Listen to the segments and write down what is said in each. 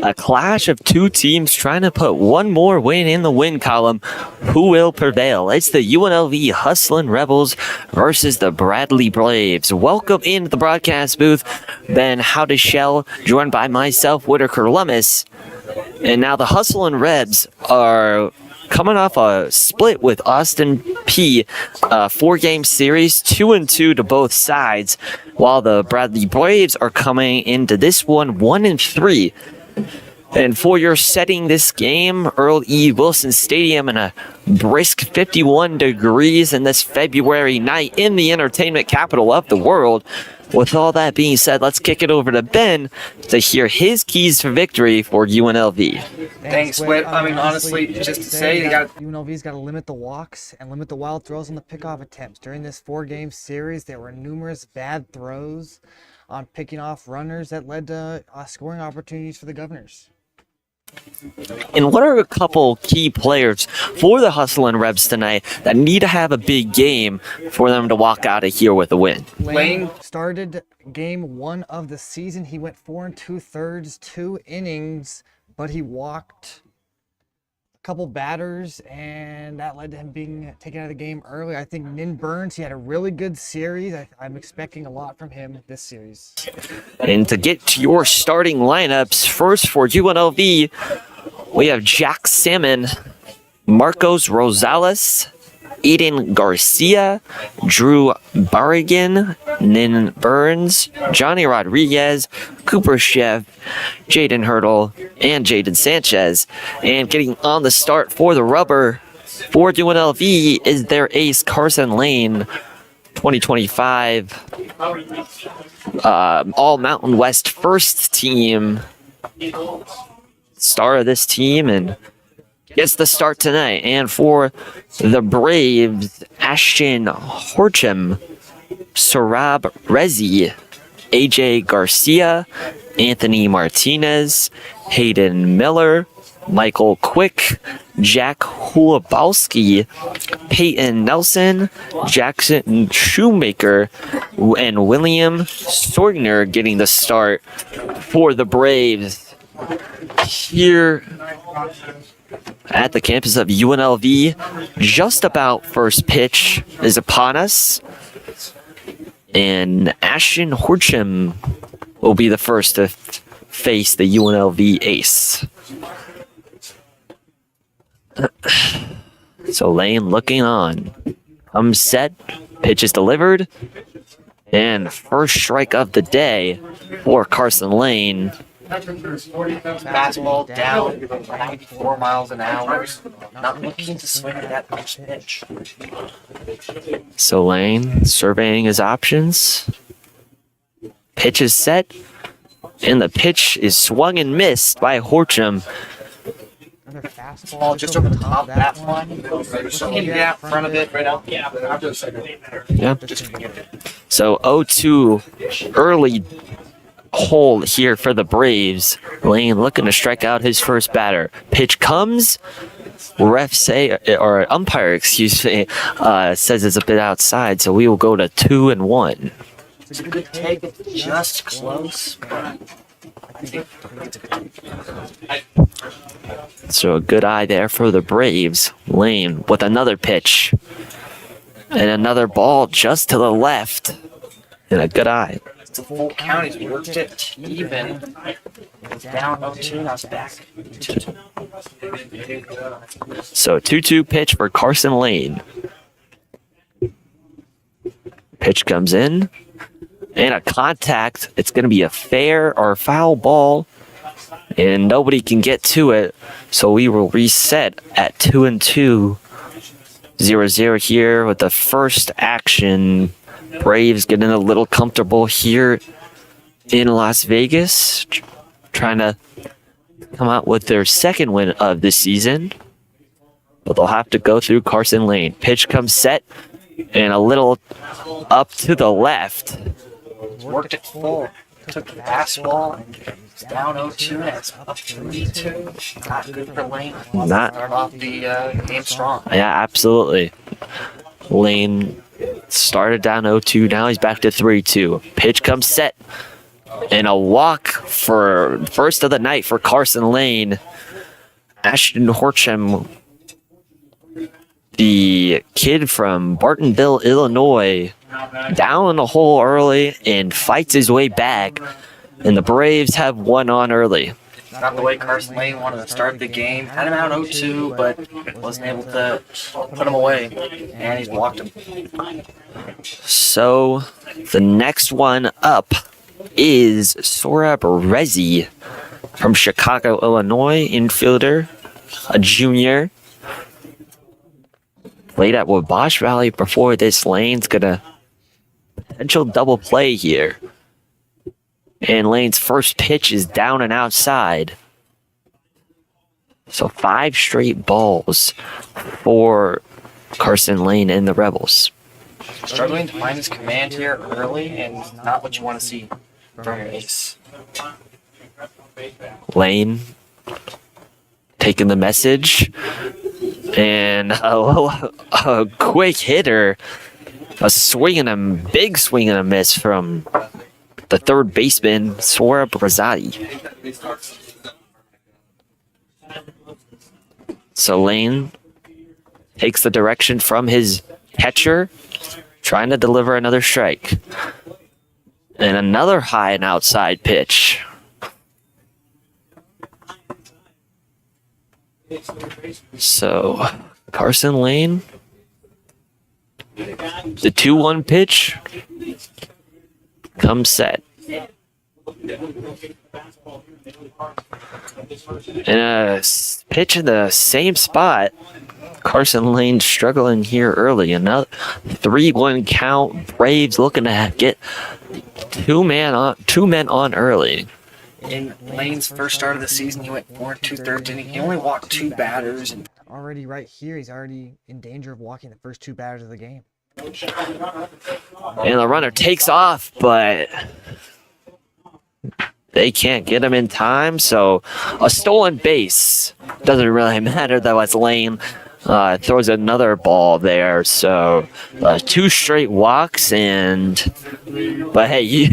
A clash of two teams trying to put one more win in the win column. Who will prevail? It's the UNLV Hustlin Rebels versus the Bradley Braves. Welcome into the broadcast booth. Ben Howdishell, joined by myself, Whitaker Lummis. And now the Hustlin Rebs are coming off a split with Austin P, 4-game series, 2-2 to both sides, while the Bradley Braves are coming into this one 1-3. And for your setting this game, Earl E. Wilson Stadium in a brisk 51 degrees in this February night in the entertainment capital of the world. With all that being said, let's kick it over to Ben to hear his keys to victory for UNLV. Thanks, Whit. I mean, honestly, just to say, UNLV's got to limit the walks and limit the wild throws on the pickoff attempts. During this 4-game series, there were numerous bad throws on picking off runners that led to scoring opportunities for the Governors. And what are a couple key players for the Hustlin' Rebs tonight that need to have a big game for them to walk out of here with a win? Lane started game 1 of the season. He went 4 2/3, 2 innings, but he walked a couple batters, and that led to him being taken out of the game early. I think Nin Burns, he had a really good series. I'm expecting a lot from him this series. And to get to your starting lineups, first for UNLV, we have Jack Salmon, Marcos Rosales, Eden Garcia, Drew Barrigan, Nin Burns, Johnny Rodriguez, Cooper Sheff, Jaden Hurdle, and Jaden Sanchez. And getting on the start for the rubber for UNLV is their ace Carson Lane, 2025 All Mountain West first team star of this team, and gets the start tonight. And for the Braves, Ashton Horcham, Sarab Rezi, AJ Garcia, Anthony Martinez, Hayden Miller, Michael Quick, Jack Hulabowski, Peyton Nelson, Jackson Shoemaker, and William Sorgner getting the start for the Braves here at the campus of UNLV. Just about first pitch is upon us, and Ashton Horcham will be the first to face the UNLV ace. So Lane looking on. Comes set, pitch is delivered, and first strike of the day for Carson Lane. fastball down 94 miles an hour. Not looking to swing at that pitch. So Lane surveying his options. Pitch is set, and the pitch is swung and missed by Horcham. Another fastball Just over the top of that one. Looking out front of it right now. Yeah. Just So 0-2 early hole here for the Braves. Lane looking to strike out his first batter. Pitch comes. Ref say, or umpire, excuse me, says it's a bit outside, so we will go to 2-1. It's a good take. It's just close. So a good eye there for the Braves. Lane with another pitch. And another ball just to the left. And a good eye. It's a full count. He's worked it even. It's down 0-2. Now it's back. So 2-2 pitch for Carson Lane. Pitch comes in. And a contact. It's going to be a fair or foul ball. And nobody can get to it. So we will reset at 2-2. 0-0 here with the first action. Braves getting a little comfortable here in Las Vegas. Trying to come out with their second win of the season. But they'll have to go through Carson Lane. Pitch comes set. And a little up to the left. Worked it full. Took the fastball. It's down 0-2. And it's up 3-2. Not good for Lane. Not. Start off the game strong. Yeah, absolutely. Lane started down 0-2. Now he's back to 3-2. Pitch comes set. And a walk for first of the night for Carson Lane. Ashton Horcham, the kid from Bartonville, Illinois, down in the hole early and fights his way back. And the Braves have one on early. Not the way Carson Lane wanted to start the game. Had him out 0-2, but wasn't able to put him away. And he's walked him. So the next one up is Sorab Rezi from Chicago, Illinois, infielder, a junior. Played at Wabash Valley before this. Lane's gonna potential double play here. And Lane's first pitch is down and outside. So 5 straight balls for Carson Lane and the Rebels. Struggling to find his command here early, and not what you want to see from your ace. Lane taking the message. And a quick hitter. A swing and a big swing and a miss from the third baseman, Sorab Razadi. So Lane takes the direction from his catcher, trying to deliver another strike. And another high and outside pitch. So Carson Lane, the 2-1 pitch comes set. And a pitch in the same spot. Carson Lane struggling here early. Another 3-1 count. Braves looking to get two men on early. In Lane's first start of the season, he went 4 2/3 inning. He only walked 2 batters. And Already right here, he's already in danger of walking the first 2 batters of the game. And the runner takes off, but they can't get him in time. So a stolen base. Doesn't really matter though, as Lane throws another ball there. So 2 straight walks. But hey,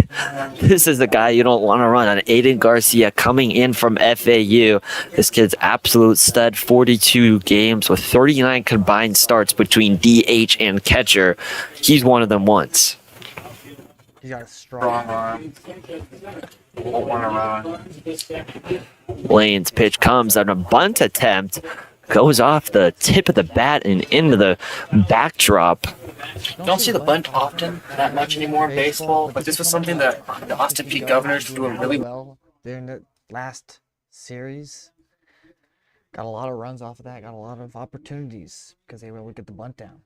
this is the guy you don't want to run on. Aiden Garcia coming in from FAU. This kid's absolute stud. 42 games with 39 combined starts between DH and catcher. He's one of them once. He's got a strong arm. Won't want to run. Lane's pitch comes on a bunt attempt. Goes off the tip of the bat and into the backdrop. You don't see the bunt often that much anymore in baseball, but this was something that the Austin Peay Governors were doing really well. well during the last series. Got a lot of runs off of that. Got a lot of opportunities because they were able to get the bunt down.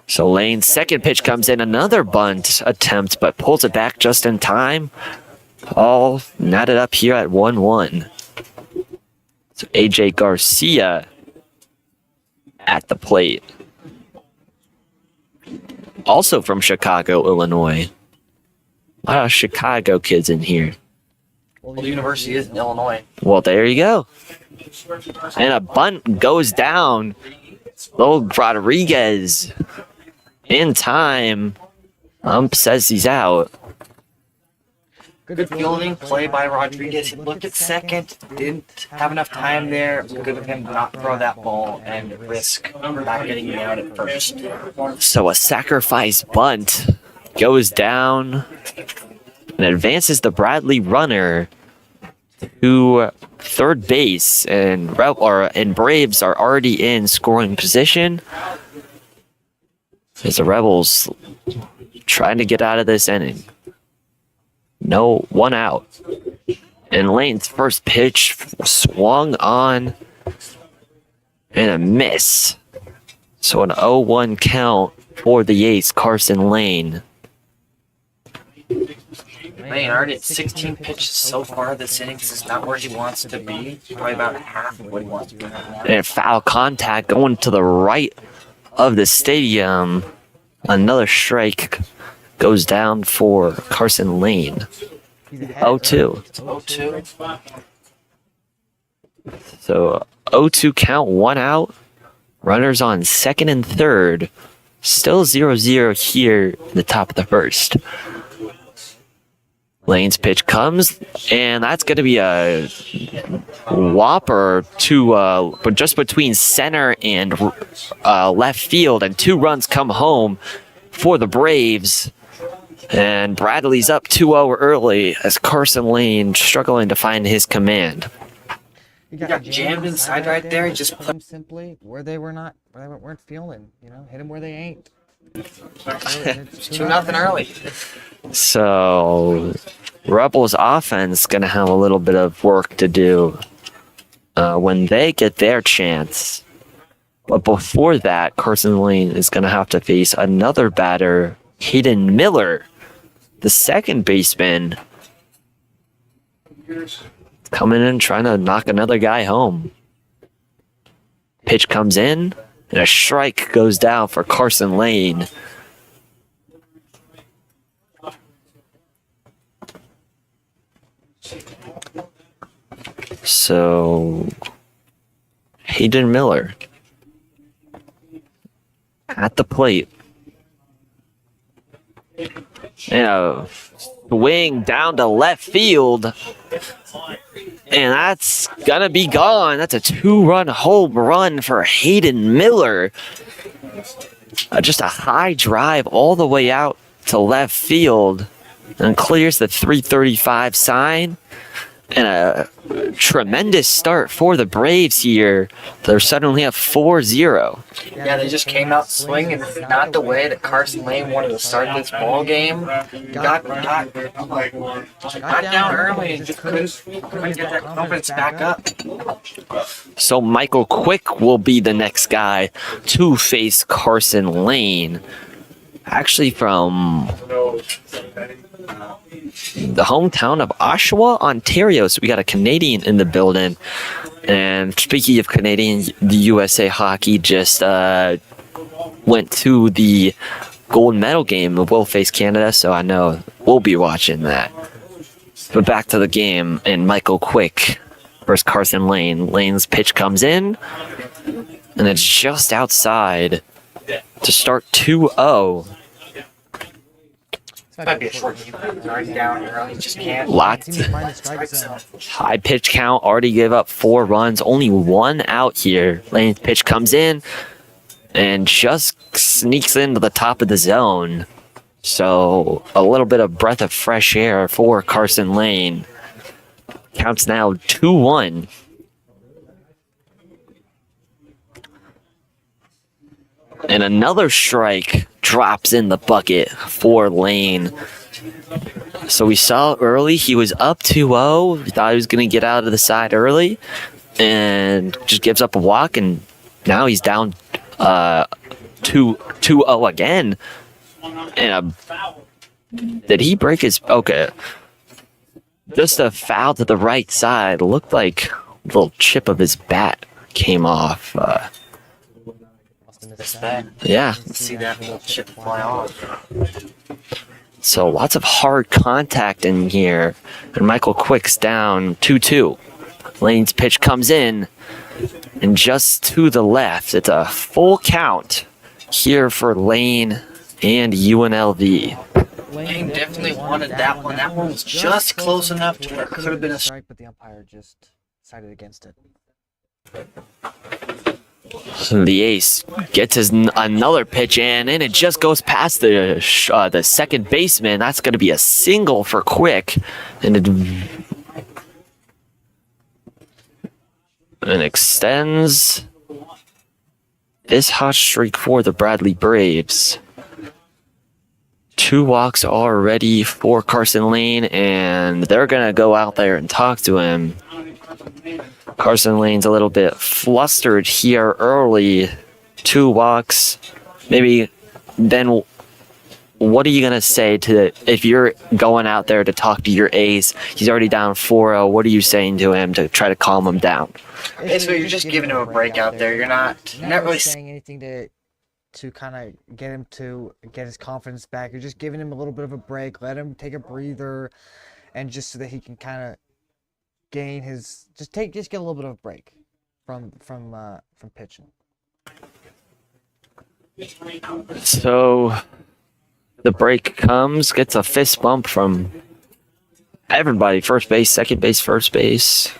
So Lane's second pitch comes in, another bunt attempt, but pulls it back just in time. All knotted up here at 1-1. So AJ Garcia at the plate. Also from Chicago, Illinois. A lot of Chicago kids in here. Well, the university is in Illinois. Well, there you go. And a bunt goes down. Old Rodriguez in time. Ump says he's out. Good fielding play by Rodriguez. He looked at second, didn't have enough time there. It was good of him to not throw that ball and risk not getting me out at first. So a sacrifice bunt goes down and advances the Bradley runner to third base, and Braves are already in scoring position as the Rebels trying to get out of this inning. No, 1 out. And Lane's first pitch swung on and a miss. So an 0-1 count for the ace, Carson Lane. Lane already at 16 pitches so far this inning. This is not where he wants to be. Probably about half of what he wants to be. And foul contact going to the right of the stadium. Another strike goes down for Carson Lane. 0-2. 0-2. So 0-2 count, 1 out. Runners on second and third. Still 0-0 here in the top of the first. Lane's pitch comes, and that's going to be a whopper to but just between center and left field, and 2 runs come home for the Braves. And Bradley's up 2-0 early as Carson Lane struggling to find his command. He got jammed inside right there. Just put them simply where they weren't feeling. Hit them where they ain't. It's 2-0 early. So Rebels offense gonna have a little bit of work to do when they get their chance. But before that, Carson Lane is gonna have to face another batter, Hayden Miller, the second baseman, coming in trying to knock another guy home. Pitch comes in, and a strike goes down for Carson Lane. So, Hayden Miller at the plate. And a swing down to left field. And that's gonna be gone. That's a 2-run home run for Hayden Miller. Just a high drive all the way out to left field and clears the 335 sign. And a tremendous start for the Braves here. They're suddenly up 4-0. Yeah, they just came out swinging. Not the way that Carson Lane wanted to start this ball game. Got down early and just couldn't get that confidence back up. So Michael Quick will be the next guy to face Carson Lane. Actually from the hometown of Oshawa, Ontario. So we got a Canadian in the building. And speaking of Canadian, the USA Hockey just went to the gold medal game of Will face Canada, so I know we'll be watching that. But back to the game, and Michael Quick versus Carson Lane. Lane's pitch comes in, and it's just outside to start 2-0. Might be a short game. Already down early, just can't. Lots. High pitch count, already gave up 4 runs, only 1 out here. Lane's pitch comes in and just sneaks into the top of the zone. So a little bit of breath of fresh air for Carson Lane. Counts now 2-1. And another strike drops in the bucket for Lane. So we saw early he was up 2-0. We thought he was going to get out of the side early and just gives up a walk, and now he's down 2-0 again. And did he break his... Okay. Just a foul to the right side. Looked like a little chip of his bat came off. Yeah. See that little chip fly off. So lots of hard contact in here. And Michael Quick's down 2-2. Lane's pitch comes in. And just to the left, it's a full count here for Lane and UNLV. Lane definitely wanted that one. That one was just close enough to where it could have been a strike, but the umpire just decided against it. The ace gets his another pitch in, and it just goes past the second baseman. That's going to be a single for Quick, and it extends this hot streak for the Bradley Braves. 2 walks already for Carson Lane, and they're going to go out there and talk to him. Carson Lane's a little bit flustered here early. 2 walks. Maybe then what are you going to say to if you're going out there to talk to your ace? He's already down 4-0. What are you saying to him to try to calm him down? Basically, you're just giving him a break out there. You're not really saying anything to kind of get him to get his confidence back. You're just giving him a little bit of a break. Let him take a breather, and just so that he can kind of gain his just get a little bit of a break from pitching. So the break comes, gets a fist bump from everybody, first base, second base, first base.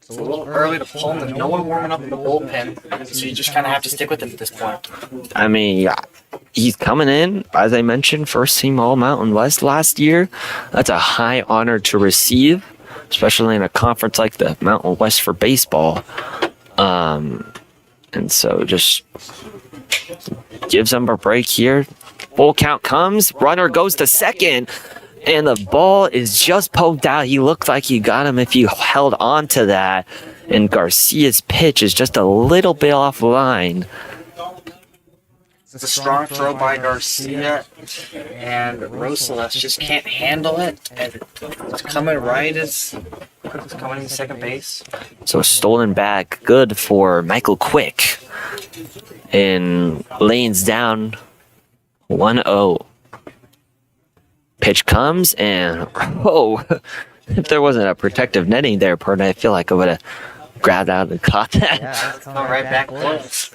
It's a little early to pull him. There's no one warming up in the bullpen, so you just kind of have to stick with him at this point. I mean, yeah, he's coming in, as I mentioned, first team All Mountain West last year. That's a high honor to receive, especially in a conference like the Mountain West for baseball. And so just gives him a break here. Full count comes, runner goes to second, and the ball is just poked out. He looked like he got him if he held on to that. And Garcia's pitch is just a little bit offline. It's a strong throw by Garcia, and Roseles just can't handle it. And it's coming right as it's coming to second base. So stolen back, good for Michael Quick. And lanes down 1-0. Pitch comes, and if there wasn't a protective netting there, Purdy, I feel like I would have grabbed out and caught that. Yeah, it's Coming right back close.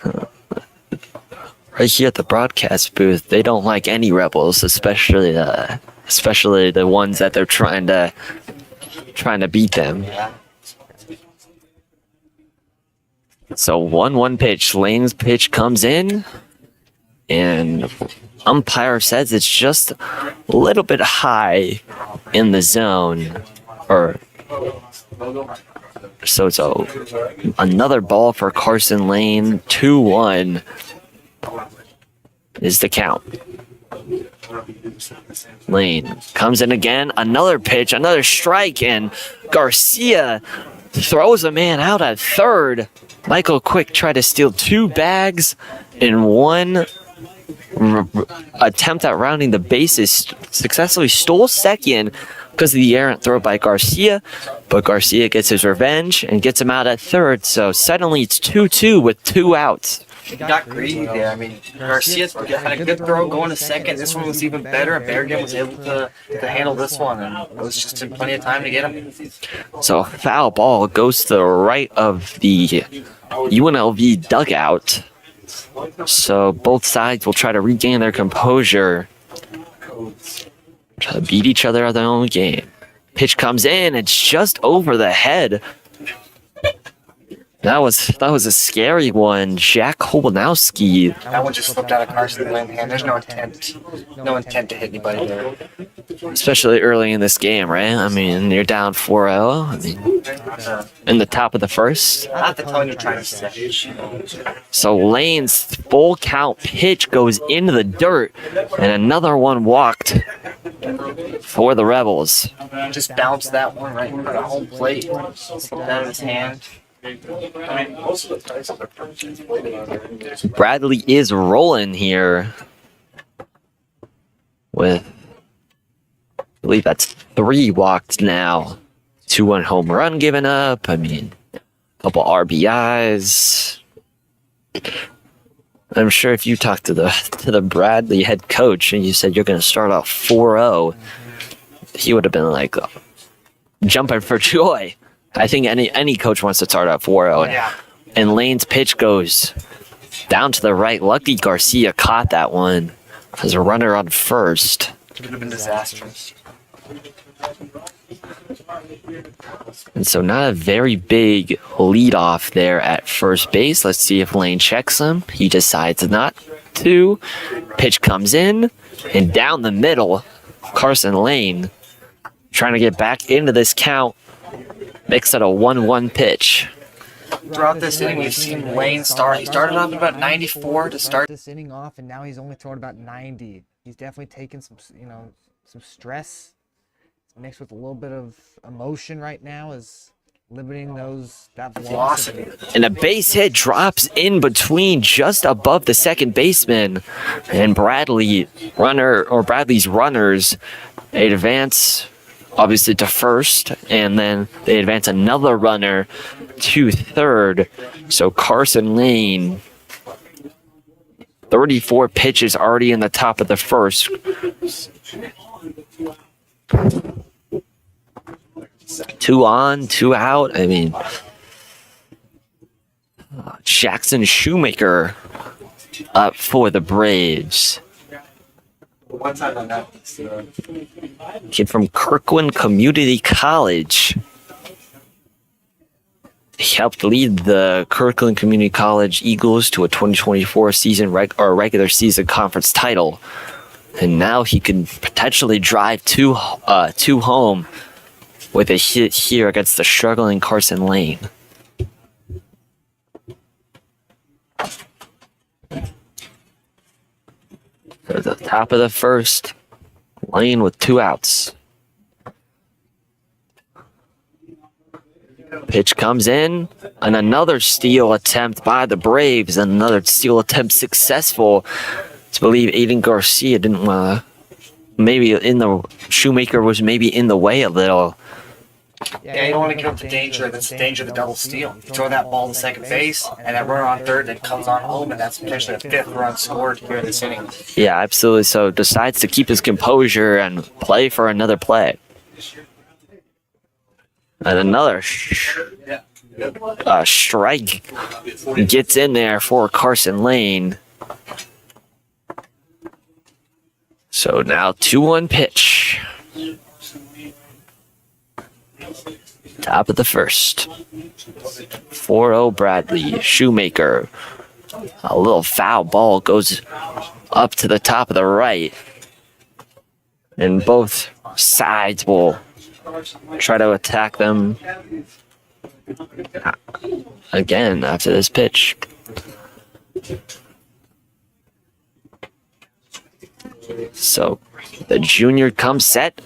Right here at the broadcast booth, they don't like any rebels, especially the ones that they're trying to beat them. Yeah. So 1-1 pitch, Lane's pitch comes in, and umpire says it's just a little bit high in the zone, so it's another ball for Carson Lane. 2-1 is the count. Lane comes in again, another pitch, another strike, and Garcia throws a man out at third. Michael Quick tried to steal 2 bags in one attempt at rounding the bases, successfully stole second because of the errant throw by Garcia, but Garcia gets his revenge and gets him out at third, so suddenly it's 2-2 with 2 outs. He got greedy there. I mean, Garcia had a good throw going to second. This one was even better, and Berrigan was able to handle this one, and it was just in plenty of time to get him. So a foul ball goes to the right of the UNLV dugout. So both sides will try to regain their composure, try to beat each other at their own game. Pitch comes in, it's just over the head. That was a scary one. Jack Holbanowski. That one just slipped out of Carson Lane's hand. There's no intent to hit anybody there. Especially early in this game, right? I mean, you're down 4-0. I mean, in the top of the first. Not the tone you're trying to set. So Lane's full count pitch goes into the dirt, and another one walked for the Rebels. Just bounced that one right into the home plate. Slipped out of his hand. Bradley is rolling here with, I believe that's 3 walks now. 2-1 home run given up. I mean, a couple RBIs. I'm sure if you talked to the Bradley head coach and you said you're going to start off 4-0, he would have been like jumping for joy. I think any coach wants to start out 4-0. Yeah. And Lane's pitch goes down to the right. Lucky Garcia caught that one as a runner on first. Could have been disastrous. And so not a very big lead off there at first base. Let's see if Lane checks him. He decides not to. Pitch comes in, and down the middle, Carson Lane trying to get back into this count. Makes it a 1-1 pitch. Throughout this inning, we've seen Lane start. He started off at about 94 to start this inning off, and now he's only throwing about 90. He's definitely taking some stress mixed with a little bit of emotion right now, is limiting that velocity. And a base hit drops in between, just above the second baseman, and Bradley's runners, they advance obviously to first, and then they advance another runner to third. So Carson Lane, 34 pitches already in the top of the first. 2 on, 2 out. I mean, Jackson Shoemaker up for the Braves. one time on that. Kid from Kirkland Community College. He helped lead the Kirkland Community College Eagles to a 2024 season regular season conference title. And now he can potentially drive two home with a hit here against the struggling Carson Lane. At the top of the first, Lane with 2 outs. Pitch comes in, and another steal attempt by the Braves. Another steal attempt successful. To believe Aiden Garcia didn't maybe in the Shoemaker was maybe in the way a little. Yeah, you don't want to give up the danger. That's the danger of the double steal. You throw that ball to second base, and that runner on third that comes on home, and that's potentially a 5th run scored here in this inning. Yeah, absolutely. So decides to keep his composure and play for another play. And another strike gets in there for Carson Lane. So now 2-1 pitch. Top of the first. 4-0 Bradley. Shoemaker. A little foul ball goes up to the top of the right. And both sides will try to attack them again after this pitch. So the junior comes set,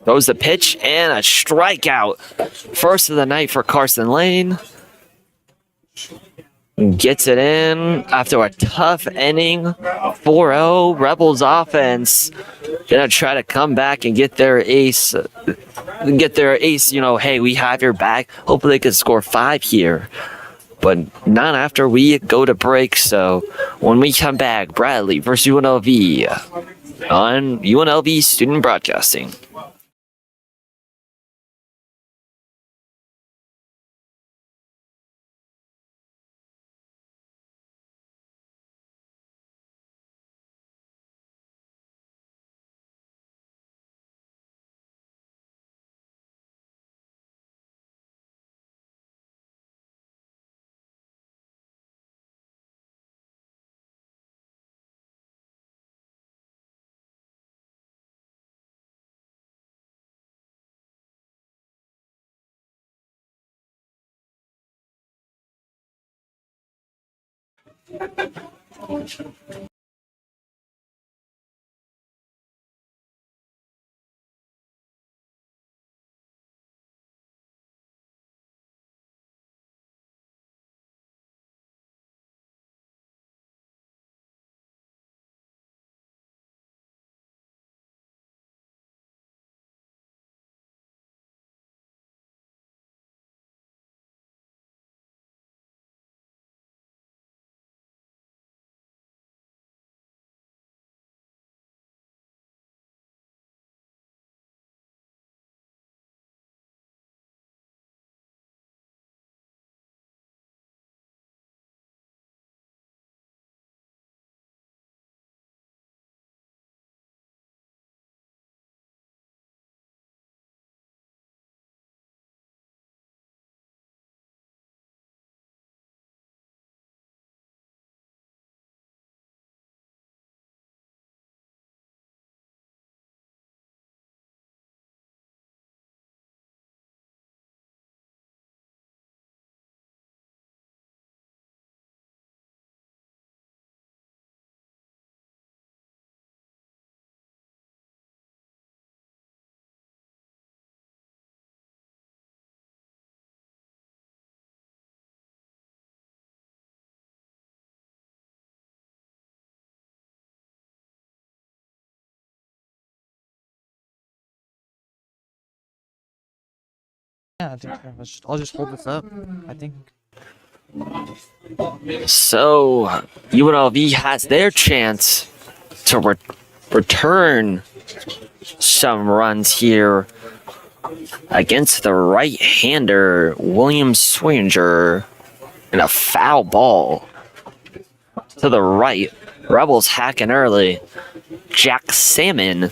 throws the pitch, and a strikeout. First of the night for Carson Lane. Gets it in after a tough inning. 4-0 Rebels offense. Gonna try to come back and get their ace. Hey, we have your back. Hopefully they can score 5 here. But not after we go to break. So when we come back, Bradley versus UNLV on UNLV Student Broadcasting. Yeah, I think I'll just hold this up. I think. So UNLV has their chance to return some runs here against the right-hander William Swinger and a foul ball to the right. Rebels hacking early. Jack Salmon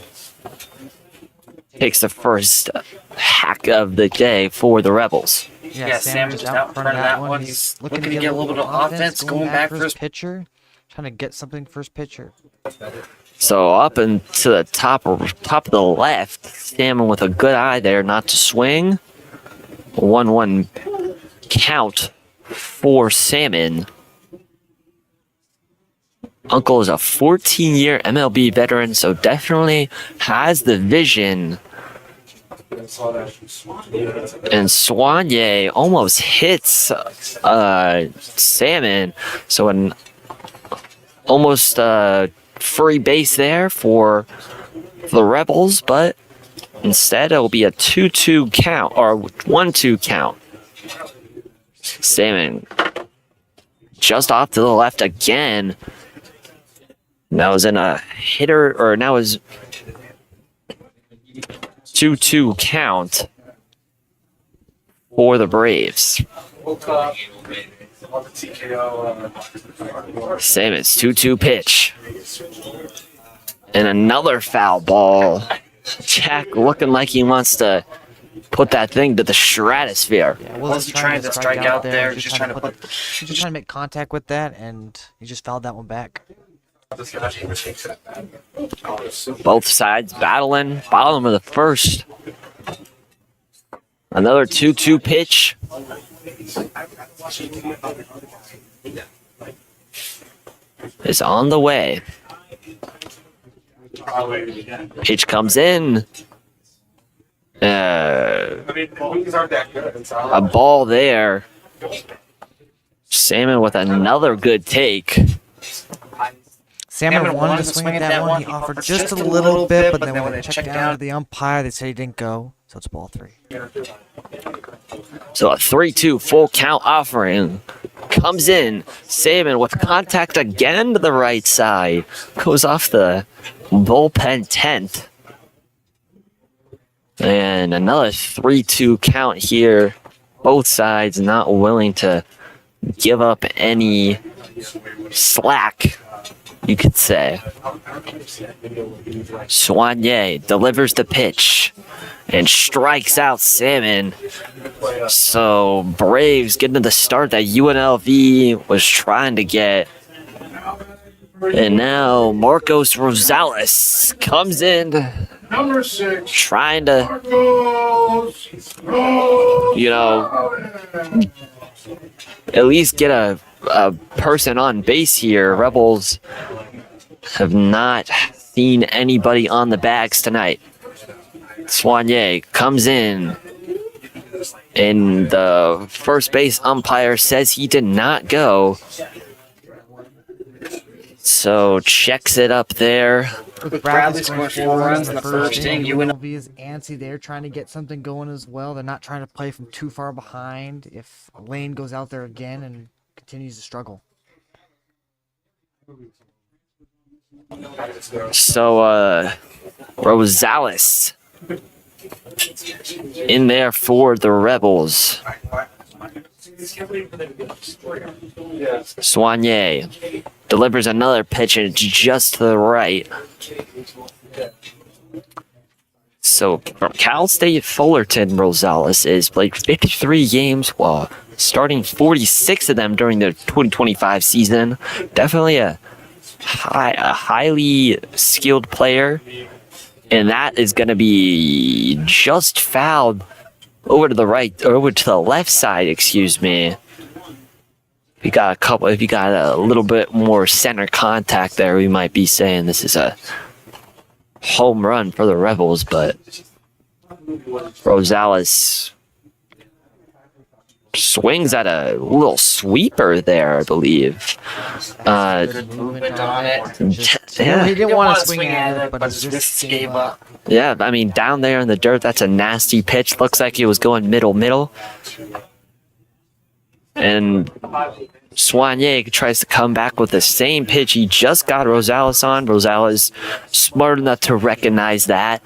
takes the first hack of the day for the Rebels. Yeah, Sam just out in front of that one. He's looking to get a little bit of offense, going back for his pitcher, trying to get something first pitcher. So up and to the top of the left, Salmon with a good eye there not to swing. 1-1 count for Salmon. Uncle is a 14-year MLB veteran, so definitely has the vision. And Soigné almost hits Salmon, so an almost free base there for the Rebels, but instead it'll be a 2-2 count, or 1-2 count. Salmon just off to the left again. That was in a hitter, or now is 2-2 count for the Braves. Salmon's 2-2 pitch. And another foul ball. Jack looking like he wants to put that thing to the stratosphere. Yeah, wasn't trying to strike out there. Just trying to make contact with that, and he just fouled that one back. Both sides battling. Bottom of the first. Another 2-2 pitch. Is on the way. Pitch comes in. A ball there. Salmon with another good take. Salmon wanted to swing at that one. He offered just a little bit, but then when it checked down to the umpire, they said he didn't go. So it's ball 3. So a 3-2 full count offering comes in. Salmon with contact again to the right side. Goes off the bullpen 10th. And another 3-2 count here. Both sides not willing to give up any slack, you could say. Soigné delivers the pitch and strikes out Salmon. So Braves getting to the start that UNLV was trying to get. And now Marcos Rosales comes in, Number 6, trying to, at least get a person on base here. Rebels have not seen anybody on the bags tonight. Soigné comes in, and the first base umpire says he did not go. So checks it up there. With Bradley scoring 4 runs in the first inning, UNLV is antsy. They're trying to get something going as well. They're not trying to play from too far behind if Lane goes out there again and continues to struggle. So Rosales in there for the Rebels. Soigné delivers another pitch, and it's just to the right. So from Cal State Fullerton, Rosales has played 53 games while starting 46 of them during the 2025 season. Definitely a highly skilled player, and that is going to be just fouled over to the right, or over to the left side, excuse me. If you got a little bit more center contact there, we might be saying this is a home run for the Rebels, but Rosales swings at a little sweeper there, I believe. Movement on it. Yeah. He didn't want to swing at it, but his wrist gave up. Yeah, I mean, down there in the dirt, that's a nasty pitch. Looks like it was going middle. And Soigné tries to come back with the same pitch he just got Rosales on. Rosales smart enough to recognize that.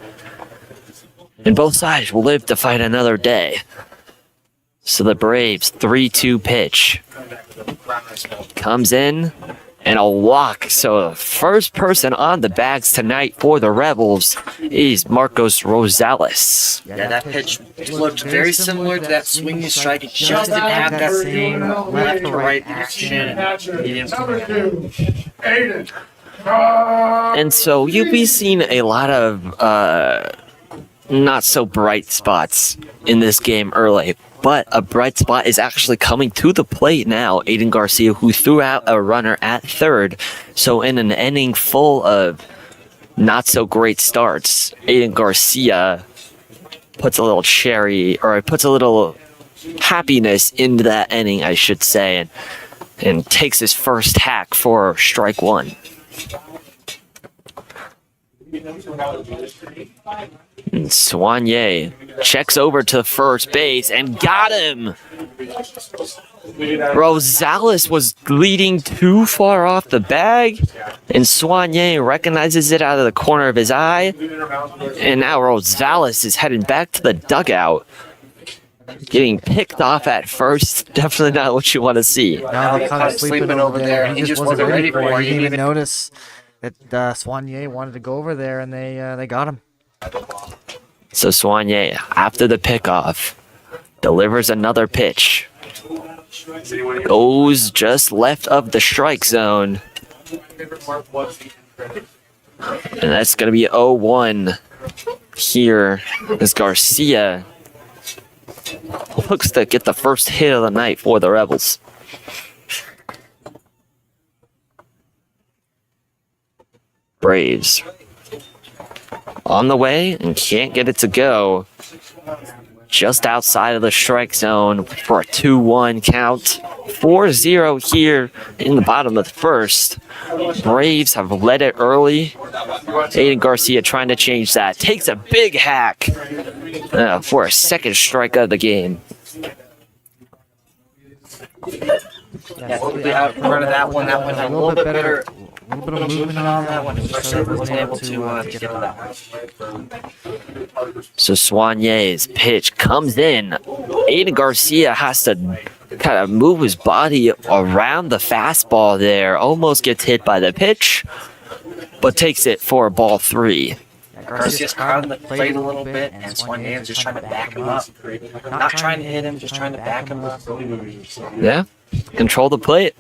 And both sides will live to fight another day. So the Braves 3-2 pitch comes in, and a walk. So the first person on the bags tonight for the Rebels is Marcos Rosales. Yeah, that pitch looked very similar to that swinging strike. It just didn't have that same left to right action. He didn't. And so you'll be seeing a lot of not so bright spots in this game early. But a bright spot is actually coming to the plate now. Aiden Garcia, who threw out a runner at third. So in an inning full of not so great starts, Aiden Garcia puts a little puts a little happiness into that inning, I should say, and takes his first hack for strike one. And Soigné checks over to first base and got him. Rosales was leading too far off the bag, and Soigné recognizes it out of the corner of his eye. And now Rosales is heading back to the dugout, getting picked off at first. Definitely not what you want to see. Now they're kind of sleeping over there. He just wasn't ready for it. He didn't even notice that Soigné wanted to go over there, and they got him. So Soigné, after the pickoff, delivers another pitch. Goes just left of the strike zone. And that's going to be 0-1 here as Garcia looks to get the first hit of the night for the Rebels. Braves on the way and can't get it to go. Just outside of the strike zone for a 2-1 count. 4-0 here in the bottom of the first. Braves have led it early. Aiden Garcia trying to change that. Takes a big hack for a second strike of the game. Yeah, hopefully out in front of that one a little bit better. A little bit of movement on that one. Was able to get to that one. So Soigné's pitch comes in. Aiden Garcia has to kind of move his body around the fastball there. Almost gets hit by the pitch, but takes it for ball 3. Garcia's crowding the plate a little bit, and Soigné is just trying to back him up. Not trying to hit him, just trying to back him up. Yeah, control the plate.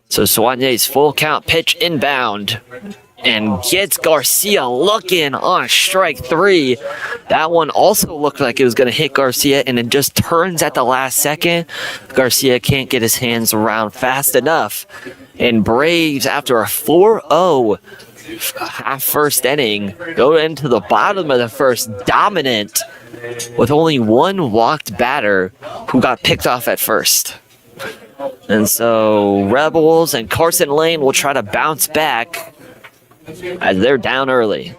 So Soigné's full count pitch inbound and gets Garcia looking on strike 3. That one also looked like it was going to hit Garcia, and it just turns at the last second. Garcia can't get his hands around fast enough. And Braves, after a 4-0 half first inning, go into the bottom of the first dominant with only one walked batter who got picked off at first. And so Rebels and Carson Lane will try to bounce back as they're down early.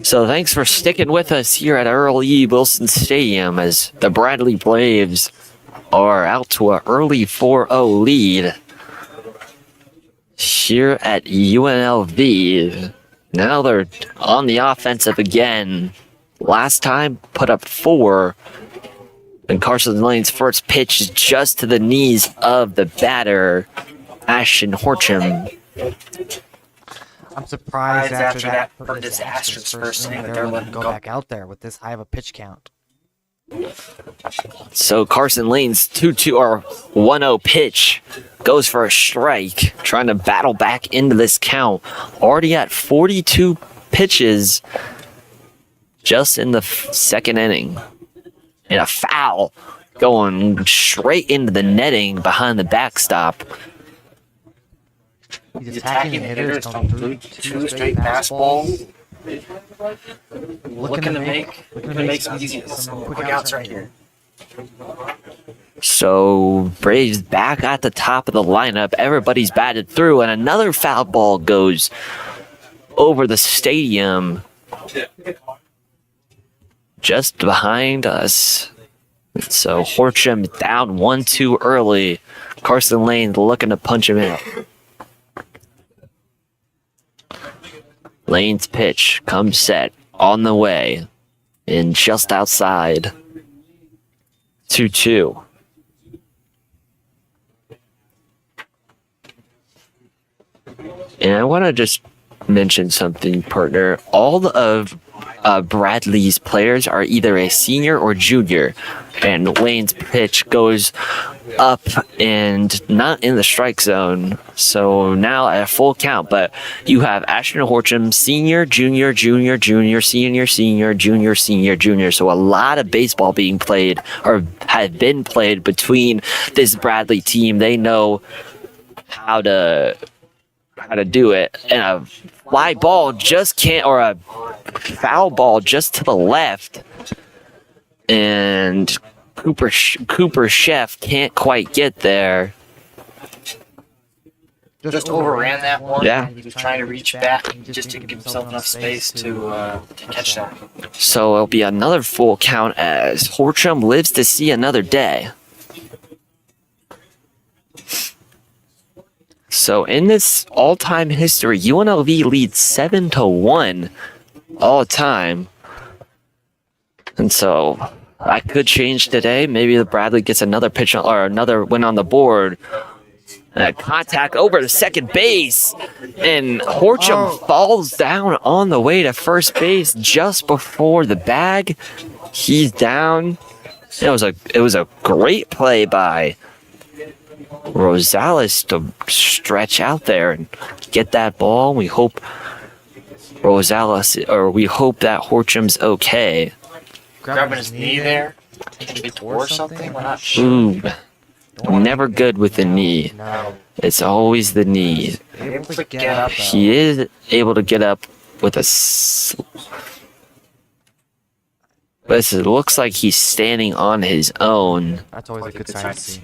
So thanks for sticking with us here at Earl E. Wilson Stadium as the Bradley Braves are out to an early 4-0 lead here at UNLV. Now they're on the offensive again. Last time, put up 4. And Carson Lane's first pitch is just to the knees of the batter, Ashton Horcham. I'm surprised after that disastrous first inning they're letting him go back out there with this high of a pitch count. So Carson Lane's 2-2 or 1-0 pitch goes for a strike, trying to battle back into this count. Already at 42 pitches just in the second inning. And a foul going straight into the netting behind the backstop. He's attacking the hitters, coming through 2 straight fastballs. Looking to make some quick outs right here. So Braves back at the top of the lineup. Everybody's batted through, and another foul ball goes over the stadium just behind us. So Horcham down 1-2 early. Carson Lane looking to punch him out. Lane's pitch comes set on the way and just outside. 2-2. And I want to just mention something, partner. All of Bradley's players are either a senior or junior, and Lane's pitch goes up and not in the strike zone. So now at a full count, but you have Ashton Horcham, senior, junior, junior, junior, senior, senior, junior, senior, junior. So a lot of baseball being played or have been played between this Bradley team. They know how to do it, and a fly ball just can't, or a foul ball just to the left, and Cooper Chef can't quite get there. Just overran that one. Yeah. He was trying to reach back just to give himself enough space to catch that. So it'll be another full count as Horcham lives to see another day. So in this all-time history, UNLV leads 7-1 all time. And so that could change today. Maybe the Bradley gets another pitch or another win on the board. Contact over to second base, and Horcham falls down on the way to first base just before the bag. He's down. It was a great play by Rosales to stretch out there and get that ball. We hope that Horcham's okay. Grabbing his knee there. Maybe tore something. We're not sure. Ooh, never good with the knee. No. It's always the knee. Able to get up. He is able to get up with a. But it looks like he's standing on his own. That's always a good sign to see.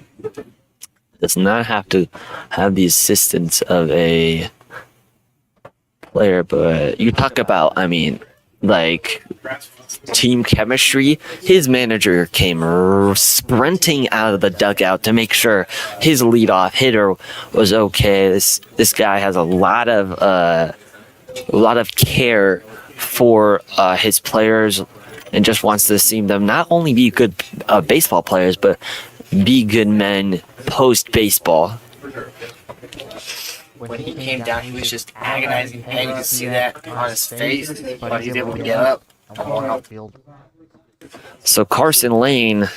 Does not have to have the assistance of a player, but you talk about, like team chemistry. His manager came sprinting out of the dugout to make sure his leadoff hitter was okay. This guy has a lot of care for his players and just wants to see them not only be good baseball players, but be good men post baseball. When he came down, he was just agonizing pain. You could see that on his face, but he's able to get up and walk outfield. So Carson Lane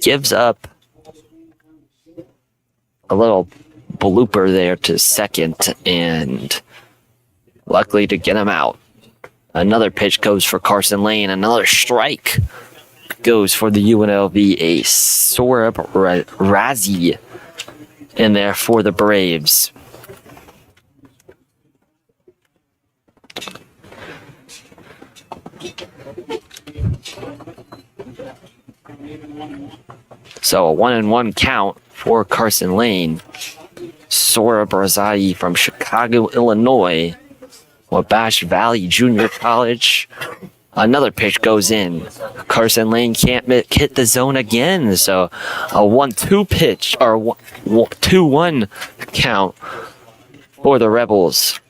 gives up a little blooper there to second, and luckily to get him out. Another pitch goes for Carson Lane. Another strike goes for the UNLV ace, Sorab Razi, in there for the Braves. So a 1-1 count for Carson Lane. Sorab Razi from Chicago, Illinois, Wabash Valley Junior College. Another pitch goes in. Carson Lane can't hit the zone again, so a 1-2 pitch or 2-1 count for the Rebels.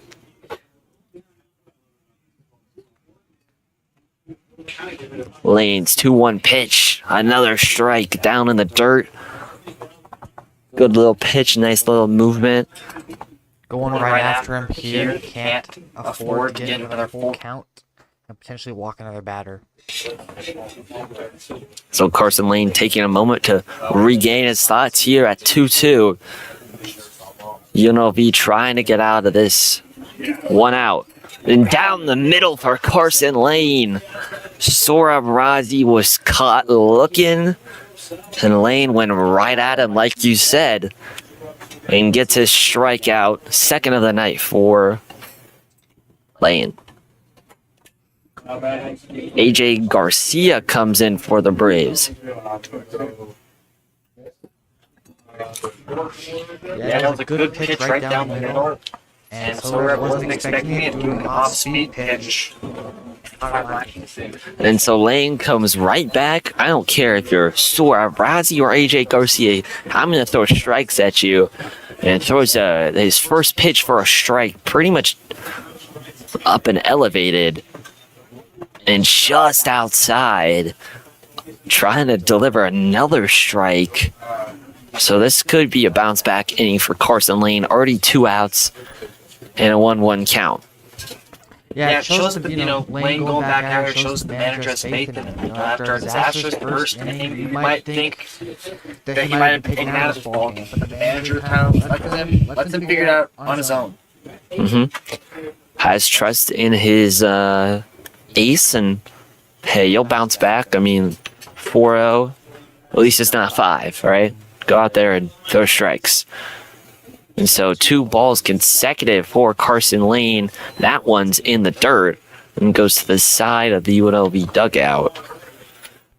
Lane's 2-1 pitch, another strike down in the dirt. Good little pitch, nice little movement. Going right after him here. Can't afford to get another full count and potentially walk another batter. So Carson Lane taking a moment to regain his thoughts here at 2-2. UNLV trying to get out of this. 1 out. And down the middle for Carson Lane. Sohrab Razi was caught looking, and Lane went right at him like you said, and gets his strikeout, second of the night for Lane. AJ Garcia comes in for the Braves. Yeah, that was a good pitch right down the middle. And Sohrab wasn't expecting it, doing an off-speed pitch. And so Lane comes right back. I don't care if you're Sohrab Razi or AJ Garcia. I'm going to throw strikes at you. And throws his first pitch for a strike pretty much up and elevated. And just outside. Trying to deliver another strike. So this could be a bounce back inning for Carson Lane. Already 2 outs and a 1-1 count. Yeah, it shows the, Lane going back out here shows the manager has faith in him. After a disastrous first inning, you might think that he might have been taken out of the ball game, but the manager kind of lets him figure it out on his own. Has trust in his ace, and hey, you'll bounce back. I mean, 4-0, at least it's not 5, right? Go out there and throw strikes. And so 2 balls consecutive for Carson Lane. That one's in the dirt and goes to the side of the UNLV dugout.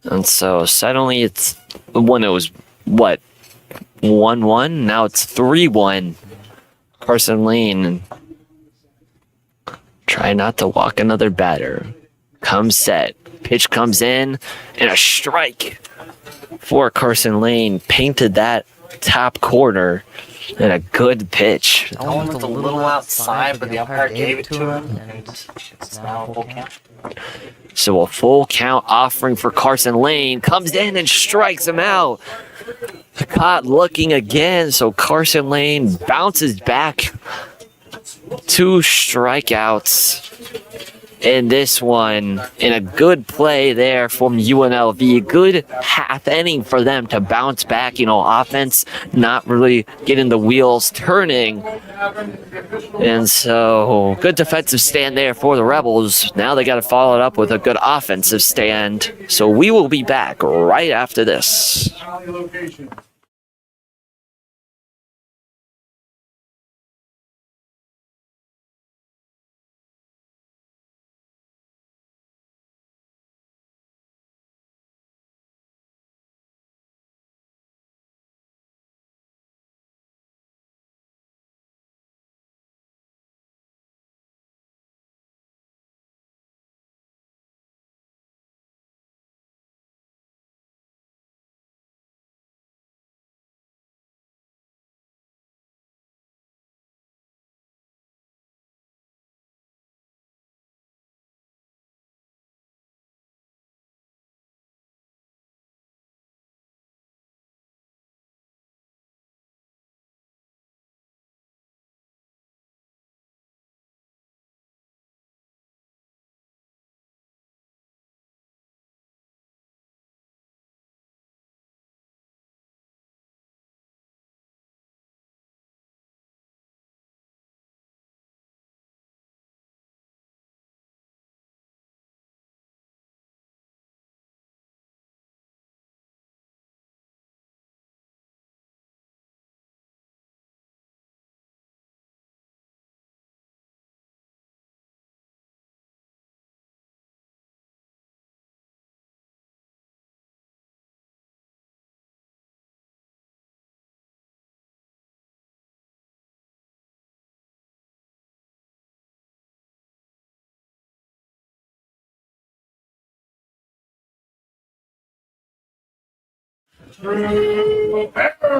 And so suddenly it's when it was, 1-1? Now it's 3-1. Carson Lane try not to walk another batter. Comes set. Pitch comes in and a strike for Carson Lane. Painted that top corner. And a good pitch. That one was a little outside, but the umpire gave it to him, and it's now a full count. So a full count offering for Carson Lane. Comes in and strikes him out. Caught looking again, so Carson Lane bounces back. 2 strikeouts in this one. And a good play there from UNLV. Good half inning for them to bounce back. Offense not really getting the wheels turning. And so good defensive stand there for the Rebels. Now they got to follow it up with a good offensive stand. So we will be back right after this.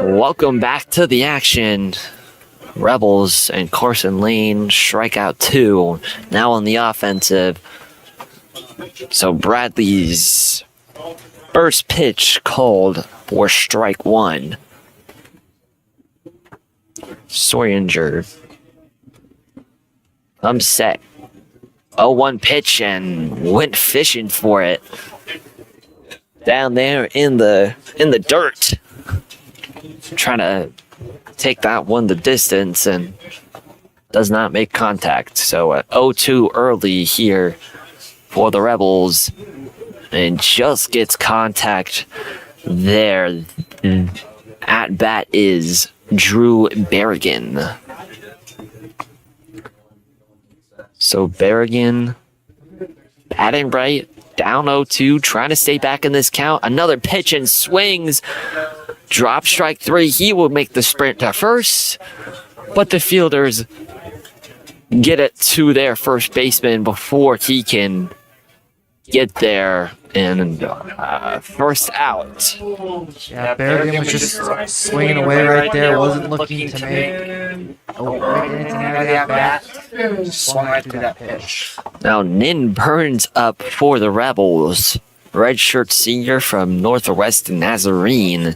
Welcome back to the action. Rebels and Carson Lane strikeout 2. Now on the offensive. So Bradley's first pitch called for strike 1. Sawyer I'm set. 0-1 pitch and went fishing for it. Down there in the dirt. Trying to take that one the distance and does not make contact. So at 0-2 early here for the Rebels and just gets contact there. At bat is Drew Berrigan. So Berrigan batting right, down 0-2, trying to stay back in this count. Another pitch and swings. Drop strike 3. He will make the sprint to first, but the fielders get it to their first baseman before he can get there. And first out. Yeah, Berrigan was just swinging away right there. Wasn't looking to make anything out of that bat. Just swung right through that pitch. Now Nin Burns up for the Rebels. Redshirt senior from Northwest Nazarene.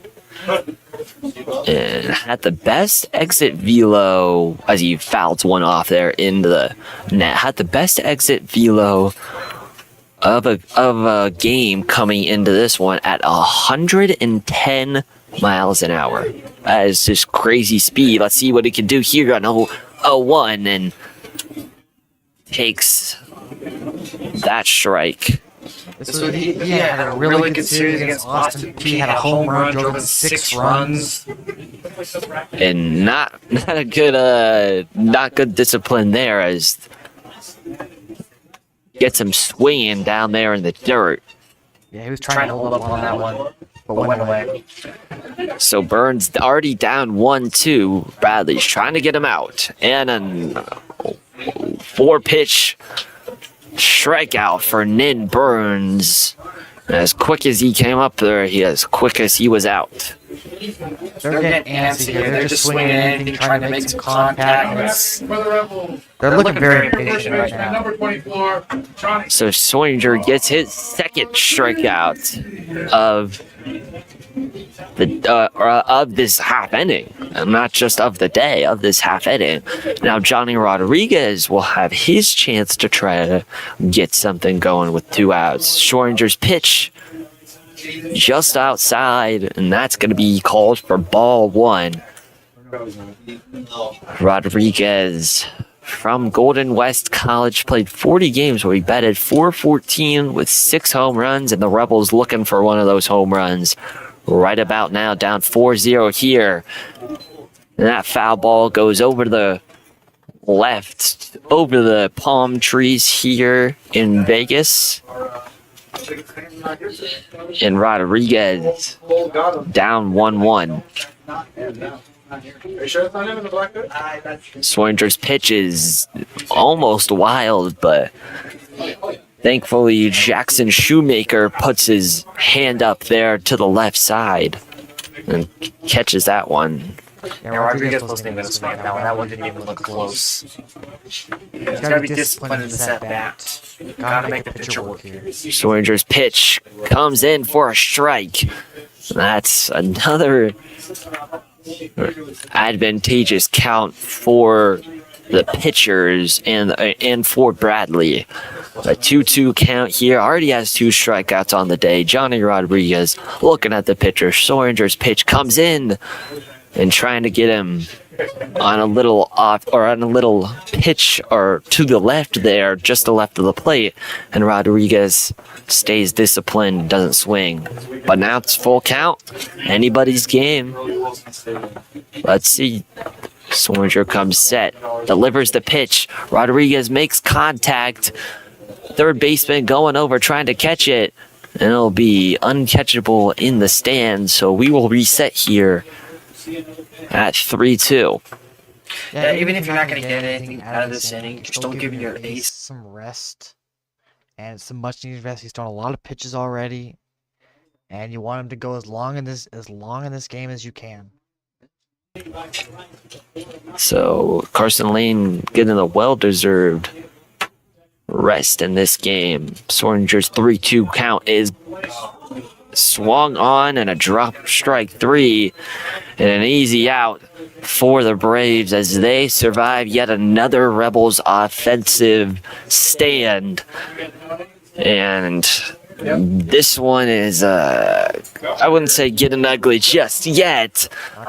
And had the best exit velo as he fouled one off there in the net. Had the best exit velo of a game coming into this one at 110 miles an hour. That is just crazy speed. Let's see what he can do here on 0-1 and takes that strike. He had a really good series against Austin. He had a home run, drove in 6 runs. And not a good not good discipline there as gets him swinging down there in the dirt. Yeah, he was trying to hold up on that one, but went away. So Burns already down 1-2. Bradley's trying to get him out. And a 4-pitch strikeout for Nin Burns. As quick as he came up there, he as quick as he was out. They're getting antsy here. They're just swinging at anything, trying to make some contact. They're looking very impatient right now. So Sawyer gets his second strikeout of this half inning, and not just of the day, of this half inning. Now Johnny Rodriguez will have his chance to try to get something going with 2 outs. Shoringer's pitch just outside, and that's going to be called for ball 1. Rodriguez from Golden West College played 40 games where he batted .414 with 6 home runs, and the Rebels looking for one of those home runs right about now, down 4-0 here. And that foul ball goes over the left, over the palm trees here in Vegas. And Rodriguez down 1-1. Swinger's pitch is almost wild, but thankfully Jackson Shoemaker puts his hand up there to the left side and catches that one. Yeah, Rodriguez wasn't even swinging that one. That one didn't even look close. He's got to be disciplined in this at bat. Got to make the pitcher work here. Swinger's pitch comes in for a strike. That's another advantageous count for the pitchers and for Bradley. A 2-2 count here. Already has 2 strikeouts on the day. Johnny Rodriguez looking at the pitcher. Swinger's pitch comes in and trying to get him on a little off, or on a little pitch or to the left there, just the left of the plate, and Rodriguez stays disciplined, doesn't swing. But now it's full count. Anybody's game. Let's see. Swinger comes set, delivers the pitch. Rodriguez makes contact. Third baseman going over trying to catch it, and it'll be uncatchable in the stands. So we will reset here at 3-2. Yeah, even if you're not going to get anything out of this inning, you're still giving your ace some rest. And it's some much needed rest. He's thrown a lot of pitches already. and you want him to go as long in this game as you can. So Carson Lane getting a well-deserved rest in this game. Soringer's 3-2 count is swung on, and a drop strike 3 and an easy out for the Braves as they survive yet another Rebels offensive stand. And this one is, I wouldn't say getting ugly just yet,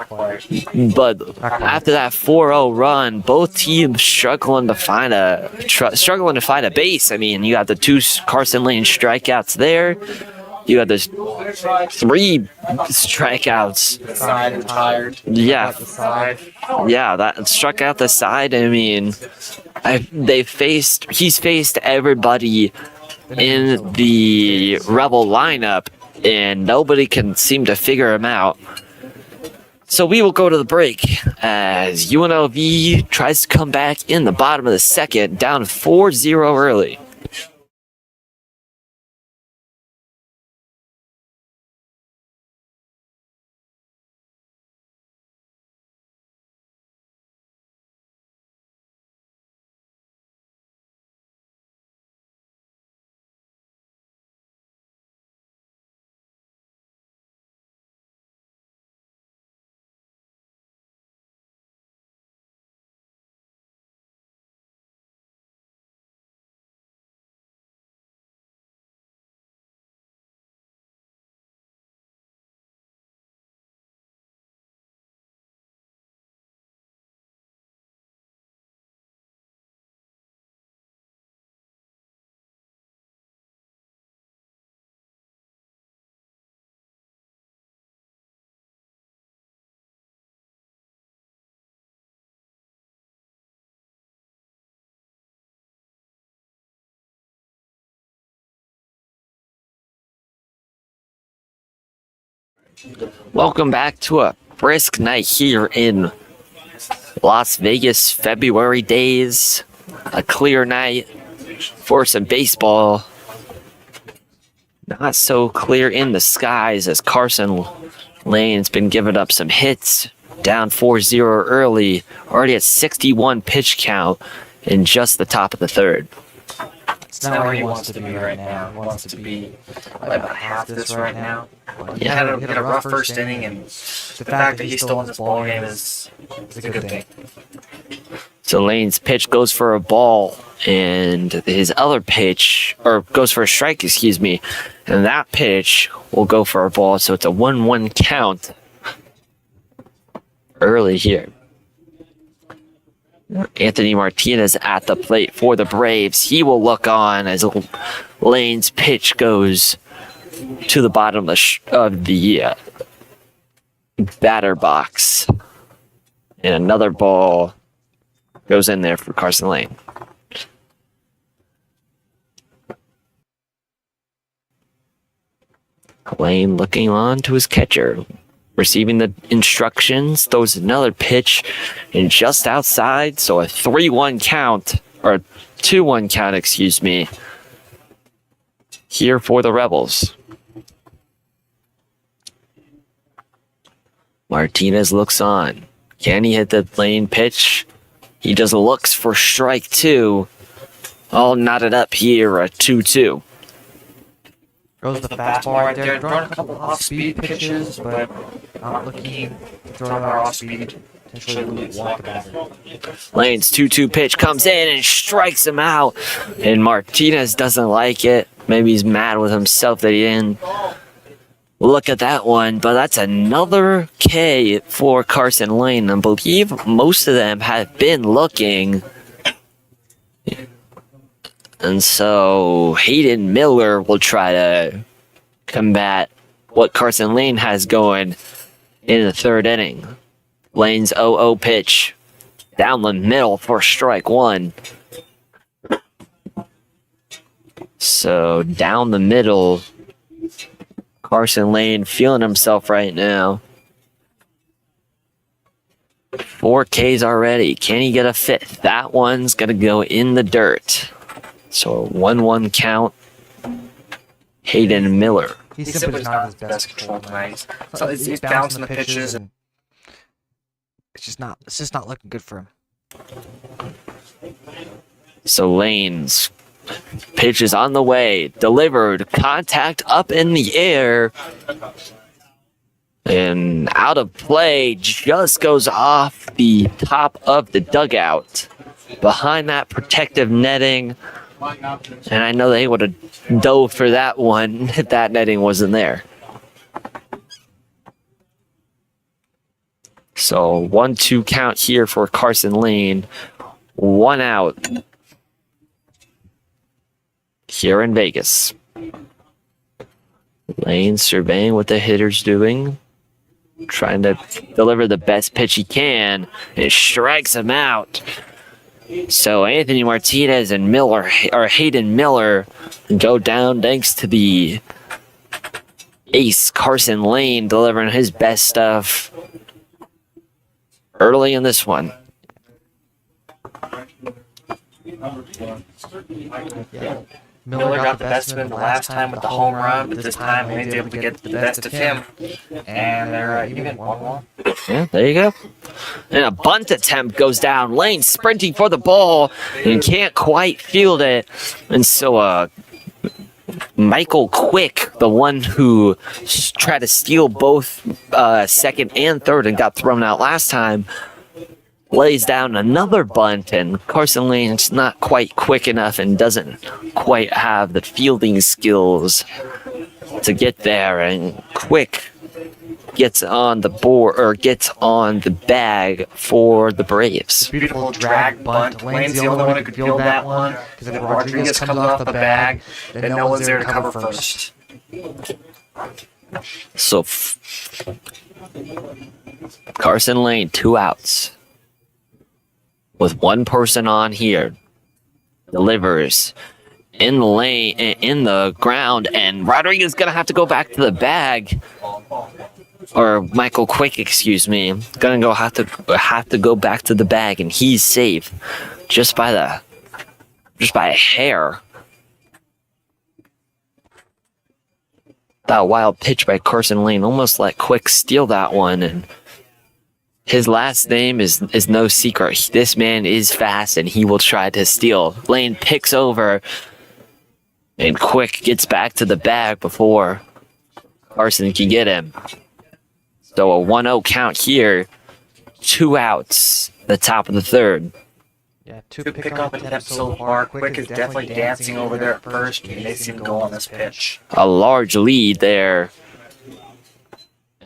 but after that 4-0 run, both teams struggling to find a base. I mean, you got the 2 Carson Lane strikeouts there. You got those 3 strikeouts. Side and tired. Yeah. The side. Yeah, that struck out the side. I mean, he's faced everybody in the Rebel lineup, and nobody can seem to figure him out. So we will go to the break as UNLV tries to come back in the bottom of the second, down 4-0 early. Welcome back to a brisk night here in Las Vegas. February days, a clear night for some baseball. Not so clear in the skies as Carson Lane's been giving up some hits. Down 4-0 early, already at 61 pitch count in just the top of the third. It's not where he wants to be right now. He wants to be about half this right now. He Yeah. had a rough first inning, and the fact that he still won this ball game is a good thing. So Lane's pitch goes for a ball, and his other pitch, or goes for a strike, excuse me, and that pitch will go for a ball. So it's a 1-1 count early here. Anthony Martinez at the plate for the Braves. He will look on as Lane's pitch goes to the bottom of the batter box. And another ball goes in there for Carson Lane. Lane looking on to his catcher. Receiving the instructions, throws another pitch and just outside, so a 3-1 count, or 2-1 count, excuse me, here for the Rebels. Martinez looks on. Can he hit the Lane pitch? He just looks for strike 2. All knotted up here, a 2-2. Throws the fastball right there. Throwing a couple off-speed pitches, but not looking to throw another off-speed. Potentially walk a batter. Lane's 2-2 pitch comes in and strikes him out. And Martinez doesn't like it. Maybe he's mad with himself that he didn't look at that one. But that's another K for Carson Lane. I believe most of them have been looking. And so Hayden Miller will try to combat what Carson Lane has going in the third inning. Lane's 0-0 pitch down the middle for strike 1. So down the middle, Carson Lane feeling himself right now. 4 Ks already. Can he get a 5th? That one's going to go in the dirt. So a 1-1 count. Hayden Miller. He simply does not have his best control tonight. So he's bouncing the pitches, and it's just not looking good for him. So Lane's pitch is on the way, delivered, contact up in the air, and out of play, just goes off the top of the dugout behind that protective netting. And I know they would have dove for that one if that netting wasn't there. So 1-2 count here for Carson Lane. 1 out here in Vegas. Lane surveying what the hitter's doing. Trying to deliver the best pitch he can. It strikes him out. So Anthony Martinez and Hayden Miller go down thanks to the ace Carson Lane delivering his best stuff early in this one. Yeah. Miller got the best of him the last time with the home run, but this time Lane's able to get the best of him. And they're even 1-1. Yeah, there you go. And a bunt attempt goes down. Lane sprinting for the ball and can't quite field it. And so Michael Quick, the one who tried to steal both second and third and got thrown out last time, lays down another bunt, and Carson Lane's not quite quick enough and doesn't quite have the fielding skills to get there, and Quick gets on the board, or gets on the bag for the Braves. Beautiful drag bunt. Lane's the only one who could field that one, because if Rodriguez comes off the bag, then no one's there to cover first. So Carson Lane, 2 outs. With one person on here, delivers in the lane, in the ground, and Rodriguez is gonna have to go back to the bag, or Michael Quick, excuse me, gonna have to go back to the bag, and he's safe just by a hair. That wild pitch by Carson Lane almost let Quick steal that one, and his last name is no secret. This man is fast, and he will try to steal. Lane picks over, and Quick gets back to the bag before Carson can get him. So a 1-0 count here. 2 outs, the top of the third. Yeah, two Pick-up attempts so far. Quick is definitely dancing over there at first, and they seem to go on this pitch. A large lead there.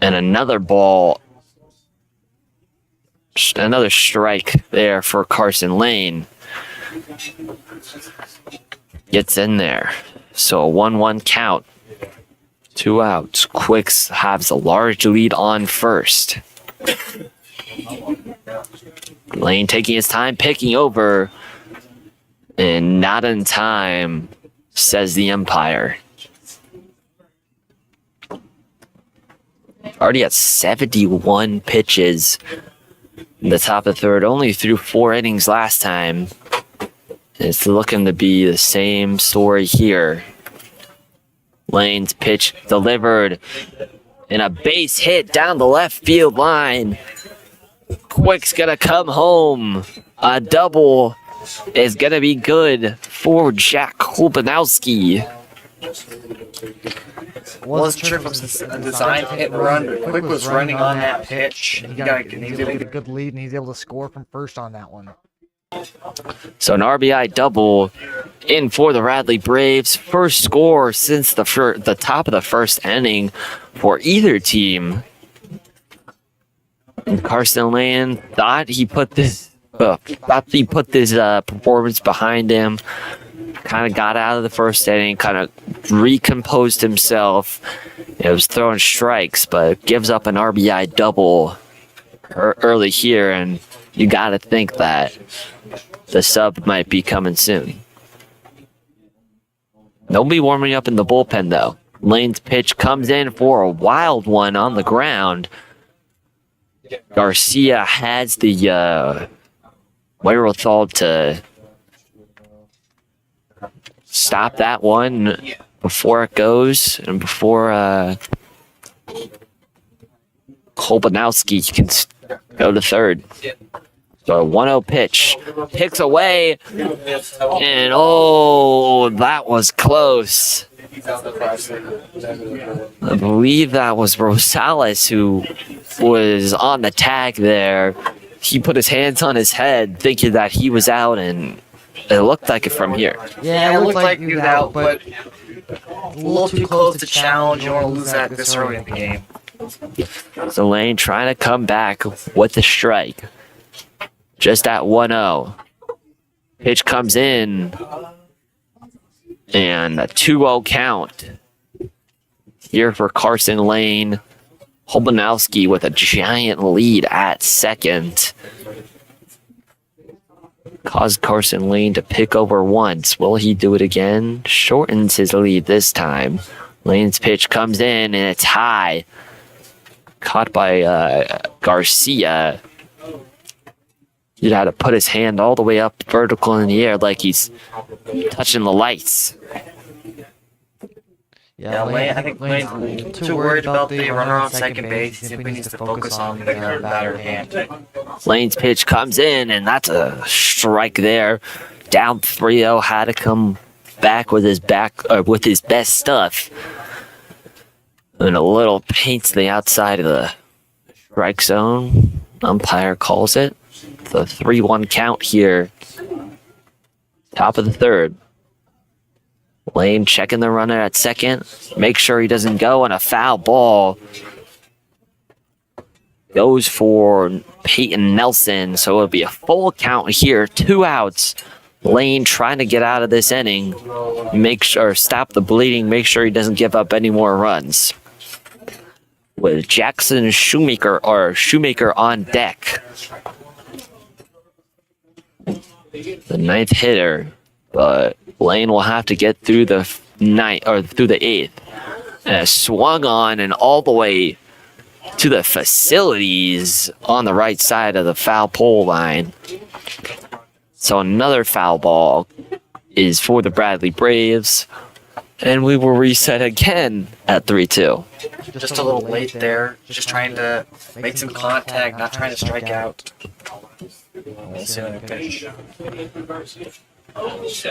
And another ball. Another strike there for Carson Lane. Gets in there. So a 1-1 count. 2 outs. Quicks has a large lead on first. Lane taking his time, picking over. And not in time, says the umpire. Already at 71 pitches. In the top of the third, only threw 4 innings last time. It's looking to be the same story here. Lane's pitch delivered and a base hit down the left field line. Quick's gonna come home. A double is gonna be good for Jack Kolbanowski. Wasn't sure if it was a design hit and run, but Quick was running on that pitch. He got a good lead, and he's able to score from first on that one. So an RBI double in for the Radley Braves. First score since the top of the first inning for either team. And Carson Lane thought he put this performance behind him. Kind of got out of the first inning, kind of recomposed himself. It was throwing strikes, but gives up an RBI double early here, and you got to think that the sub might be coming soon. Nobody warming up in the bullpen, though. Lane's pitch comes in for a wild one on the ground. Garcia has the wherewithal to stop that one before it goes and before Kolbanowski can go to third. So a 1-0 pitch. Picks away. And oh, that was close. I believe that was Rosales who was on the tag there. He put his hands on his head thinking that he was out, and it looked like it from here. Yeah, It looked like he was out, but a a little too close to challenge. You don't want to lose that this early in the game. So Lane trying to come back with the strike. Just at 1-0. Pitch comes in. And a 2-0 count. Here for Carson Lane. Holbanowski with a giant lead at second. Caused Carson Lane to pick over once. Will he do it again? Shortens his lead this time. Lane's pitch comes in and it's high. Caught by Garcia. He had to put his hand all the way up vertical in the air like he's touching the lights. Yeah, I think Lane's too worried about the runner on second base. He simply needs to focus on the batter hand. Lane's pitch comes in, and that's a strike there. Down 3-0, had to come back with his best stuff. And a little paint to the outside of the strike zone. Umpire calls it. The 3-1 count here. Top of the third. Lane checking the runner at second. Make sure he doesn't go, and a foul ball goes for Peyton Nelson. So it'll be a full count here. 2 outs. Lane trying to get out of this inning. Make sure, stop the bleeding. Make sure he doesn't give up any more runs. With Jackson Shoemaker on deck. The 9th hitter, but Lane will have to get through the 8th. And swung on and all the way to the facilities on the right side of the foul pole line. So another foul ball is for the Bradley Braves, and we will reset again at 3-2. Just a little late there. Just trying to make some contact, not trying to strike out.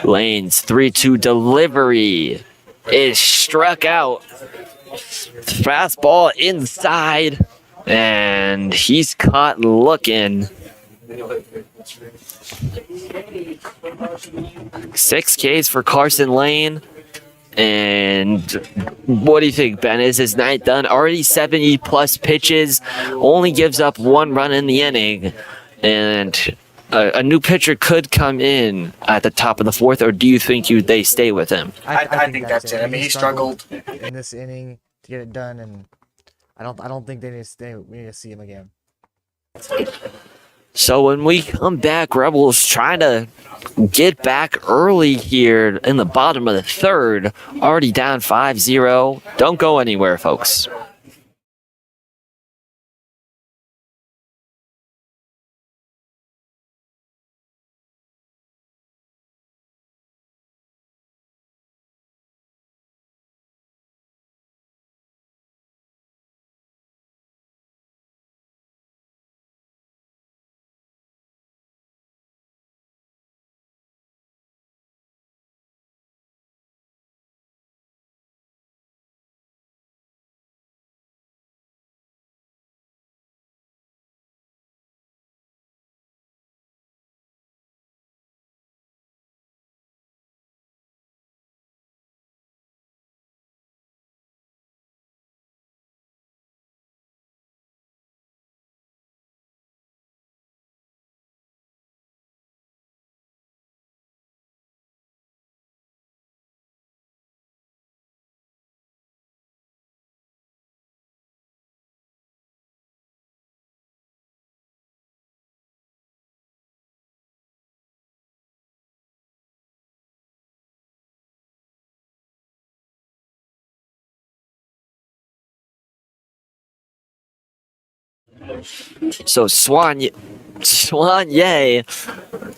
Lane's 3-2 delivery is struck out. Fastball inside, and he's caught looking. 6 Ks for Carson Lane. And what do you think, Ben? Is his 9th done? Already 70 plus pitches, only gives up 1 run in the inning. And a new pitcher could come in at the top of the 4th, or do you think they stay with him? I think that's it. I mean, he struggled in this inning to get it done, and I don't think they need to stay. We need to see him again. So when we come back, Rebels trying to get back early here in the bottom of the 3rd, already down 5-0. Don't go anywhere, folks. So Swanye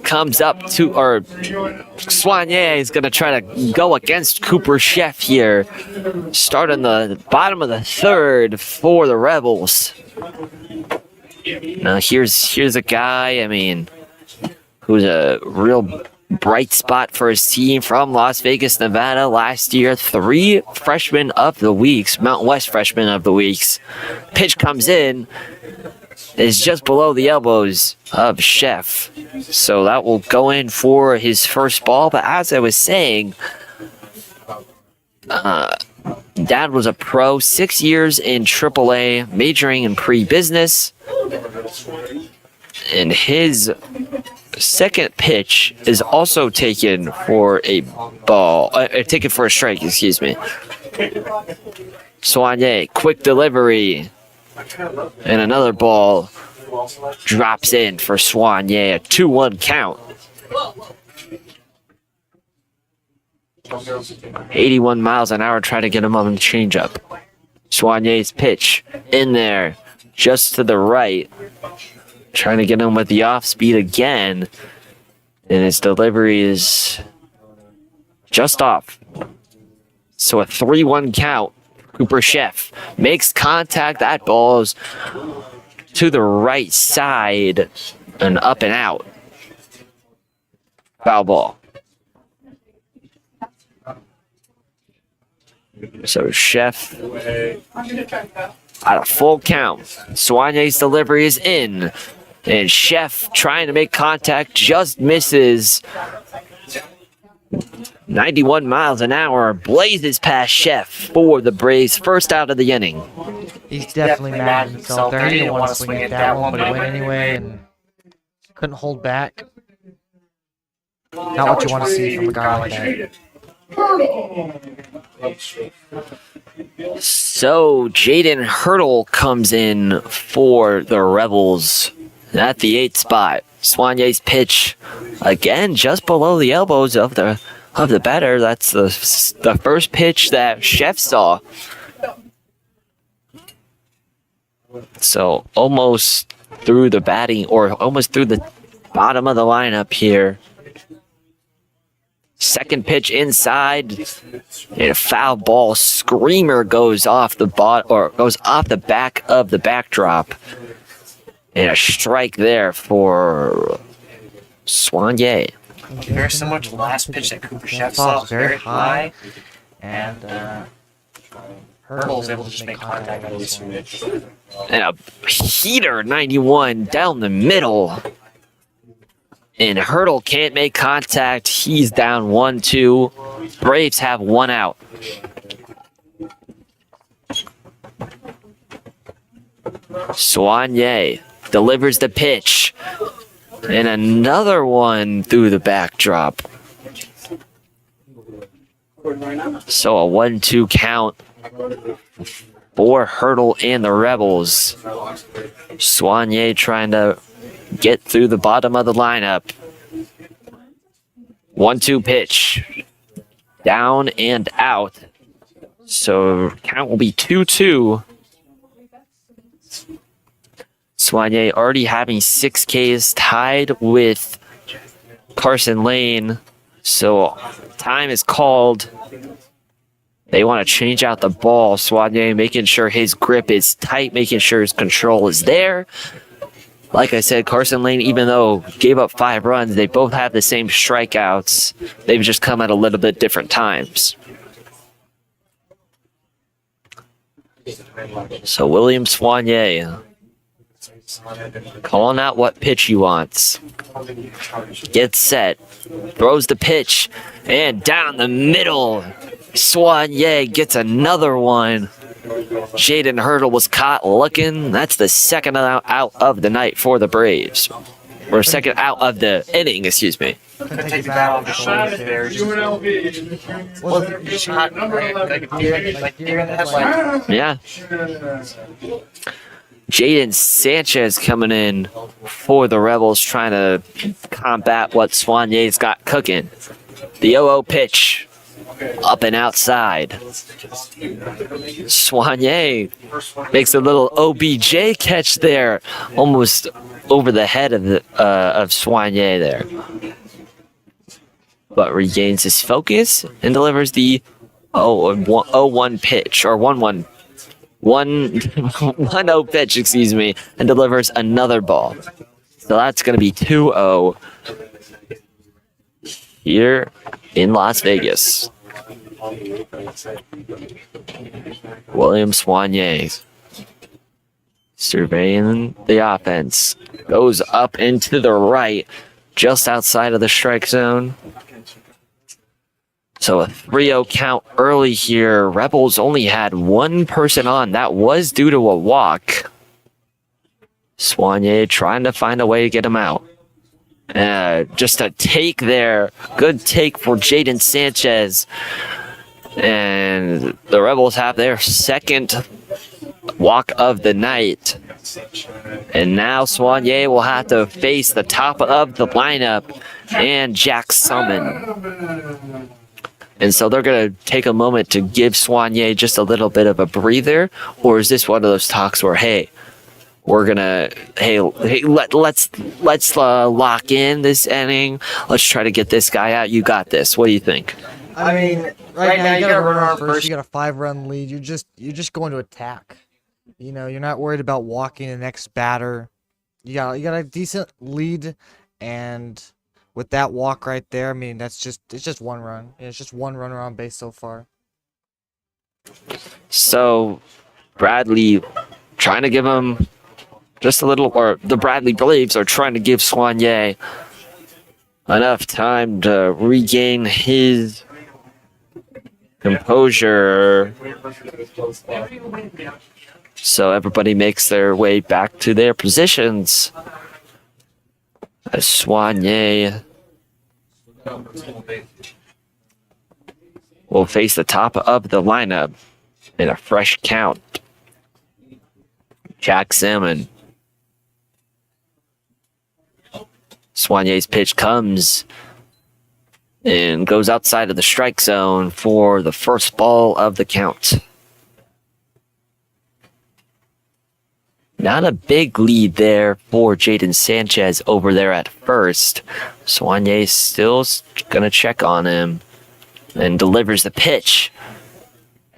comes up to, or Swanye is going to try to go against Cooper Chef here. Starting the bottom of the third for the Rebels. Now here's a guy, I mean, who's a real bright spot for his team from Las Vegas, Nevada last year. 3 Freshman of the Weeks, Mountain West Freshman of the Weeks. Pitch comes in, is just below the elbows of Chef. So that will go in for his first ball. But as I was saying, Dad was a pro, 6 years in AAA, majoring in pre-business. And his second pitch is also taken for a ball, taken for a strike, excuse me. Swanye, quick delivery. And another ball drops in for Swanye, a 2-1 count. 81 miles an hour, try to get him on the changeup. Swanye's pitch in there, just to the right. Trying to get him with the off speed again. And his delivery is just off. So a 3-1 count. Cooper Chef makes contact. That ball's to the right side and up and out. Foul ball. So Chef at a full count. Swanye's delivery is in. And Chef trying to make contact, just misses. 91 miles an hour, blazes past Chef for the Braves. First out of the inning. He's definitely mad at himself there. He didn't want to swing at that one, but he went anyway and couldn't hold back. Not what you want to see from a guy like that. So Jaden Hurdle comes in for the Rebels at the 8th spot. Swanye's pitch again just below the elbows of the batter. That's the first pitch that Chef saw. So almost through the batting, or almost through the bottom of the lineup here. Second pitch inside, and a foul ball screamer goes off the goes off the back of the backdrop, and a strike there for Swanye. Very similar to the last pitch that Cooper Chef saw, very high, and Hurdle was able to just make contact on this one. And a heater 91 down the middle. And Hurdle can't make contact. He's down 1-2. Braves have 1 out. Swanye delivers the pitch. And another one through the backdrop. So a 1-2 count for Hurdle and the Rebels. Swanye trying to get through the bottom of the lineup. 1-2 pitch. Down and out. So count will be 2-2. Swanye already having 6 Ks, tied with Carson Lane. So time is called. They want to change out the ball. Swanye making sure his grip is tight, making sure his control is there. Like I said, Carson Lane, even though gave up 5 runs, they both have the same strikeouts. They've just come at a little bit different times. So William Swanye calling out what pitch he wants. Gets set. Throws the pitch. And down the middle. Swanye gets another one. Jaden Hurdle was caught looking. That's the second out of the night for the Braves. Or second out of the inning, excuse me. Take the bat off the shoulders there. Just hot, like deer in the headlights. Yeah. Jaden Sanchez coming in for the Rebels, trying to combat what Swanye's got cooking. The 0-0 pitch. up and outside. Soigné makes a little OBJ catch there, almost over the head of Soigné there. But regains his focus and delivers the 0-1 pitch, or 1-1. 1-0 pitch, excuse me, and delivers another ball. So that's going to be 2-0 here in Las Vegas. William Soigné surveying the offense. Goes up into the right, just outside of the strike zone. So a 3-0 count early here. Rebels only had one person on. That was due to a walk. Soigné trying to find a way to get him out. Just a take there. Good take for Jaden Sanchez. And the Rebels have their second walk of the night. And now Soigné will have to face the top of the lineup and Jack Summon. And so they're going to take a moment to give Soigné just a little bit of a breather? Or is this one of those talks where, hey, we're gonna let's lock in this inning. Let's try to get this guy out. You got this. What do you think? I mean, right now you got a runner on first. You got a 5-run lead. You're just going to attack. You know, you're not worried about walking the next batter. You got a decent lead, and with that walk right there, I mean, it's just one run. It's just one runner on base so far. So Bradley trying to give him just a little, or the Bradley Braves are trying to give Soigné enough time to regain his composure. So everybody makes their way back to their positions. As Soigné will face the top of the lineup in a fresh count. Jack Salmon. Soigné's pitch comes and goes outside of the strike zone for the first ball of the count. Not a big lead there for Jaden Sanchez over there at first. Soigné still going to check on him and delivers the pitch.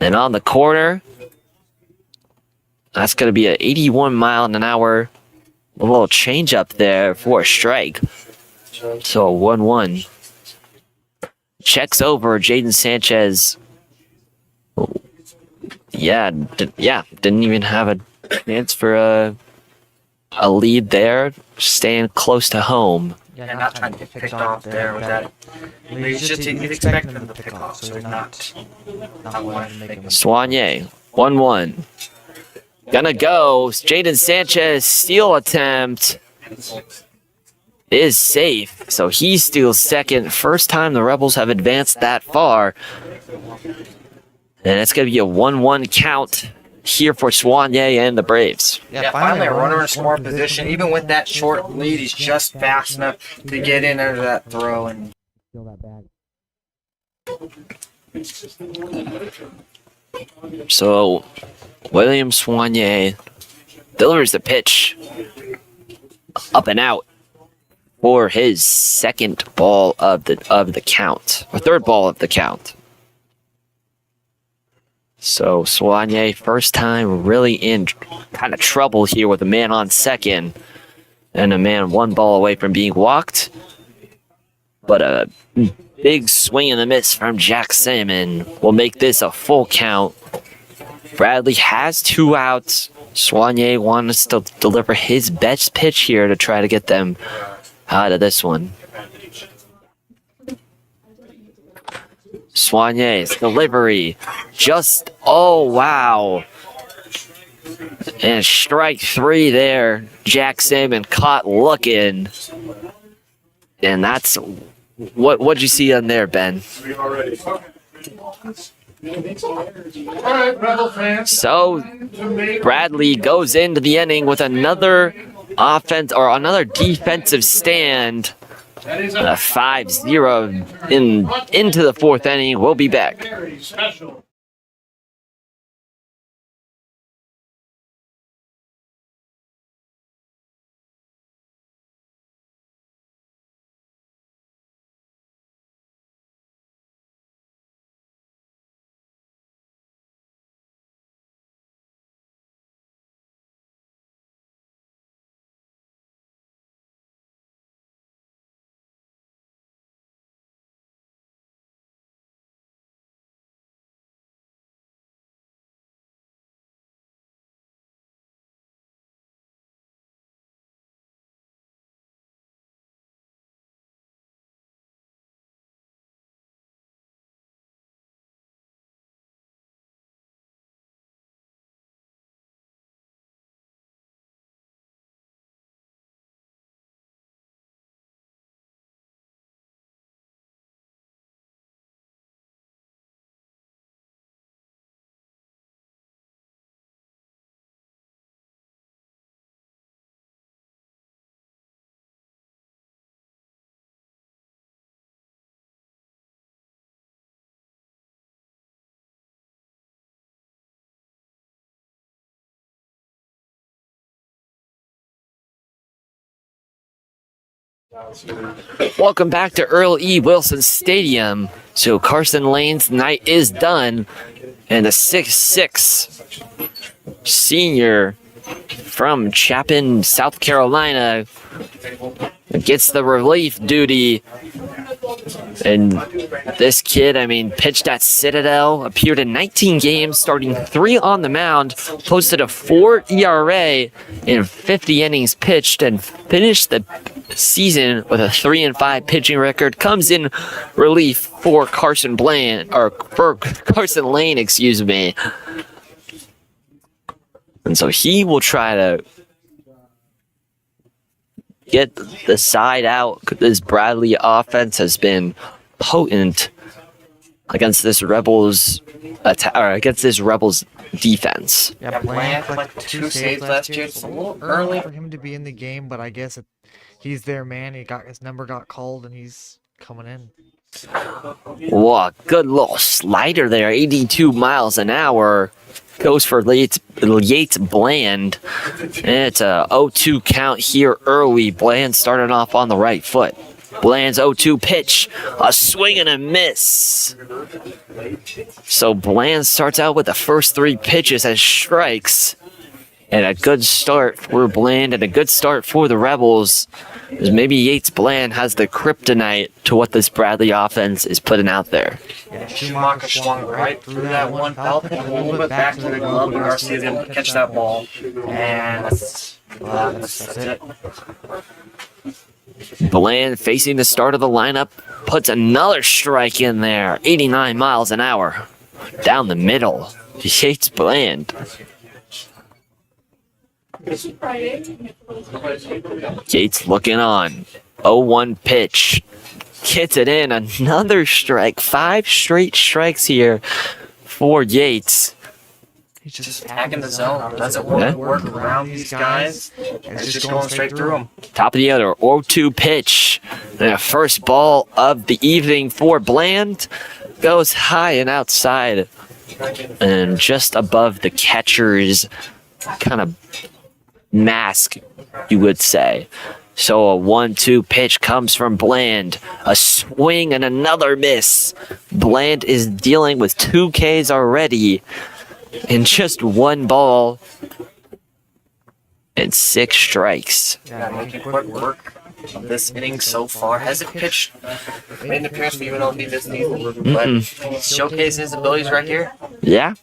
And on the corner, that's going to be an 81-mile-an-hour a little change up there for a strike. So 1-1. Checks over Jaden Sanchez. Didn't even have a chance for a lead there. Staying close to home. Yeah, not trying to get picked off there with that. He's expecting them to pick off, so they're not wanting to make him. Soigné, 1-1. Gonna go. Jaden Sanchez steal attempt is safe. So he steals second. First time the Rebels have advanced that far. And it's gonna be a 1-1 count here for Soigné and the Braves. Yeah, finally a runner in scoring position. Even with that short lead, he's just fast enough to get in under that throw and steal that bag. So William Soigné delivers the pitch up and out for his second ball of the count, or third ball of the count. So Soigné, first time really in kind of trouble here with a man on second and a man one ball away from being walked. But a big swing and a miss from Jack Salmon will make this a full count. Bradley has 2 outs. Soigné wants to deliver his best pitch here to try to get them out of this one. Soigné's delivery just, oh wow. And strike 3 there. Jack Salmon caught looking. And that's, what'd you see on there, Ben? So Bradley goes into the inning with another offense or another defensive stand 5-0 into the fourth inning. We'll be back. Welcome back to Earl E. Wilson Stadium. So Carson Lane's night is done, and the 6'6" senior from Chapin, South Carolina, gets the relief duty. And this kid, pitched at Citadel, appeared in 19 games, starting 3 on the mound, posted a 4 ERA in 50 innings pitched, and finished the season with a 3-5 pitching record. Comes in relief for Carson Lane, excuse me. And so he will try to get the side out. This Bradley offense has been potent against this Rebels against this Rebels defense. Yeah, Bland collected 2 saves last year. It's a little early for him to be in the game, but I guess he's their man. His number got called, and he's coming in. Whoa, good little slider there. 82 miles an hour. Goes for Yates Bland. And it's a 0-2 count here early. Bland started off on the right foot. Bland's 0-2 pitch. A swing and a miss. So Bland starts out with the first 3 pitches as strikes. And a good start for Bland and a good start for the Rebels. As maybe Yates Bland has the kryptonite to what this Bradley offense is putting out there. Yeah, Schumacher swung right through that one, felt it a little bit back to the glove, and Garcia's able to catch that ball. And that's it. Bland, facing the start of the lineup, puts another strike in there. 89 miles an hour. Down the middle. Yates Bland. Yates looking on. 0-1 pitch. Gets it in. Another strike. 5 straight strikes here for Yates. He's just attacking the zone. Doesn't want to work around these guys. It's just going straight through them. Top of the other. 0-2 pitch. And the first ball of the evening for Bland. Goes high and outside. And just above the catcher's kind of mask, you would say. So a 1-2 pitch comes from Bland. A swing and another miss. Bland is dealing with 2 Ks already in just 1 ball and 6 strikes. Yeah, making quick work of this inning so far. Hasn't pitched, made an appearance for UNLV this season, but showcasing his abilities right here. Yeah.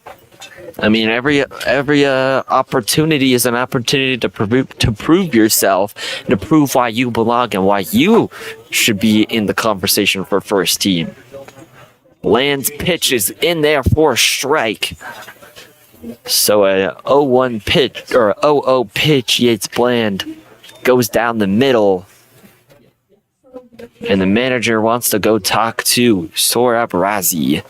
Every opportunity is an opportunity to prove yourself, to prove why you belong and why you should be in the conversation for first team. Bland's pitch is in there for a strike. So a 0-1 pitch or 0-0 pitch, Yates Bland goes down the middle. And the manager wants to go talk to Sorab Razi.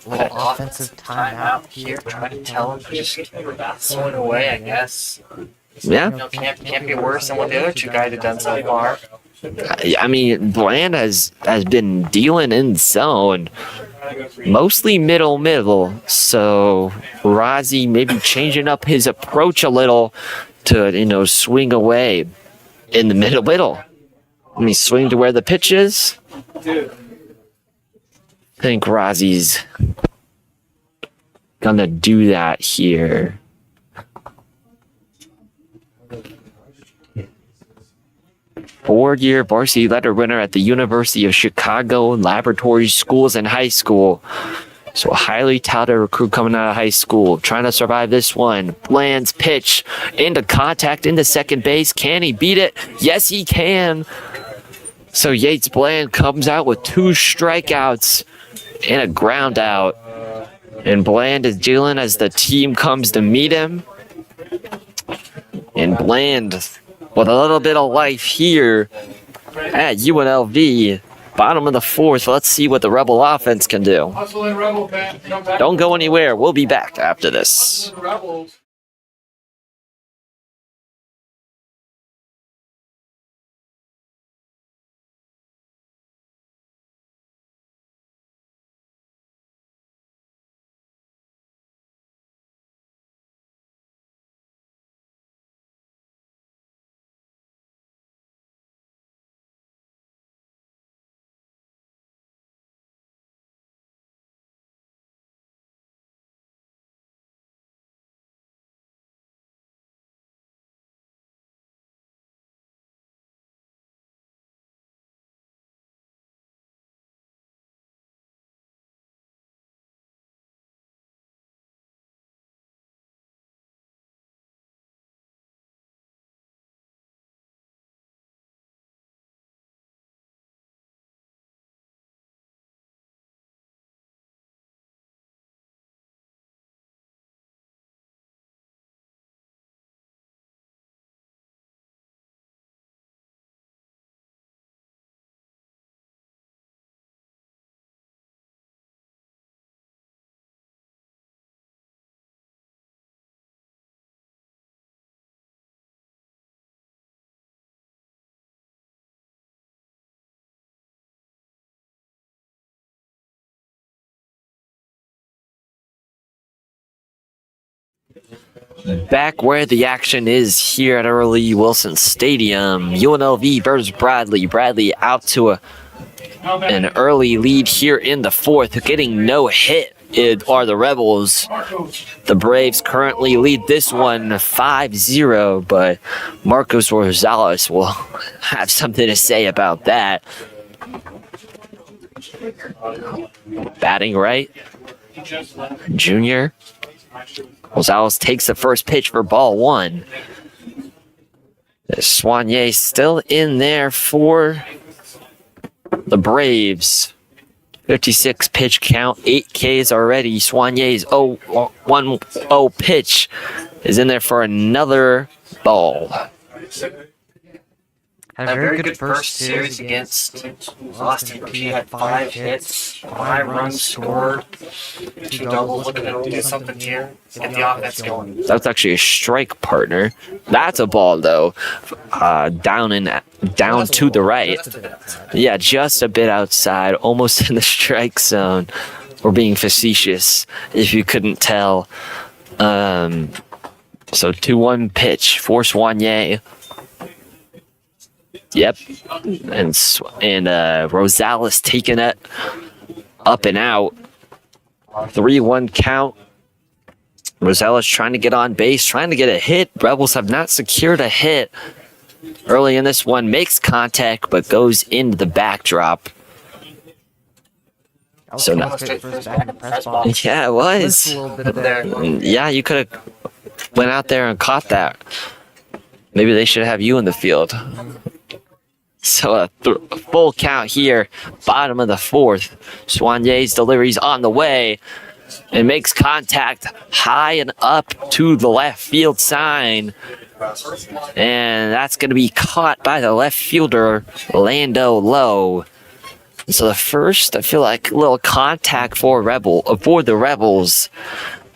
Little offensive timeout Here, trying to tell him to just throw it away, I guess. Yeah. Can't be worse than what the other two guys have done so far. I mean, Bland has been dealing in zone, mostly middle. So Razi maybe changing up his approach a little to swing away in the middle. Let me swing to where the pitch is. I think Razi's gonna do that here. Four-year varsity letter winner at the University of Chicago Laboratory Schools and High School. So a highly touted recruit coming out of high school, trying to survive this one. Bland's pitch into contact into second base. Can he beat it? Yes, he can. So Yates Bland comes out with 2 strikeouts and a ground out. And Bland is dealing as the team comes to meet him. And Bland with a little bit of life here at UNLV. Bottom of the 4th. Let's see what the Rebel offense can do. Don't go anywhere. We'll be back after this. Back where the action is here at Early Wilson Stadium. UNLV versus Bradley. Bradley out to an early lead here in the 4th, getting no hit. Are the Rebels. The Braves currently lead this one 5-0, but Marcos Rosales will have something to say about that. Batting right. Junior. Rosales takes the first pitch for ball 1. Soigné still in there for the Braves. 56 pitch count, 8 Ks already. Soigné's 1-0 pitch is in there for another ball. Had a very good first series against Austin. He had 5 hits, 5 runs scored, 2 doubles. Looking to do something here. Get the offense going. That's actually a strike, partner. That's a ball though, down to the right. Yeah, just a bit outside, almost in the strike zone. We're being facetious, if you couldn't tell. So 2-1 pitch for Soigné. Yep, and Rosales taking it up and out. 3-1 count. Rosales trying to get on base, trying to get a hit. Rebels have not secured a hit early in this one. Makes contact, but goes into the backdrop. So now, yeah, it was. Yeah, you could have went out there and caught that. Maybe they should have you in the field. So a full count here, bottom of the 4th. Soigné's delivery's on the way and makes contact high and up to the left field sign. And that's going to be caught by the left fielder, Lando Lowe. So the first, I feel like, little contact for the Rebels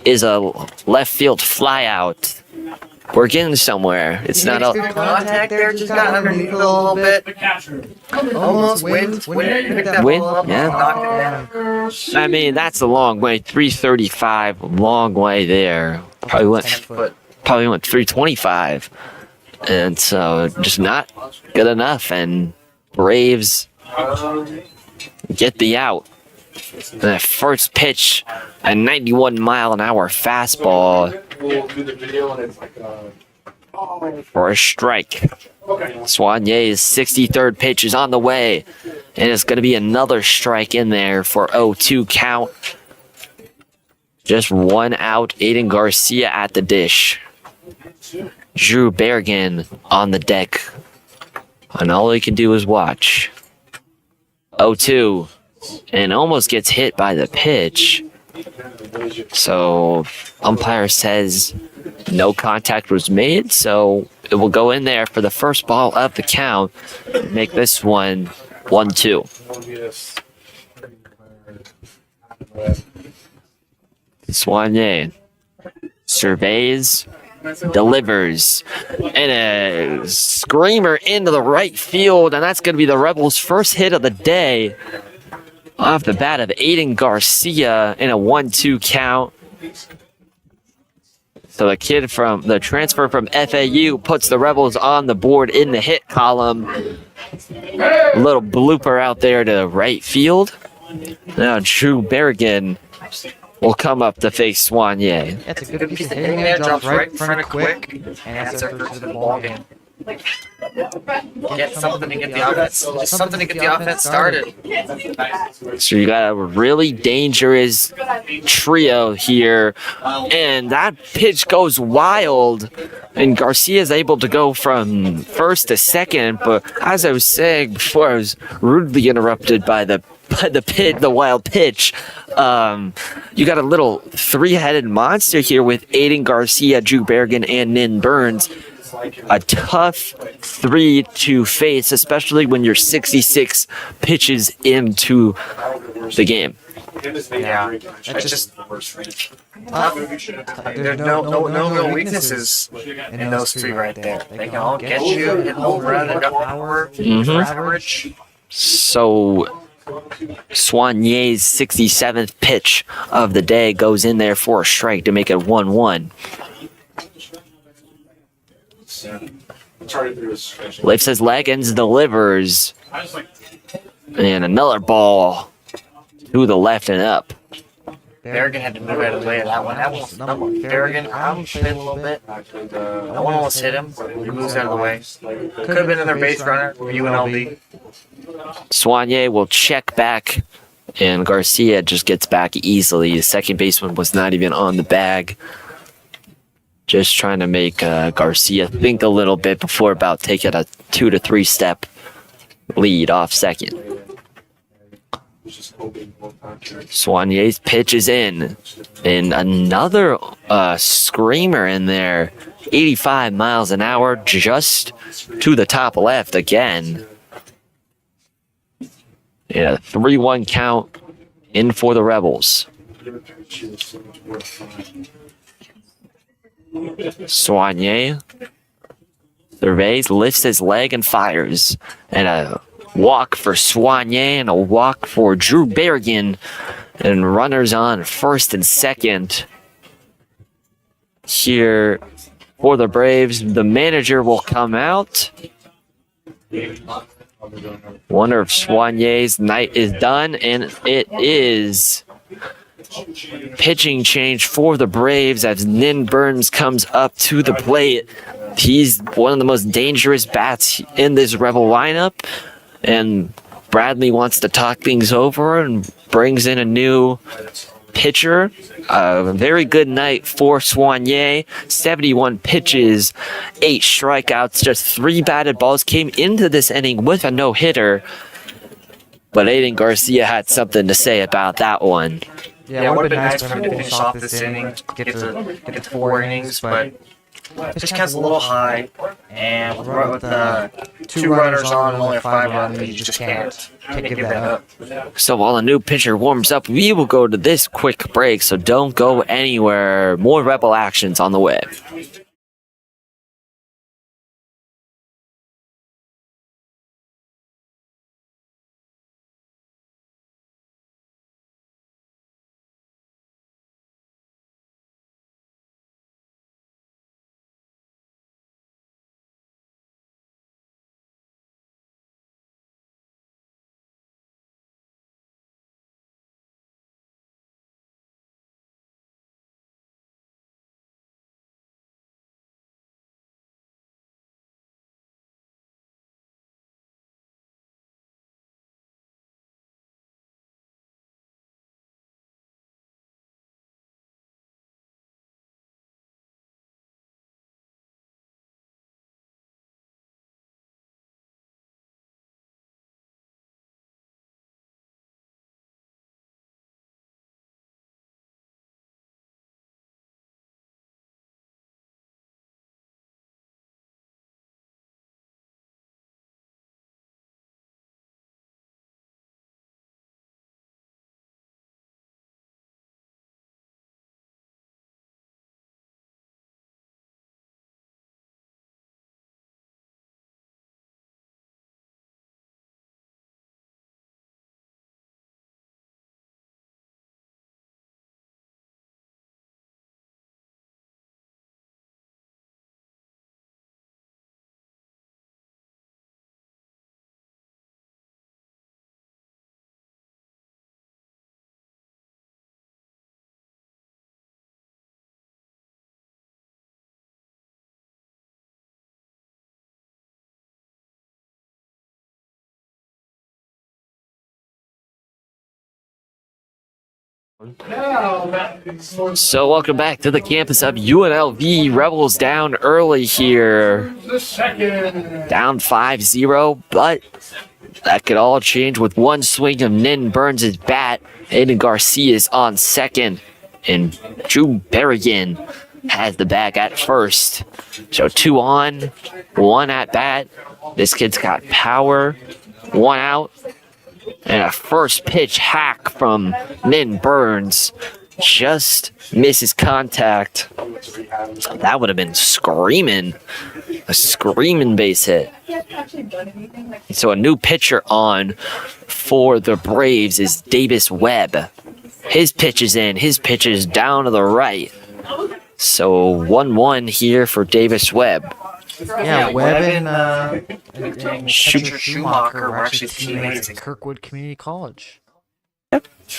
is a left field flyout. we're getting somewhere. It's not all. Contact there, just got underneath a little bit. Almost wins. Pick that Win, ball up, yeah. knock it down. I mean, that's a long way. 335, long way there. Probably went 325. And so, just not good enough. And Braves get the out. The first pitch, a 91-mile-an-hour fastball for a strike. Soigner's 63rd pitch is on the way, and it's going to be another strike in there for 0-2 count. Just one out. Aiden Garcia at the dish. Drew Bergen on the deck, and all he can do is watch. 0-2. And almost gets hit by the pitch. So umpire says no contact was made, so it will go in there for the first ball of the count. Make this one 1-2. Soigner surveys, delivers, and a screamer into the right field, and that's going to be the Rebels' first hit of the day. Off the bat of Aiden Garcia in a 1-2 count. So the kid from the transfer from FAU puts the Rebels on the board in the hit column. A little blooper out there to right field. Now Drew Bergen will come up to face Soigner. That's a good piece of hitting there. Drops right in front of quick. And that's our first of the ball game. Get something to get the offense. Just something to get the offense started. So you got a really dangerous trio here, and that pitch goes wild, and Garcia is able to go from first to second. But as I was saying before, I was rudely interrupted by the wild pitch. You got a little three-headed monster here with Aiden Garcia, Drew Bergen, and Nin Burns. A tough three to face, especially when you're 66 pitches into the game. Yeah, it's just there's no real weaknesses in those three right there. They can all get you in home run. They got power, average. So Soigner's 67th pitch of the day goes in there for a strike to make it 1-1. Lifts his leg and delivers. And another ball to the left and up. Bergen had to move out of the way of that one. That one, Bergen, I hit a little bit. That one almost hit him. He moves out of the way. Could have been another base runner for UNLV. Soigner will check back, and Garcia just gets back easily. The second baseman was not even on the bag. Just trying to make Garcia think a little bit before about taking a 2 to 3 step lead off second. Soigner's pitch is in. And another screamer in there. 85 miles an hour just to the top left again. Yeah, 3-1 count in for the Rebels. Soigner surveys, lifts his leg, and fires. And a walk for Soigner and a walk for Drew Bergen. And runners on first and second. Here for the Braves, the manager will come out. Wonder if Soigner's night is done, and it is. Pitching change for the Braves as Nin Burns comes up to the plate. He's one of the most dangerous bats in this Rebel lineup, and Bradley wants to talk things over and brings in a new pitcher. A very good night for Soigner. 71 pitches, 8 strikeouts, just 3 batted balls. Came into this inning with a no-hitter, but Aiden Garcia had something to say about that one. Yeah, it would have been nice for him to finish off this inning, get to 4 innings, but pitch count's a little high, and with 2 runners on and only a 5-run lead, you just can't give that up. So while a new pitcher warms up, we will go to this quick break, so don't go anywhere. More Rebel actions on the way. So welcome back to the campus of UNLV. Rebels down early here. Down 5-0, but that could all change with one swing of Nin Burns' bat. Aiden Garcia's on second, and Drew Berrigan has the bag at first. So 2 on, 1 at bat. This kid's got power, 1 out, and a first pitch hack from Nin Burns. Just misses contact. That would have been screaming. A screaming base hit. So a new pitcher on for the Braves is Davis Webb. His pitch is in. His pitch is down to the right. So 1-1 here for Davis Webb. Yeah, Webb and Pitcher Schumacher were actually teammates at Kirkwood Community College.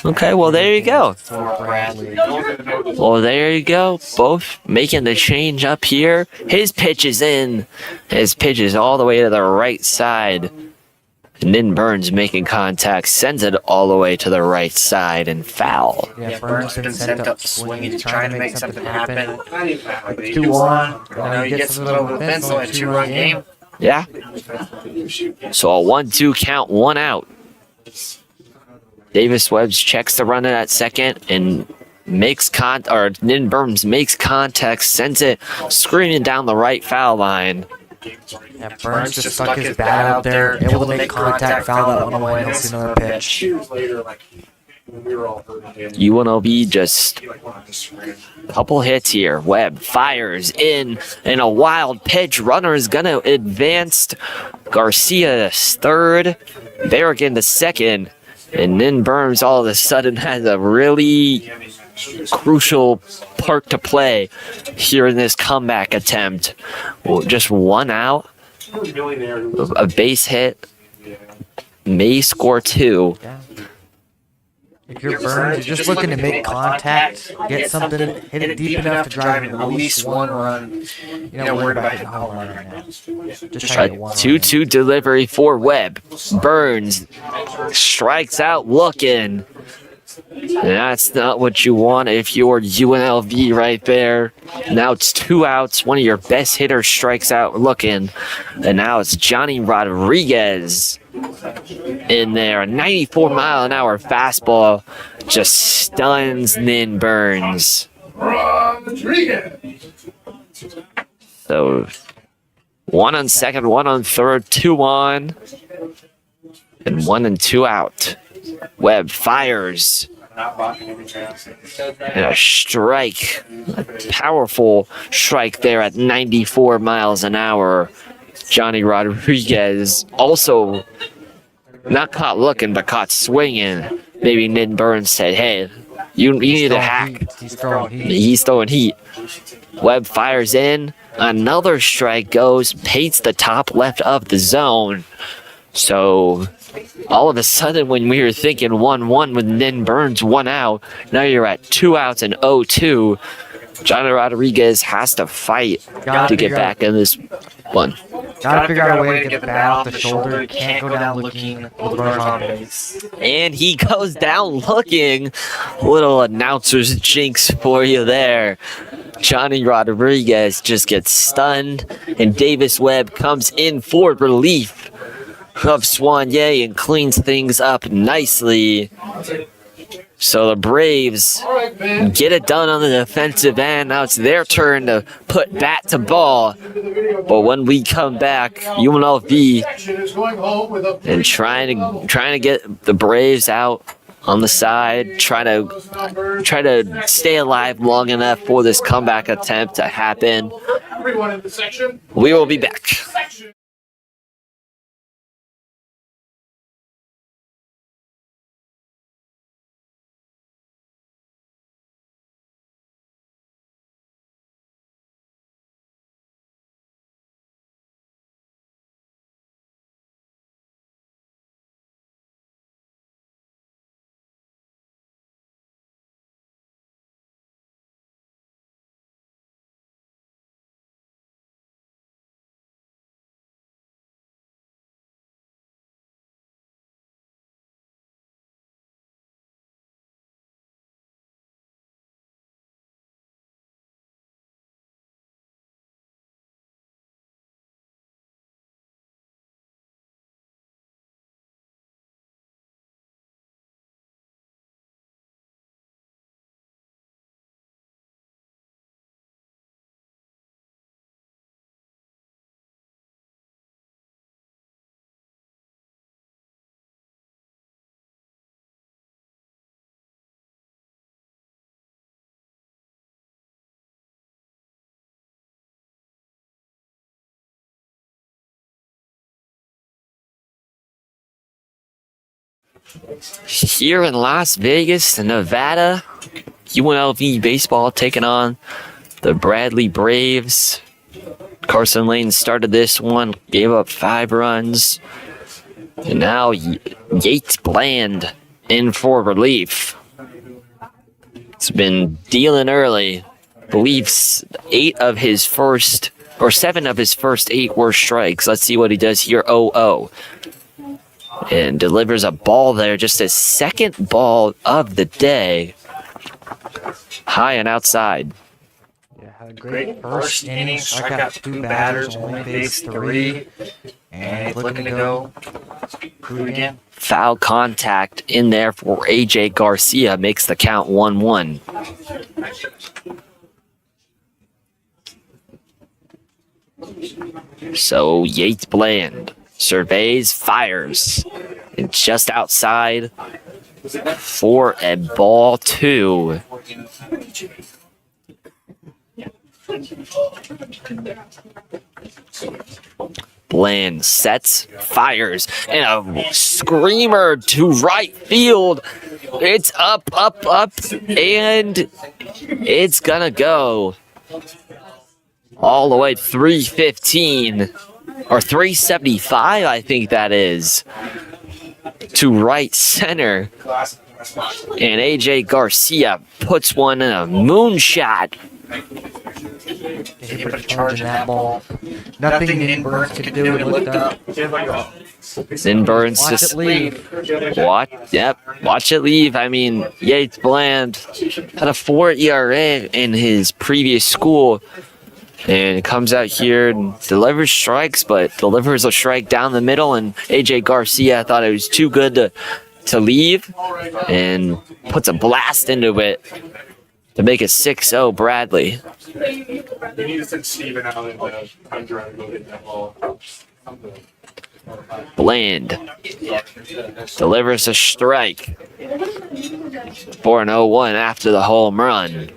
Okay, well, there you go. for Bradley. Well, there you go. Both making the change up here. His pitch is in. His pitch is all the way to the right side. And then Burns making contact, sends it all the way to the right side and foul. Yeah, Burns been sent up swinging. He's trying to make something happen. 2-1. Now he gets a little fence on a 2-run game. Yeah. So a 1-2 count, 1 out. Davis Webbs checks the runner at second and Nin Burns makes contact, sends it screaming down the right foul line. Yeah, Burns just stuck his bat out there, able to make contact, foul that one away, and he'll see another pitch. UNLV just a couple hits here. Webb fires in, and a wild pitch. Runner is gonna advance. Garcia third, Berrigan to second, and then Burns all of a sudden has a really crucial part to play here in this comeback attempt. Well, just 1 out, a base hit, may score 2. Yeah. If you're Burns, you're just looking to make contact, get something, hit it deep enough to drive at least 1 run. You're not worried about hitting a home run right now. Just try A to get 1 run. 2-2 delivery for Webb. Burns strikes out looking. That's not what you want if you're UNLV right there. Now it's 2 outs. One of your best hitters strikes out looking. And now it's Johnny Rodriguez in there. A 94-mile-an-hour fastball just stuns Nin Burns. So 1 on second, 1 on third, 2 on, and 1 and 2 out. Webb fires. And a strike. A powerful strike there at 94 miles an hour. Johnny Rodriguez also not caught looking, but caught swinging. Maybe Nin Burns said, hey, you need a hack. He's throwing heat. He's throwing heat. Webb fires in. Another strike goes, paints the top left of the zone. So all of a sudden, when we were thinking 1-1 with Nin Burns 1 out, now you're at 2 outs and 0-2. Johnny Rodriguez has to fight to get back in this one. Gotta figure out a way to get the bat off the shoulder. Can't go down looking with runners on base. And he goes down looking. Little announcer's jinx for you there. Johnny Rodriguez just gets stunned, and Davis Webb comes in for relief of Swanye and cleans things up nicely. So the Braves get it done on the defensive end. Now it's their turn to put bat to ball. But when we come back, UNLV and trying to get the Braves out on the side, try to stay alive long enough for this comeback attempt to happen. We will be back. Here in Las Vegas, Nevada, UNLV baseball taking on the Bradley Braves. Carson Lane started this one, gave up 5 runs. And now Yates Bland in for relief. It's been dealing early. Believes 7 of his first 8 were strikes. Let's see what he does here. 0-0. And delivers a ball there, just his second ball of the day. High and outside. Yeah, had a great first inning. Struck out 2 batters, only faced 3. And he's looking to go through again. Foul contact in there for AJ Garcia, makes the count 1-1. So Yates Bland surveys, fires, and just outside for a ball 2. Bland sets, fires, and a screamer to right field. It's up, and it's gonna go all the way 315 or 375, I think that is, to right center. And AJ Garcia puts one in a moonshot. He put a charge in that ball. Nothing in Burns could do. It looked up. Then Burns Watch just it leave. watch it leave. I mean, Yates Bland had a 4 ERA in his previous school, and comes out here and delivers strikes, but delivers a strike down the middle. And AJ Garcia thought it was too good to leave, and puts a blast into it to make it 6-0 Bradley. You need to send Steven out in the time to go get that ball. Bland delivers a strike for an 0-1 after the home run.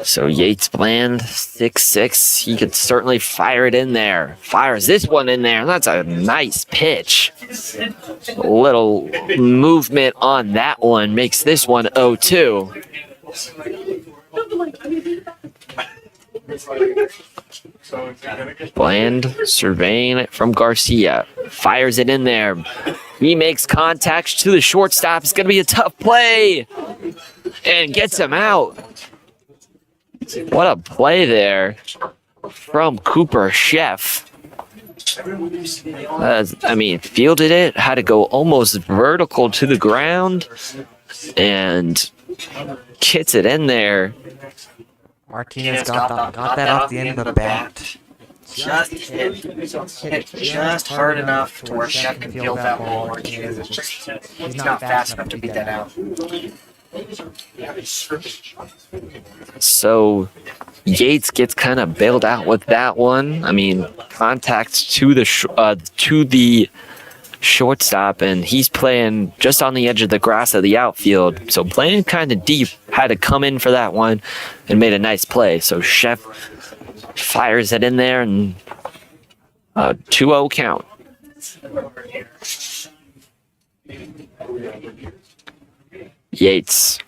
So Yates Bland, 6'6". He could certainly fire it in there. Fires this one in there. That's a nice pitch. A little movement on that one makes this one 0-2. Bland surveying it from Garcia. Fires it in there. He makes contact to the shortstop. It's going to be a tough play. And gets him out. What a play there from Cooper Chef. Fielded it, had to go almost vertical to the ground, and gets it in there. Martinez got that off the end of the bat. Just hit just hard enough to where Chef can field that ball. Martinez is just, he's not fast enough to beat that out. So Yates gets kind of bailed out with that one. I mean, contact to the shortstop, and he's playing just on the edge of the grass of the outfield. So playing kind of deep, had to come in for that one and made a nice play. So Chef fires it in there, and 2-0 count. Yates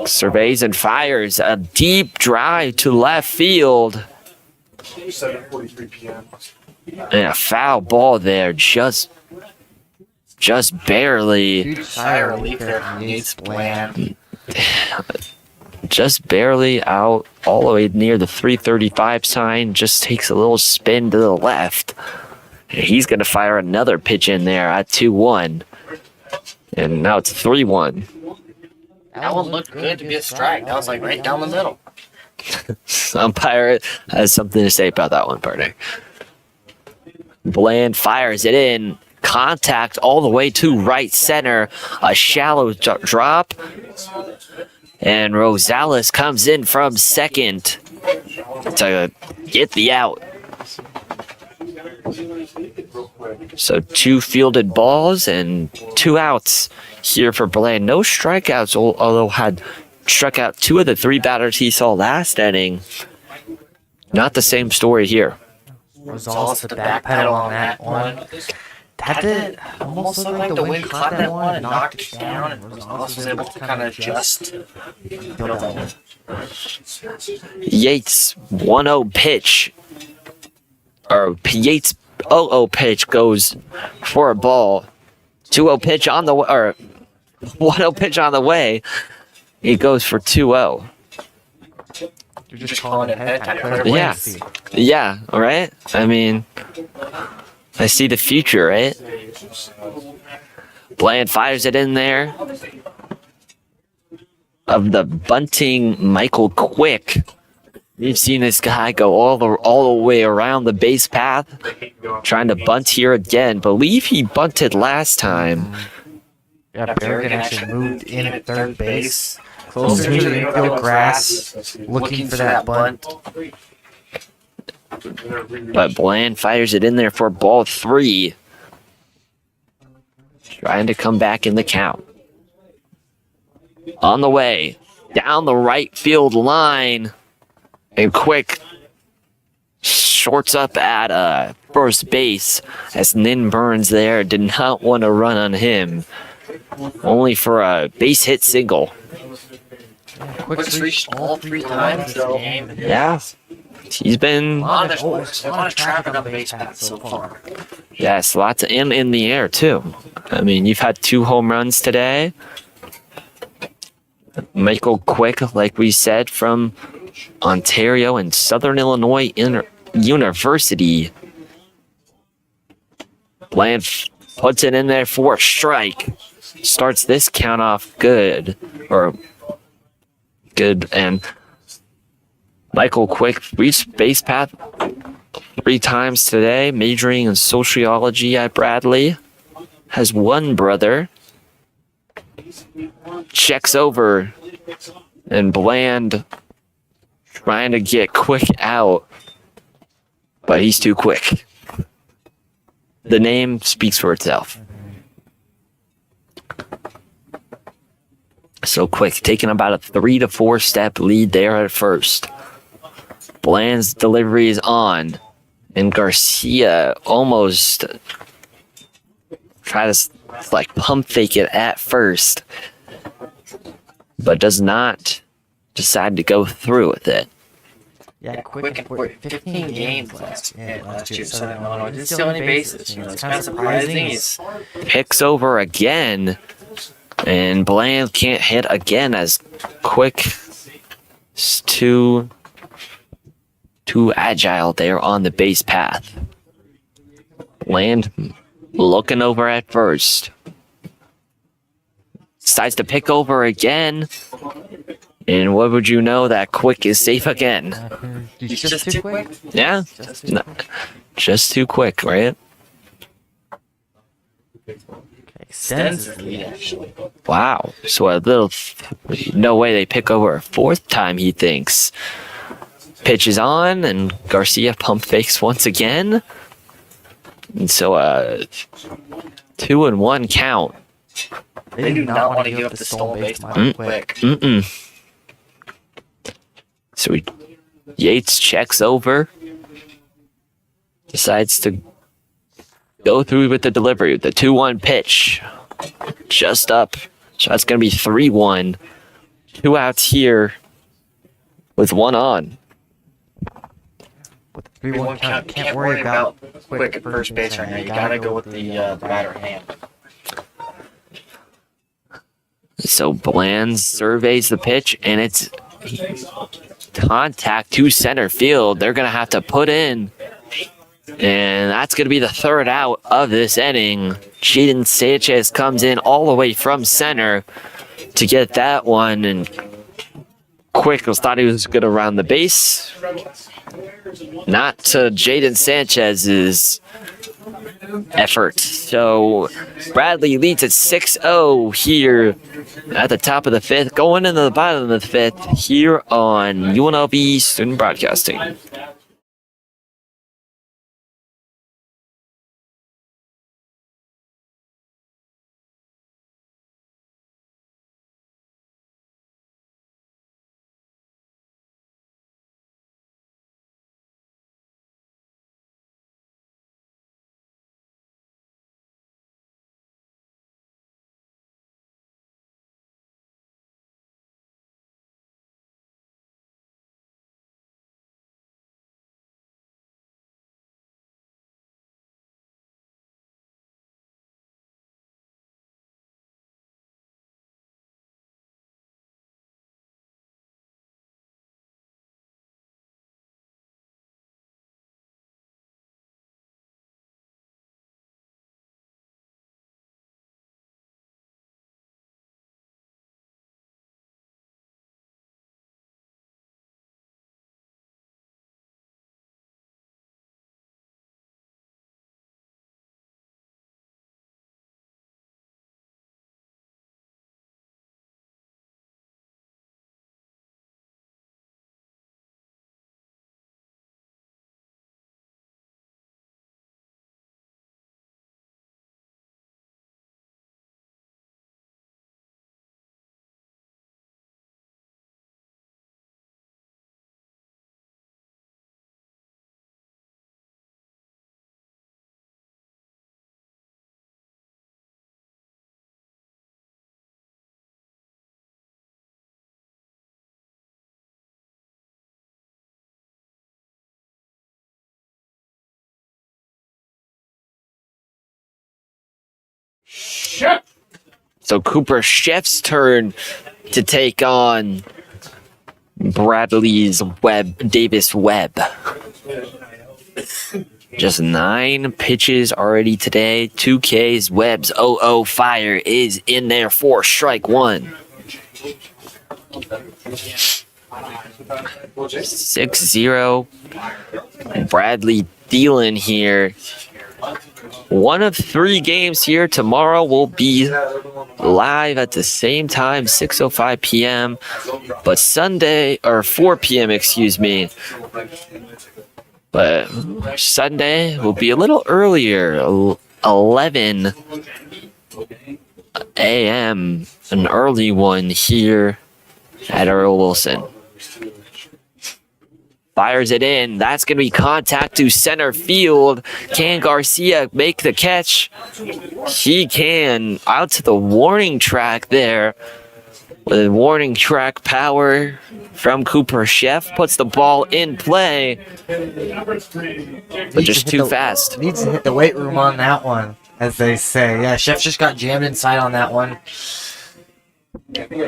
surveys and fires a deep drive to left field. 7:43 p.m. And a foul ball there, just barely. Huge sigh of relief there from Yates Bland. Just barely out, all the way near the 335 sign. Just takes a little spin to the left. And he's going to fire another pitch in there at 2-1. And now it's 3-1. That one looked good to be a strike. That was like right down the middle. Umpire has something to say about that one, partner. Bland fires it in. Contact all the way to right center. A shallow drop. And Rosales comes in from second to get the out. So 2 fielded balls and 2 outs here for Bland. No strikeouts, although had struck out 2 of the 3 batters he saw last inning. Not the same story here. Results to backpedal on that one. That did almost look like the wind caught that one and knocked it down, and Rosales was able to kind of adjust. Killed that one. Yates 1-0 pitch. Or Yates 0-0 pitch goes for a ball. 2-0 pitch on the way, or 1-0 pitch on the way. He goes for 2-0. You're just calling it head time. Yeah. Yeah, right? I mean, I see the future, right? Bland fires it in there. Of the bunting Michael Quick. We've seen this guy go all the way around the base path, trying to bunt here again. Believe he bunted last time. Yeah, Berrigan actually moved in at third base, closer to the infield grass, looking for that bunt. But Bland fires it in there for ball 3. Trying to come back in the count. On the way, down the right field line. And Quick shorts up at first base as Nin Burns there did not want to run on him. Only for a base hit single. Quick's reached all 3 times this game. Yeah. He's been... A lot of traffic on the base path so far. Yes, lots of in the air too. I mean, you've had 2 home runs today. Michael Quick, like we said, from Ontario and Southern Illinois University. Bland puts it in there for a strike. Starts this count off good. And Michael Quick reached base path 3 times today, majoring in sociology at Bradley. Has 1 brother. Checks over, and Bland trying to get Quick out, but he's too quick. The name speaks for itself. So Quick taking about a 3 to 4 step lead there at first. Bland's delivery is on, and Garcia almost tried to pump fake it at first, but does not decide to go through with it. Yeah, Quick 15 games last year at Southern Illinois. Didn't steal any bases. It's kind of surprising. He's Picks over again, and Bland can't hit again as Quick is too agile there on the base path. Bland looking over at first. Decides to pick over again. And what would you know, that Quick is safe again. He's just too quick. Yeah, just too quick, right? Extends the lead, actually. Wow. So a little, no way they pick over a 4th time, he thinks. Pitches on, and Garcia pump fakes once again. And so a 2-1 count. They do not want to give up the stolen base to Quick. So Yates checks over. Decides to go through with the delivery. The 2-1 pitch. Just up. So that's going to be 3-1. 2 outs here with 1 on. With the 3-1 count, can't worry about Quick at first base right now. You gotta go with the batter hand. So Bland surveys the pitch, and it's contact to center field. They're going to have to put in, and that's going to be the 3rd out of this inning. Jaden Sanchez comes in all the way from center to get that one, and Quick thought he was going to round the base. Not to Jaden Sanchez's effort. So Bradley leads at 6-0 here at the top of the 5th, going into the bottom of the 5th here on UNLV Student Broadcasting. So Cooper Chef's turn to take on Davis Webb. Just 9 pitches already today. 2 Ks. Webb's 0-0 fire is in there for strike 1. 6-0. Bradley Thielen here. One of 3 games here. Tomorrow will be live at the same time, 6:05 p.m. But Sunday, or 4 p.m., excuse me. But Sunday will be a little earlier, 11 a.m., an early one here at Earl Wilson. Fires it in. That's going to be contact to center field. Can Garcia make the catch? He can. Out to the warning track there. With warning track power from Cooper Chef. Puts the ball in play. But just too fast. Needs to hit the weight room on that one, as they say. Yeah, Chef just got jammed inside on that one.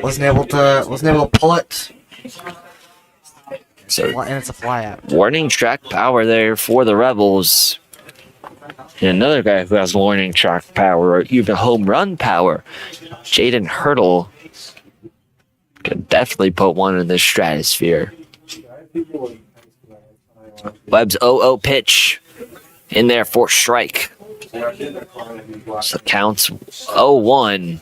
Wasn't able to pull it. So, and it's a fly out. warning track power there for the Rebels. And another guy who has warning track power, or even home run power, Jaden Hurdle, could definitely put one in the stratosphere. Webb's 0-0 pitch in there for strike. So counts 0-1.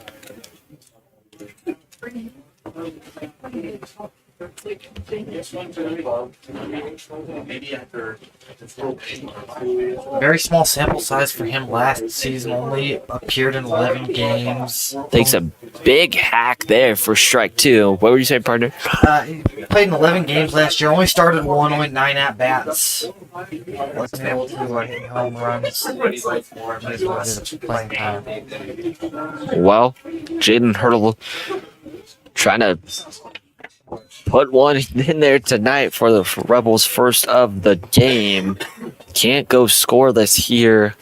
Very small sample size for him last season. Only appeared in 11 games. Takes a big hack there for strike 2. What were you saying, partner? He played in 11 games last year. Only started 1, only 9 at bats. Wasn't able to hit home runs. Playing time. Well, Jaden Hurdle trying to put one in there tonight for the Rebels' first of the game. Can't go scoreless here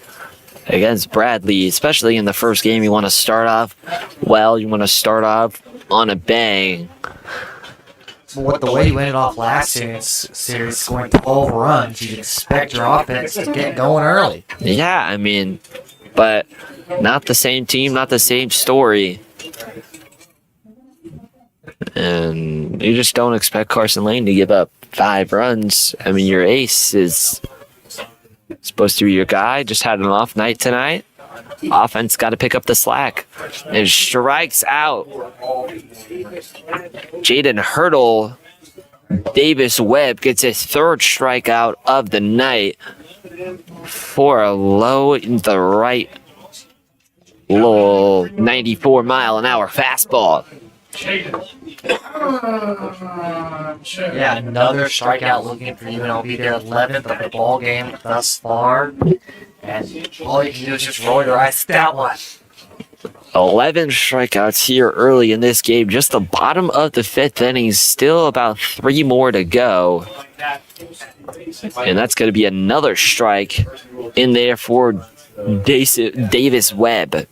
against Bradley, especially in the first game. You want to start off well. You want to start off on a bang. Well, the way you ended off last series scoring 12 runs, you'd expect your offense to get going early. Yeah, I mean, but not the same team, not the same story. And you just don't expect Carson Lane to give up 5 runs. I mean, your ace is supposed to be your guy. Just had an off night tonight. Offense got to pick up the slack. And strikes out. Jaden Hurdle. Davis Webb gets his 3rd strikeout of the night for a low in the right, little 94-mile-an-hour fastball. Yeah, another strikeout looking for UNLV. Their 11th of the ball game thus far. And all you can do is just roll your eyes at that one. 11 strikeouts here early in this game. Just the bottom of the 5th inning. Still about 3 more to go. And that's going to be another strike in there for Davis Webb.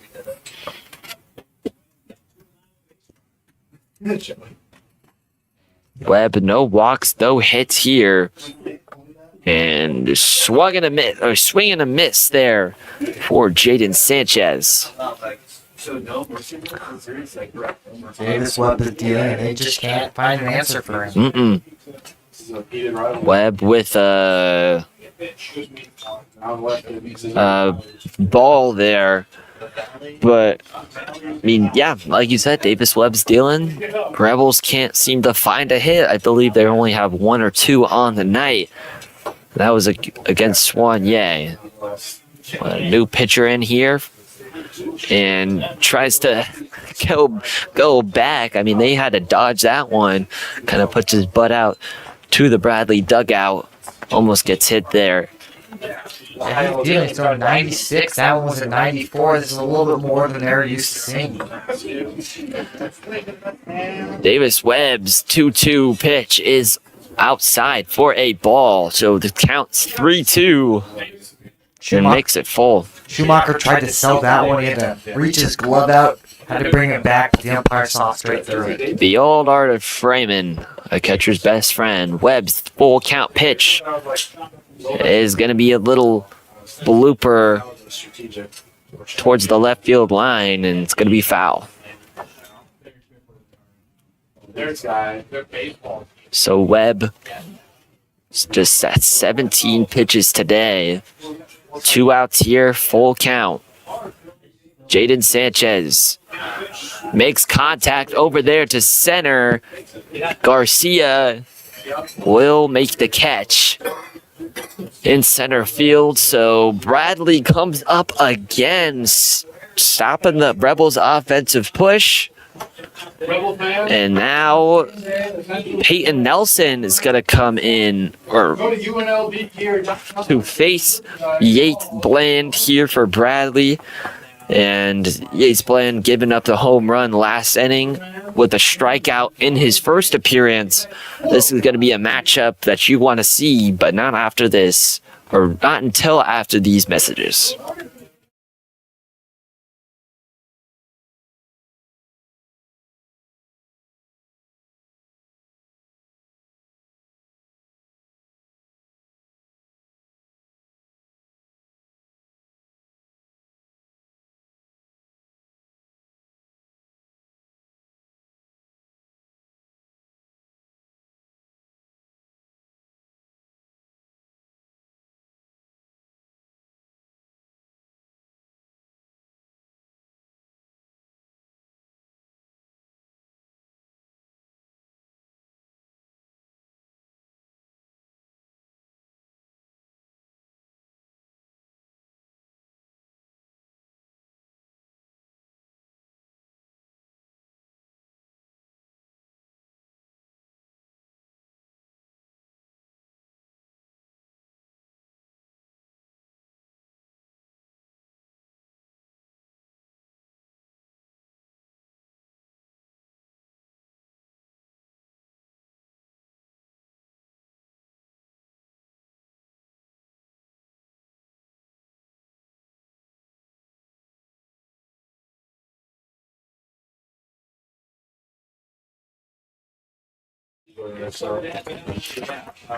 Webb, no walks, no hits here. And swinging a miss there for Jaden Sanchez. Davis Webb is dealing, and they just can't find an answer for him. Webb with a ball there. But, I mean, yeah, like you said, Davis Webb's dealing. Rebels can't seem to find a hit. I believe they only have 1 or 2 on the night. That was against Swan Yeh. A new pitcher in here and tries to go back. I mean, they had to dodge that one. Kind of puts his butt out to the Bradley dugout. Almost gets hit there. Yeah, he's throwing 96. That one was a 94. This is a little bit more than they're used to seeing. Davis Webb's 2-2 pitch is outside for a ball. So the count's 3-2. and makes it full. Schumacher tried to sell that one. He had to reach his glove out, had to bring it back, but the umpire saw straight through it. The old art of framing, a catcher's best friend. Webb's full count pitch is going to be a little blooper towards the left field line, and it's going to be foul. So Webb just at 17 pitches today. 2 outs here, full count. Jaden Sanchez makes contact over there to center. Garcia will make the catch in center field. So Bradley comes up again, stopping the Rebels' offensive push. And now Peyton Nelson is going to come in to face Yates Bland here for Bradley. And Yates Bland giving up the home run last inning with a strikeout in his first appearance. This is going to be a matchup that you want to see, but not after this, or not until after these messages.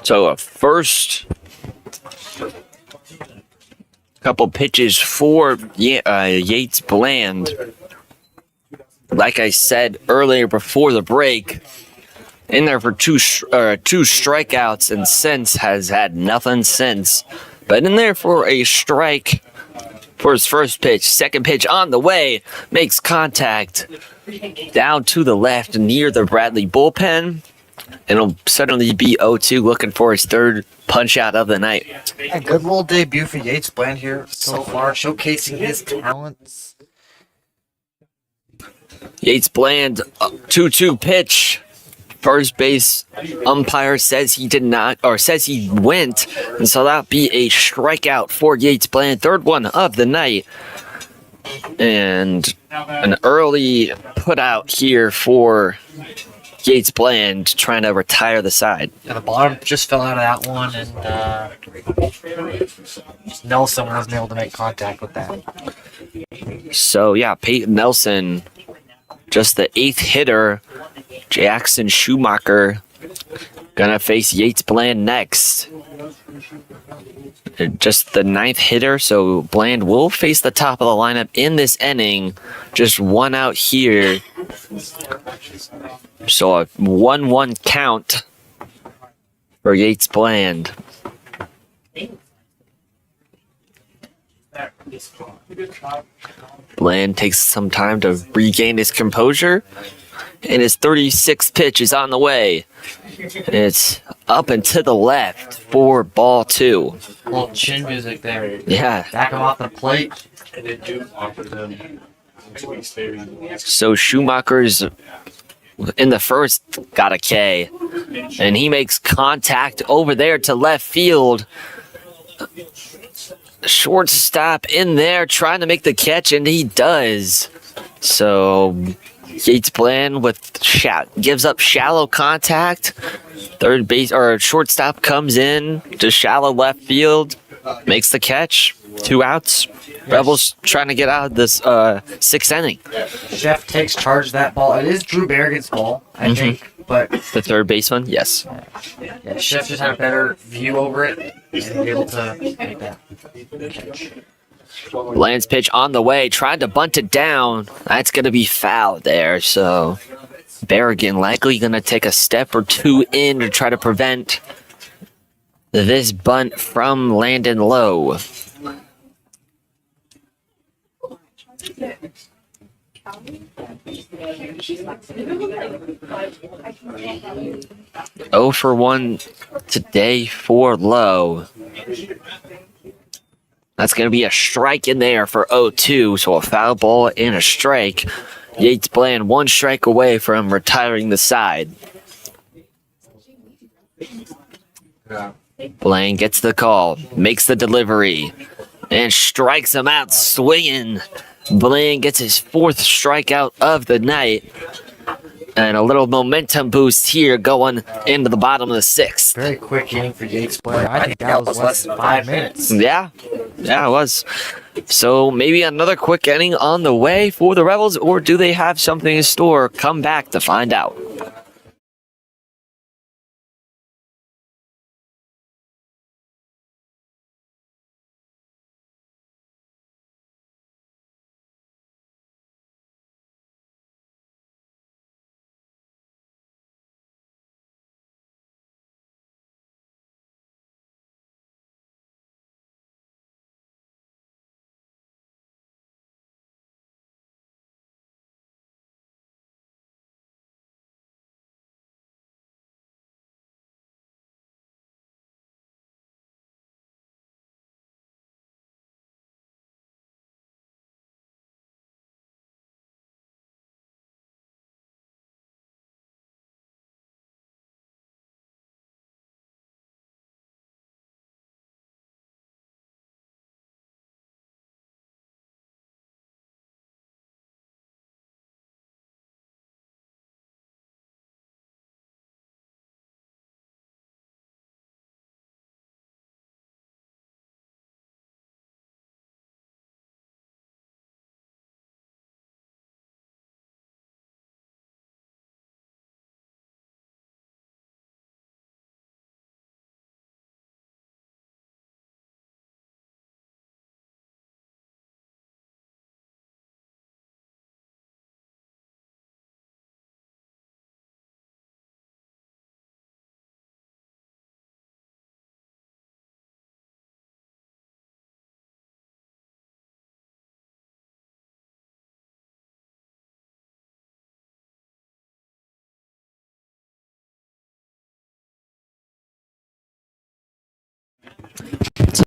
So a first couple pitches for Yates Bland. Like I said earlier before the break, in there for two strikeouts, and since has had nothing since. But in there for a strike for his first pitch. Second pitch on the way, makes contact down to the left near the Bradley bullpen. And it'll suddenly be 0-2, looking for his third punch out of the night. A good little debut for Yates Bland here so far, showcasing his talents. Yates Bland, 2-2 pitch. First base umpire says he did not, or says he went, and so that'll be a strikeout for Yates Bland. Third one of the night. And an early put out here for Yates Bland, trying to retire the side. And the bottom just fell out of that one, and Nelson wasn't able to make contact with that. So yeah, Peyton Nelson, just the 8th hitter. Jackson Schumacher gonna face Yates Bland next. Just the 9th hitter, so Bland will face the top of the lineup in this inning. Just 1 out here. So a 1-1 count for Yates Bland. Bland takes some time to regain his composure, and his 36th pitch is on the way. And it's up and to the left for ball 2. A little chin music there. Yeah. Back him off the plate. And they do offer them So Schumacher's in the first got a K, and he makes contact over there to left field. Shortstop in there trying to make the catch, and he does. So Yates Bland gives up shallow contact. Third base or shortstop comes in to shallow left field, makes the catch. 2 outs. Rebels trying to get out of this 6th inning. Chef takes charge of that ball. It is Drew Berrigan's ball, I think, but The third baseman, yes. yeah, Chef just had a better view over it and be able to make that catch. Bland's pitch on the way, trying to bunt it down. That's going to be foul there, so Berrigan likely going to take a step or 2 in to try to prevent this bunt from Landon Lowe. Oh for 1 today for Lowe. That's going to be a strike in there for 0-2, so a foul ball and a strike. Yates Bland 1 strike away from retiring the side. Bland gets the call, makes the delivery, and strikes him out swinging. Bland gets his 4th strikeout of the night. And a little momentum boost here going into the bottom of the 6th. Very quick inning for Yates Blair. I think that was less than 5 minutes. Yeah, it was. So maybe another quick inning on the way for the Rebels, or do they have something in store? Come back to find out.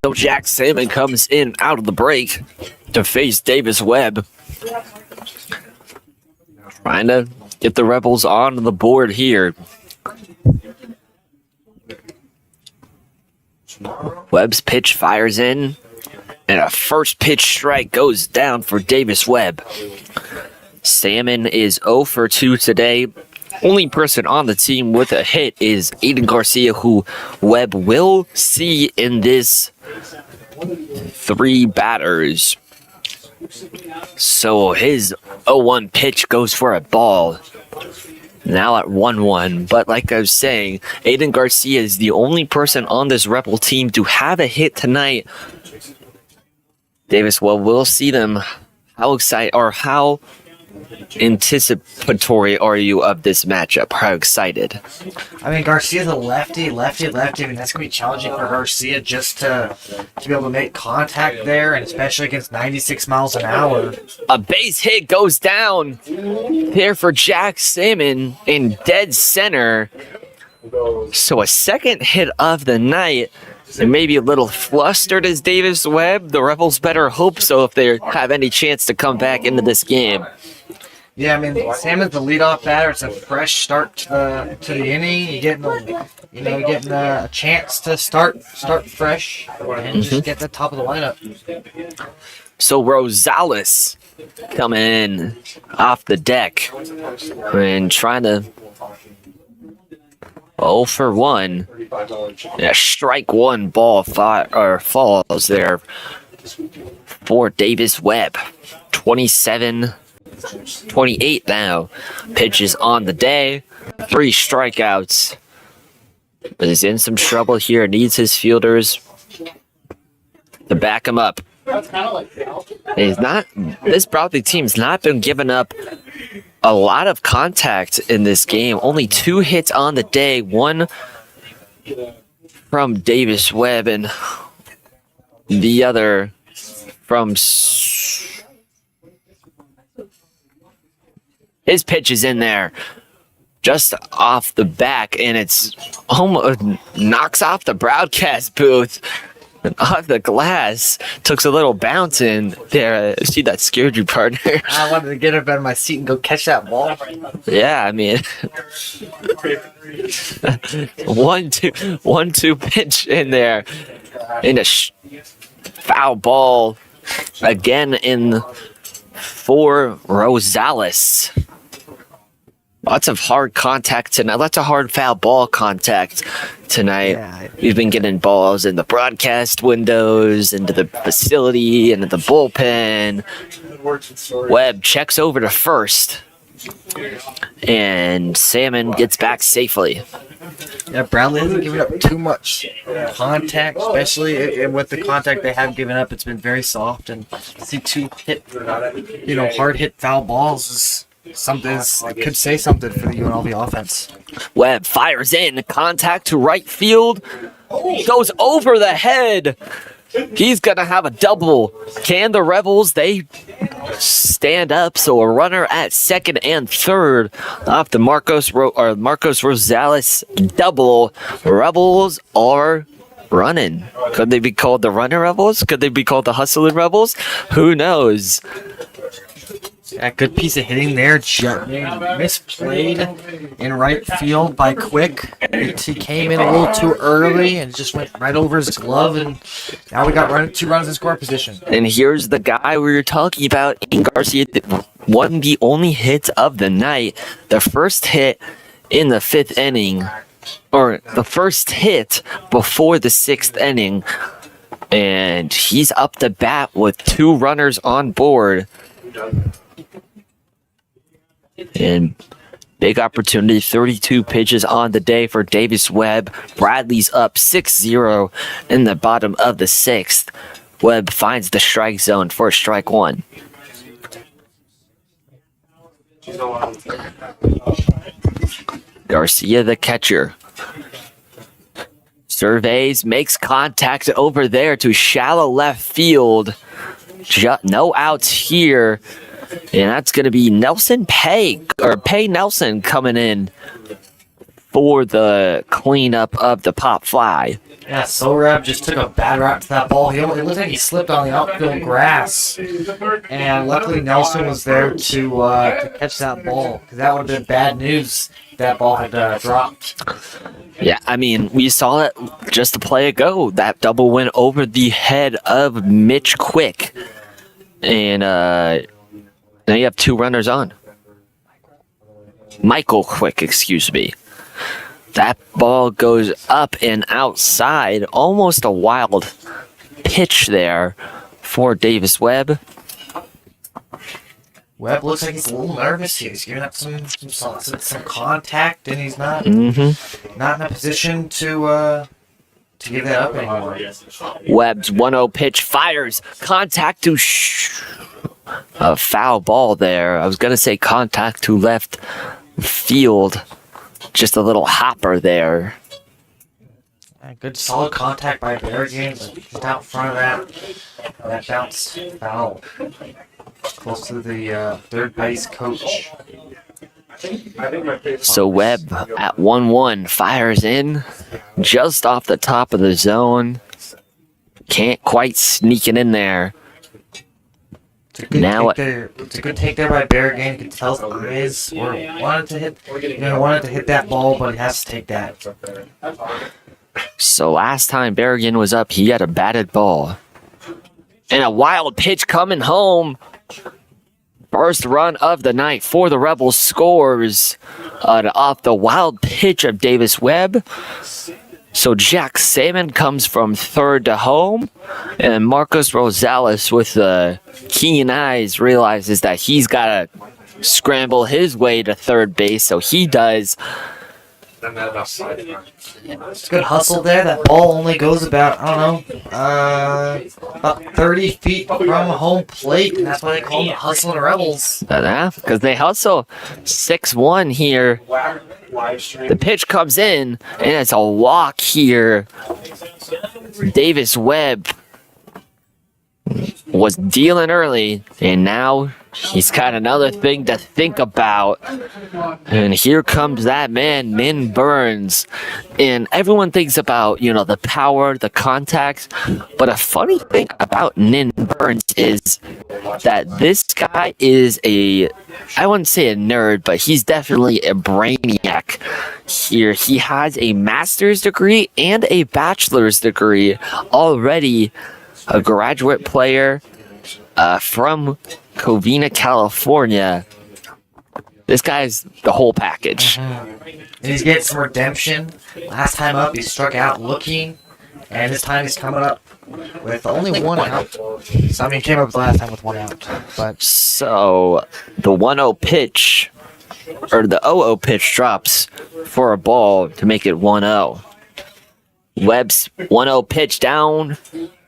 So Jack Salmon comes in out of the break to face Davis Webb. Trying to get the Rebels on the board here. Webb's pitch fires in, and a first pitch strike goes down for Davis Webb. Salmon is 0 for 2 today. Only person on the team with a hit is Aiden Garcia, who Webb will see in this 3 batters. So his 0-1 pitch goes for a ball. Now at 1-1. But like I was saying, Aiden Garcia is the only person on this Rebel team to have a hit tonight. Davis, well, we'll see them. How excited or how anticipatory are you of this matchup? How excited? I mean, Garcia's a lefty. I mean, that's going to be challenging for Garcia just to be able to make contact there, and especially against 96 miles an hour. A base hit goes down there for Jack Salmon in dead center. So a second hit of the night. And maybe a little flustered as Davis Webb. The Rebels better hope so if they have any chance to come back into this game. Yeah, I mean, Salmon's the leadoff batter. It's a fresh start to the inning. You're getting a chance to start fresh and just get the top of the lineup. So Rosales coming in off the deck and trying to 0 for 1. Yeah, strike 1 ball falls there for Davis Webb. 27-28 now. Pitches on the day. 3 strikeouts. But he's in some trouble here. Needs his fielders to back him up. He's not. This Bradley team's not been giving up a lot of contact in this game. Only 2 hits on the day. 1 from Davis Webb and the other from his pitch is in there just off the back, and it's almost knocks off the broadcast booth and off the glass. Took a little bounce in there. See, that scared you, partner. I wanted to get up out of my seat and go catch that ball. Yeah, I mean, 1-2 pitch in there, in a foul ball again in for Rosales. Lots of hard contact tonight. Lots of hard foul ball contact tonight. Yeah. We've been getting balls in the broadcast windows, into the facility, into the bullpen. Webb checks over to first, and Salmon gets back safely. Yeah, Bradley hasn't given up too much contact, especially with the contact they have given up. It's been very soft, and to see 2 hard hit foul balls is something. It could say something for the UNLV offense. Webb fires in, contact to right field, goes over the head. He's gonna have a double. Can the Rebels? They stand up, so a runner at second and third off the Marcos Rosales double. Rebels are running. Could they be called the Runner Rebels? Could they be called the Hustlin Rebels? Who knows? A good piece of hitting there. Misplayed in right field by Quick. He came in a little too early and just went right over his glove, and now we got 2 runs in score position. And here's the guy we were talking about, Ian Garcia, that won the only hit of the night. The first hit in the 5th inning, or the first hit before the 6th inning. And he's up to bat with 2 runners on board. And big opportunity, 32 pitches on the day for Davis Webb. Bradley's up 6-0 in the bottom of the 6th. Webb finds the strike zone for strike 1. Garcia, the catcher, surveys, makes contact over there to shallow left field. No outs here. And that's going to be Pay Nelson coming in for the cleanup of the pop fly. Yeah, Sorab just took a bad rap to that ball. It looked like he slipped on the outfield grass. And luckily Nelson was there to catch that ball, because that would have been bad news if that ball had dropped. Yeah, I mean, we saw it just a play ago. That double went over the head of Mitch Quick. And now you have 2 runners on. Michael Quick, excuse me. That ball goes up and outside. Almost a wild pitch there for Davis Webb. Webb looks like he's a little nervous. He's giving up some contact, and he's not not in a position to give that up anymore. Webb's 1-0 pitch fires. Contact to a foul ball there. I was going to say contact to left field. Just a little hopper there. Good solid contact by Berrigan, but just out in front of that bounced foul. Close to the third base coach. So Webb at 1-1 fires in just off the top of the zone. Can't quite sneak it in there. It's a good take there by Berrigan. You can tell his eyes wanted to hit that ball, but he has to take that. So last time Berrigan was up, he had a batted ball. And a wild pitch coming home. First run of the night for the Rebels scores off the wild pitch of Davis Webb. So Jack Salmon comes from third to home, and Marcos Rosales with the keen eyes realizes that he's got to scramble his way to third base, so he does. Good hustle there. That ball only goes about, I don't know, about 30 feet from home plate, and that's why they call them the Hustlin Rebels. Because they hustle 6-1 here. The pitch comes in, and it's a walk here. Davis Webb was dealing early, and now he's got another thing to think about. And here comes that man, Min Burns. And everyone thinks about, the power, the contact. But a funny thing about Min Burns is that this guy is I wouldn't say a nerd, but he's definitely a brainiac here. He has a master's degree and a bachelor's degree already. A graduate player from Covina, California. This guy's the whole package. And he's getting some redemption. Last time up, he struck out looking, and this time he's coming up with only one out. So, he came up last time with one out. But So the 1-0 pitch, or the 0-0 pitch drops for a ball to make it 1-0. Webb's 1-0 pitch down.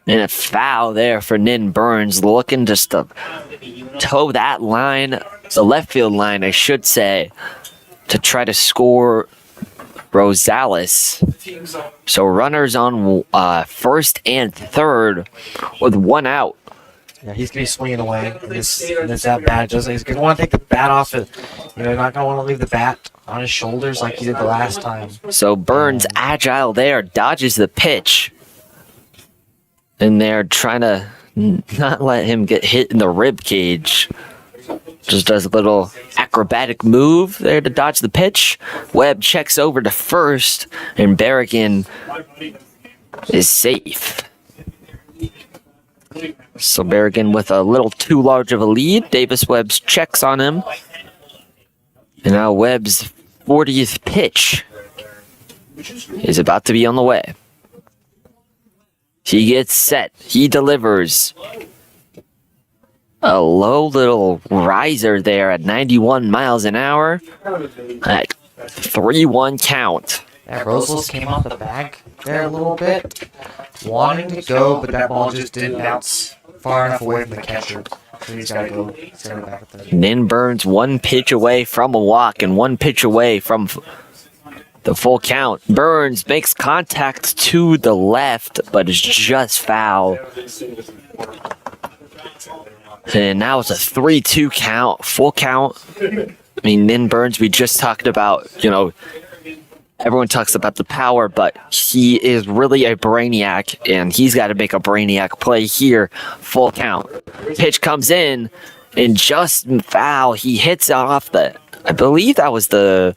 And a foul there for Nin Burns, looking just to toe that line, the left field line, I should say, to try to score Rosales. So runners on first and third with one out. yeah, he's going to be swinging away in this at bat. He's going to want to take the bat off it. Not going to want to leave the bat on his shoulders like he did the last time. So Burns, agile there, dodges the pitch. And they're trying to not let him get hit in the rib cage. Just does a little acrobatic move there to dodge the pitch. Webb checks over to first, and Berrigan is safe. So Berrigan with a little too large of a lead. Davis Webb's checks on him. And now Webb's 40th pitch is about to be on the way. He gets set. He delivers. A low little riser there at 91 miles an hour. At 3-1 count. Yeah, Rosales came off the bag there a little bit. Wanting to go, but that ball just didn't bounce far enough away from the catcher. So he's got to go. He's got to go back at third. Nin Burns 1 pitch away from a walk and 1 pitch away from the full count. Burns makes contact to the left, but is just foul. And now it's a 3-2 count, full count. I mean, Nin Burns, we just talked about, everyone talks about the power, but he is really a brainiac, and he's got to make a brainiac play here. Full count. Pitch comes in, and just foul. He hits off I believe that was the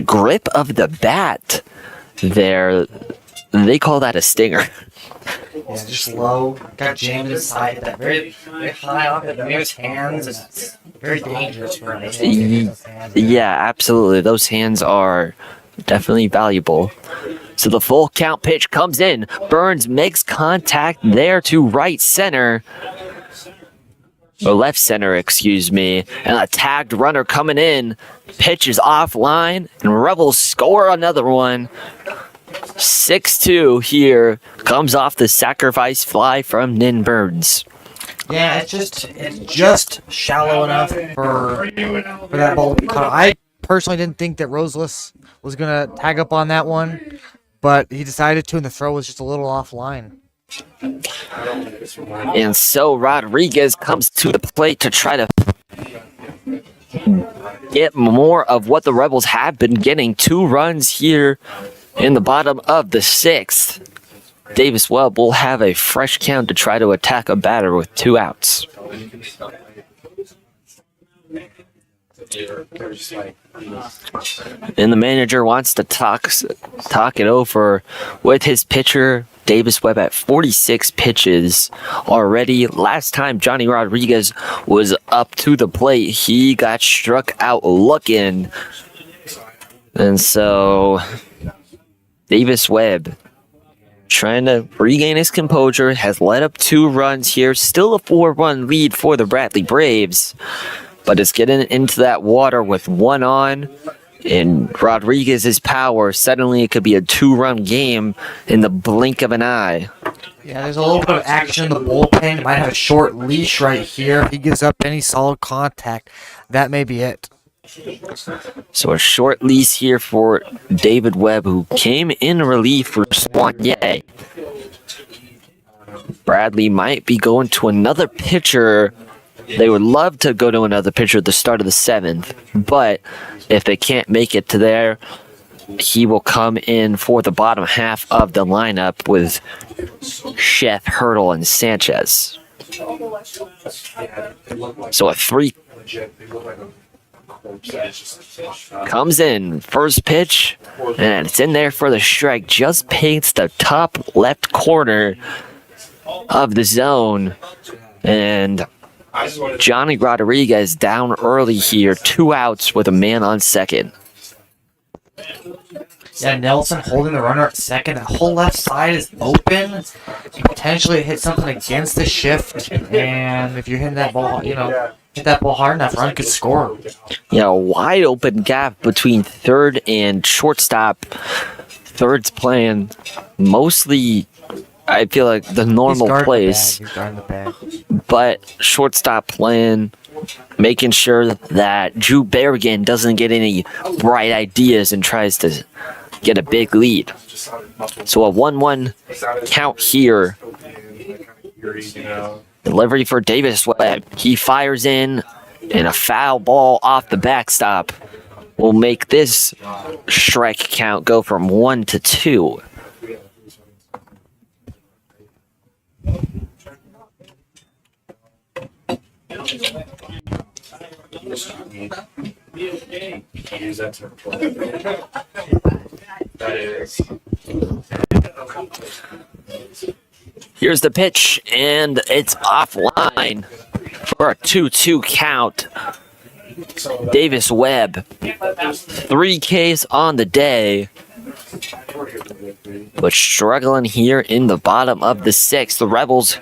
grip of the bat there. They call that a stinger. Yeah, just low. Got jammed inside that very, very high off it near his hands. It's very dangerous for him. Yeah, absolutely. Those hands are definitely valuable. So the full count pitch comes in. Burns makes contact there to right center. Or left center, excuse me. And a tagged runner coming in. Pitch is offline. And Rebels score another one. 6-2 here. Comes off the sacrifice fly from Nin Burns. Yeah, it's just shallow enough for that ball to be caught. I personally didn't think that Rosales was going to tag up on that one, but he decided to, and the throw was just a little offline. And so Rodriguez comes to the plate to try to get more of what the Rebels have been getting. 2 runs here in the bottom of the 6th. Davis Webb will have a fresh count to try to attack a batter with 2 outs. And the manager wants to talk it over with his pitcher, Davis Webb, at 46 pitches already. Last time Johnny Rodriguez was up to the plate, he got struck out looking. And so Davis Webb trying to regain his composure, has let up 2 runs here. Still a 4-run lead for the Bradley Braves, but it's getting into that water with 1 on. And Rodriguez's power, suddenly it could be a 2-run game in the blink of an eye. Yeah, there's a little bit of action in the bullpen. He might have a short leash right here. If he gives up any solid contact, that may be it. So a short lease here for David Webb, who came in relief for Soigné. Bradley might be going to another pitcher. They would love to go to another pitcher at the start of the 7th, but if they can't make it to there, he will come in for the bottom half of the lineup with Chef, Hurdle, and Sanchez. So a 3 comes in, first pitch, and it's in there for the strike. Just paints the top left corner of the zone, and Johnny Rodriguez down early here, 2 outs with a man on second. Yeah, Nelson holding the runner at second. That whole left side is open. You potentially hit something against the shift, and if you're hitting that ball, hit that ball hard enough, run could score. Yeah, a wide open gap between third and shortstop. Third's playing mostly, I feel like, the normal place. He's guarding the bag. But shortstop playing, making sure that Drew Berrigan doesn't get any bright ideas and tries to get a big lead. So a 1-1 count here. Delivery for Davis Webb. He fires in, and a foul ball off the backstop will make this strike count go from 1 to 2. Use that to that is. Here's the pitch, and it's offline for a 2-2 count. Davis Webb, 3 Ks on the day, but struggling here in the bottom of the 6th. The Rebels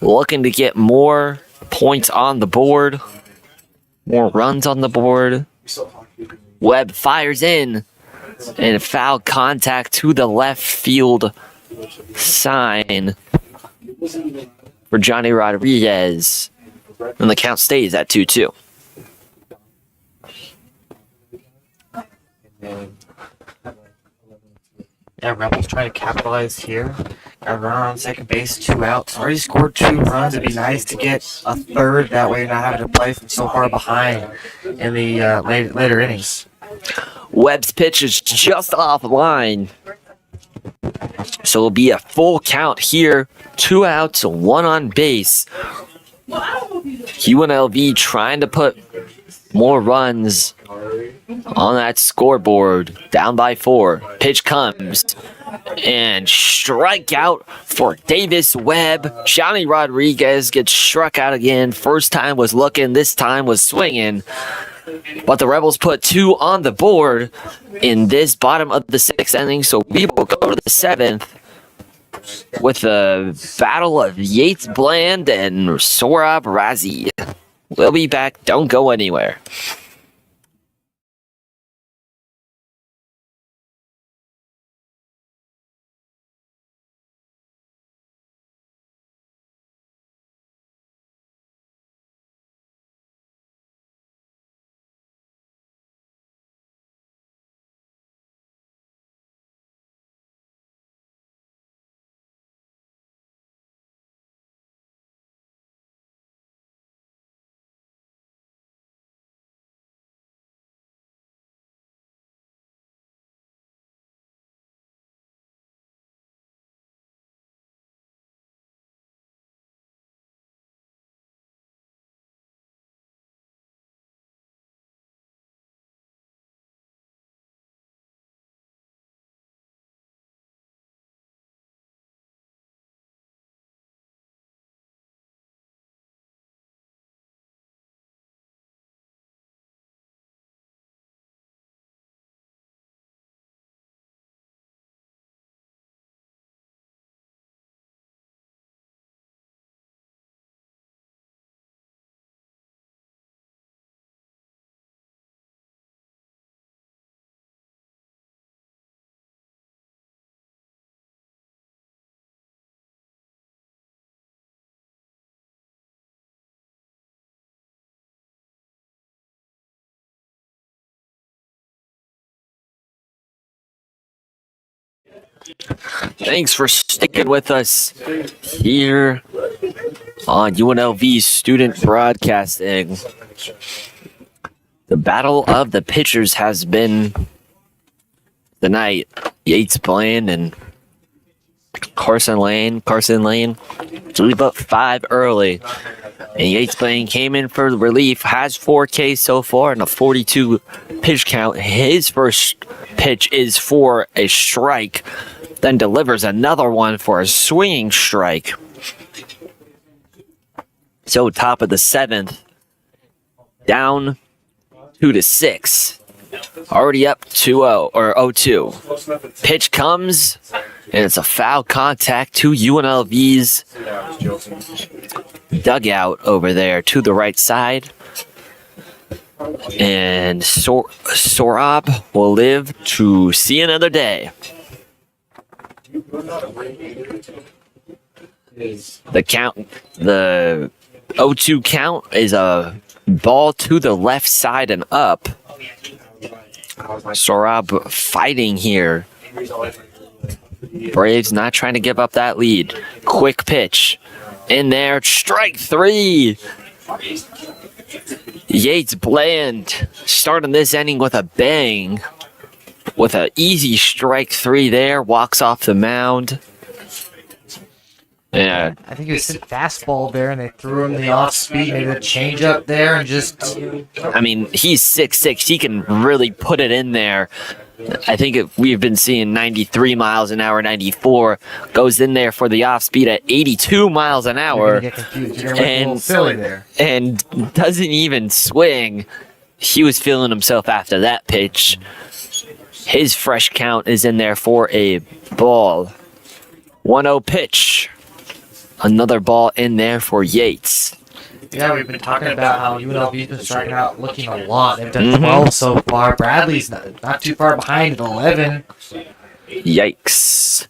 looking to get more points on the board, more runs on the board. Webb fires in, and foul contact to the left field sign for Johnny Rodriguez, and the count stays at 2-2. Yeah, Rebels trying to capitalize here. Got a runner on second base, 2 outs. Already scored 2 runs. It'd be nice to get a third. That way you're not having to play from so far behind in the later innings. Webb's pitch is just offline. So it'll be a full count here. 2 outs, 1 on base. UNLV trying to put more runs on that scoreboard. Down by 4. Pitch comes. And strikeout for Davis Webb. Johnny Rodriguez gets struck out again. First time was looking, this time was swinging. But the Rebels put 2 on the board in this bottom of the 6th inning. So we will go to the 7th with the battle of Yates Bland and Sorab Razi. We'll be back. Don't go anywhere. Thanks for sticking with us here on UNLV Student Broadcasting. The battle of the pitchers has been tonight. Yates Bland and Carson Lane. Carson Lane leave up 5 early. And Yates Bland came in for relief, has 4 Ks so far and a 42 pitch count. His first pitch is for a strike, then delivers another one for a swinging strike. So top of the 7th, down 2-6. Already up 2-0 or 0-2. Pitch comes and it's a foul contact to UNLV's dugout over there to the right side. And Sorab will live to see another day. The 0-2 count is a ball to the left side and up. Sorab fighting here. Braves not trying to give up that lead. Quick pitch. In there, strike 3. Yates Bland starting this inning with a bang. With an easy strike 3 there. Walks off the mound. Yeah. I think he was hitting fastball there, and they threw him the off speed, maybe a change up there, and just. I mean, he's 6'6". He can really put it in there. I think we've been seeing 93 miles an hour, 94 goes in there for the off speed at 82 miles an hour, You're gonna get confused. You're gonna look a little silly there. and doesn't even swing. He was feeling himself after that pitch. His fresh count is in there for a ball. 1-0 pitch. Another ball in there for Yates. Yeah, we've been talking about how UNLV's been striking out looking a lot. They've done 12 so far. Bradley's not too far behind at 11. Yikes.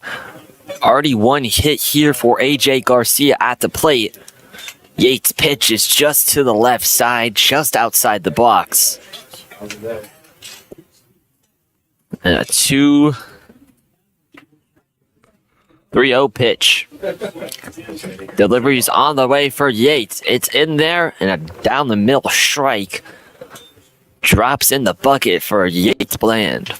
Already 1 hit here for AJ Garcia at the plate. Yates' pitch is just to the left side, just outside the box. And a 2-3-0 pitch. Delivery's on the way for Yates. It's in there and a down the middle strike. Drops in the bucket for Yates Bland.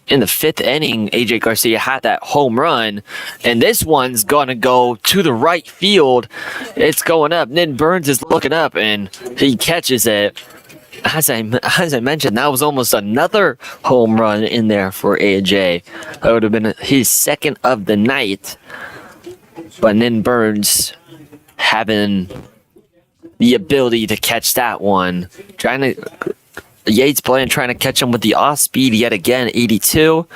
In the 5th inning, AJ Garcia had that home run, and this one's gonna go to the right field. It's going up. Nin Burns is looking up, and he catches it. As I mentioned, that was almost another home run in there for AJ. That would have been his 2nd of the night. But Nin Burns having the ability to catch that one. Yates Bland trying to catch him with the off speed yet again, 82.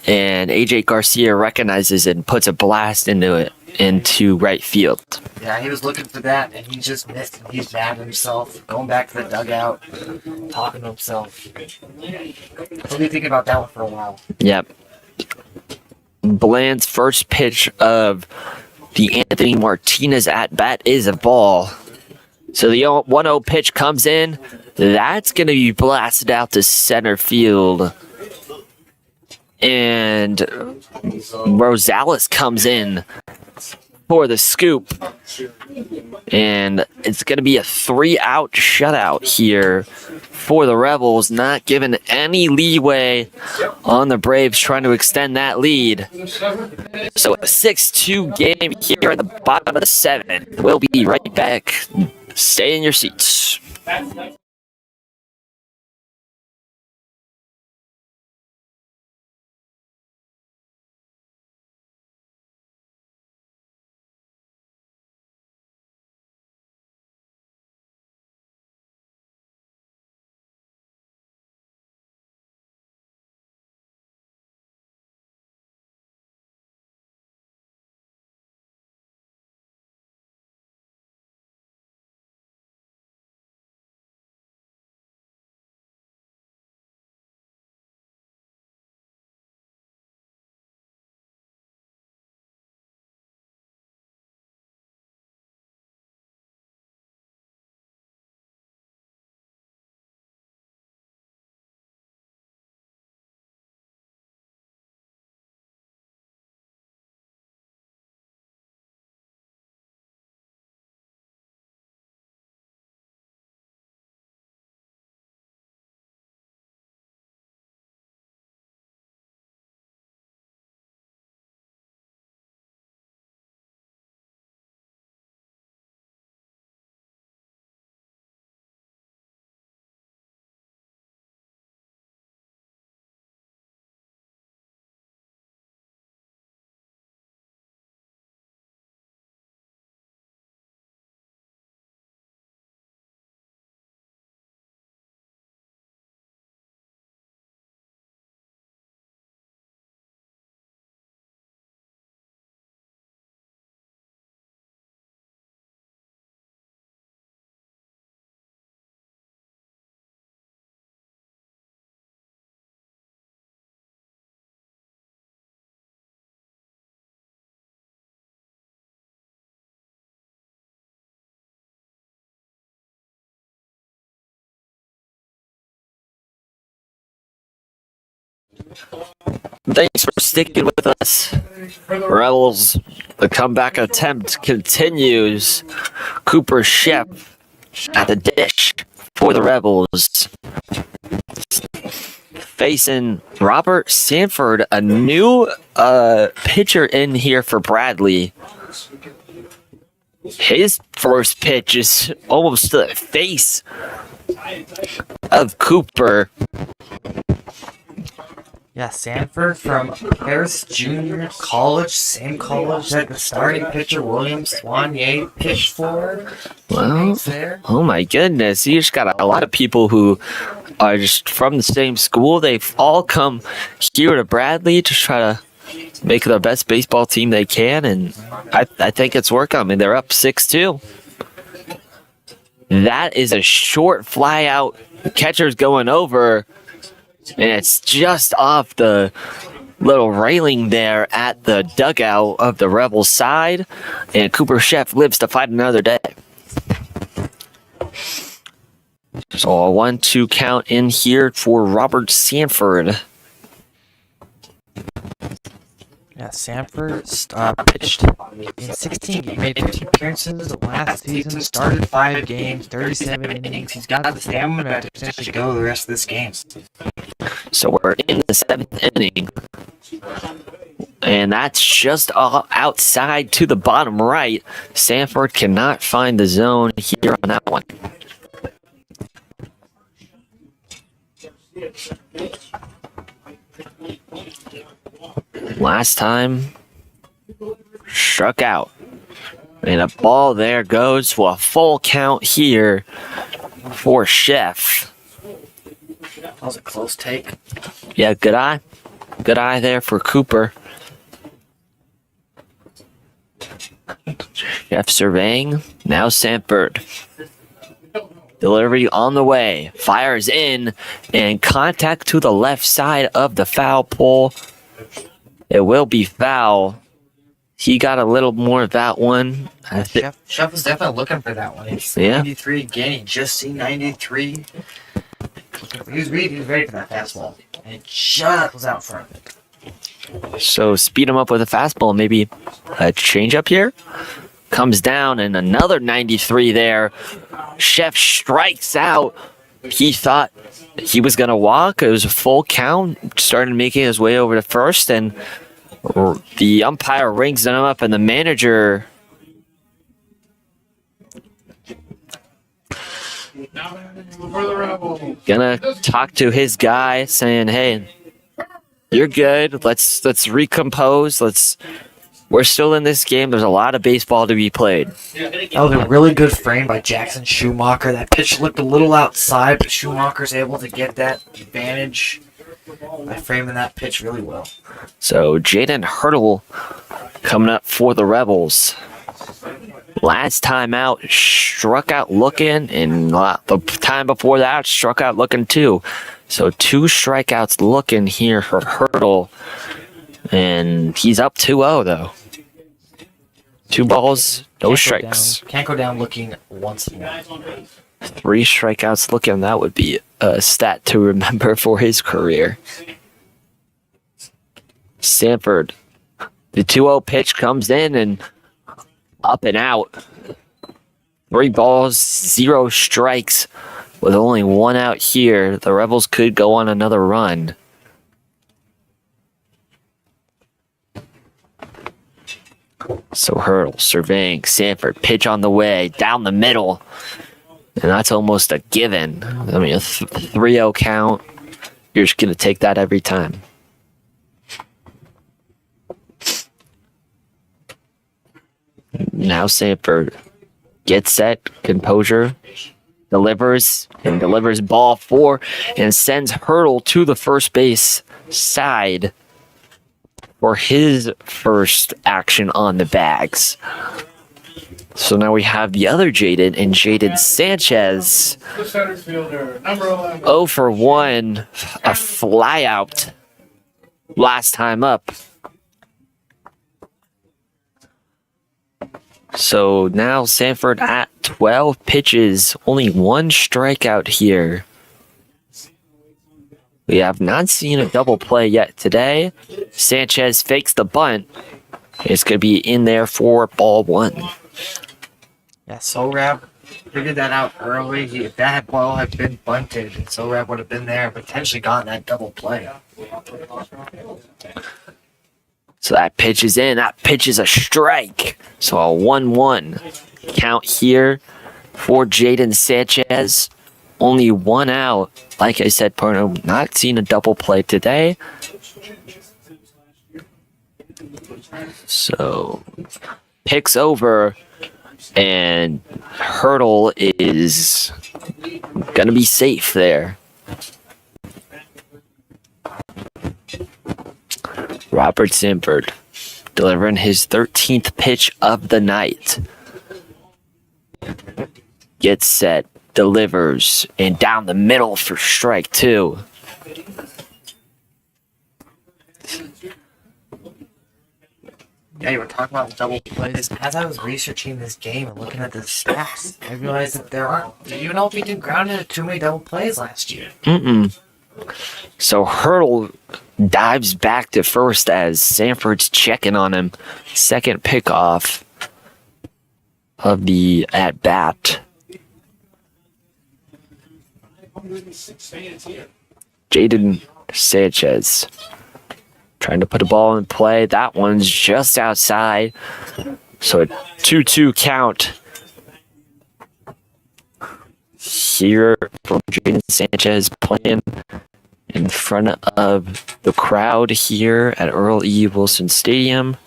And AJ Garcia recognizes it and puts a blast into right field. Yeah, he was looking for that, and he just missed, and he's mad at himself. Going back to the dugout, talking to himself. He'll be thinking about that one for a while. Yep. Bland's first pitch of the Anthony Martinez at bat is a ball. So the 1-0 pitch comes in. That's going to be blasted out to center field. And Rosales comes in for the scoop. And it's going to be a 3-out shutout here for the Rebels, not giving any leeway on the Braves trying to extend that lead. So a 6-2 game here at the bottom of the 7th. We'll be right back. Stay in your seats. Thanks for sticking with us. Rebels, the comeback attempt continues. Cooper Chef at the dish for the Rebels. Facing Robert Sanford, a new pitcher in here for Bradley. His first pitch is almost to the face of Cooper. Yeah, Sanford from Harris Junior College, same college that the starting pitcher William Swanier pitched for. Well, There. oh my goodness, you just got a lot of people who are just from the same school. They've all come here to Bradley to try to make the best baseball team they can, and I think it's working. I mean, they're up 6-2. That is a short fly out. Catcher's going over, and it's just off the little railing there at the dugout of the Rebels side, and Cooper Chef lives to fight another day. So a 1-2 count in here for Robert Sanford. Yeah, Sanford pitched in 16 games, made 15 appearances last season, started 5 games, 37 innings. He's got the stamina to potentially go the rest of this game. So we're in the 7th inning. And that's just outside to the bottom right. Sanford cannot find the zone here on that one. Last time, struck out. And a ball there goes for a full count here for Chef. That was a close take. Yeah, good eye. Good eye there for Cooper. Chef surveying. Now Sanford. Delivery on the way. Fires in. And contact to the left side of the foul pole. It will be foul. He got a little more of that one. Chef was definitely looking for that one. It's Yeah. 93 again. He just seen 93. He was ready for that fastball. And it just was out front. So speed him up with a fastball. Maybe a changeup here. Comes down and another 93 there. Chef strikes out. He thought he was going to walk. It was a full count. Started making his way over to first, and the umpire rings him up, and the manager gonna talk to his guy, saying, "Hey, you're good. Let's recompose. We're still in this game. There's a lot of baseball to be played." That was a really good frame by Jackson Schumacher. That pitch looked a little outside, but Schumacher's able to get that advantage by framing that pitch really well. So Jaden Hurdle coming up for the Rebels. Last time out, struck out looking, and the time before that, struck out looking too. So 2 strikeouts looking here for Hurdle. And he's up 2-0 though. 2 balls, no strikes. Can't go down looking once more. 3 strikeouts looking. That would be a stat to remember for his career. Sanford. The 2-0 pitch comes in and up and out. 3 balls, 0 strikes. With only 1 out here, the Rebels could go on another run. So Hurdle surveying Sanford, pitch on the way, down the middle. And that's almost a given. I mean, a 3-0 count. You're just going to take that every time. Now Sanford gets set, composure, delivers ball 4, and sends Hurdle to the first base side for his first action on the bags. So now we have the other Jaded and Jaded Sanchez. The center fielder, number 11. 0 for 1, a fly out last time up. So now Sanford at 12 pitches, only 1 strikeout here. We have not seen a double play yet today. Sanchez fakes the bunt. It's going to be in there for ball one. Yeah, Sorab figured that out early. If that ball had been bunted, Sorab would have been there and potentially gotten that double play. So that pitch is in. That pitch is a strike. So a 1-1 count here for Jaden Sanchez. Only one out. Like I said, Porno, not seen a double play today. So picks over, and Hurdle is gonna be safe there. Robert Sanford delivering his 13th pitch of the night. Gets set, delivers, and down the middle for strike two. Yeah, you were talking about double plays. As I was researching this game and looking at the stats, I realized that there aren't. Even though if he didn't ground into too many double plays last year. So Hurdle dives back to first as Sanford's checking on him. Second pickoff of the at bat. Jaden Sanchez trying to put a ball in play. That one's just outside. So a 2-2 count here from Jaden Sanchez playing in front of the crowd here at Earl E. Wilson Stadium.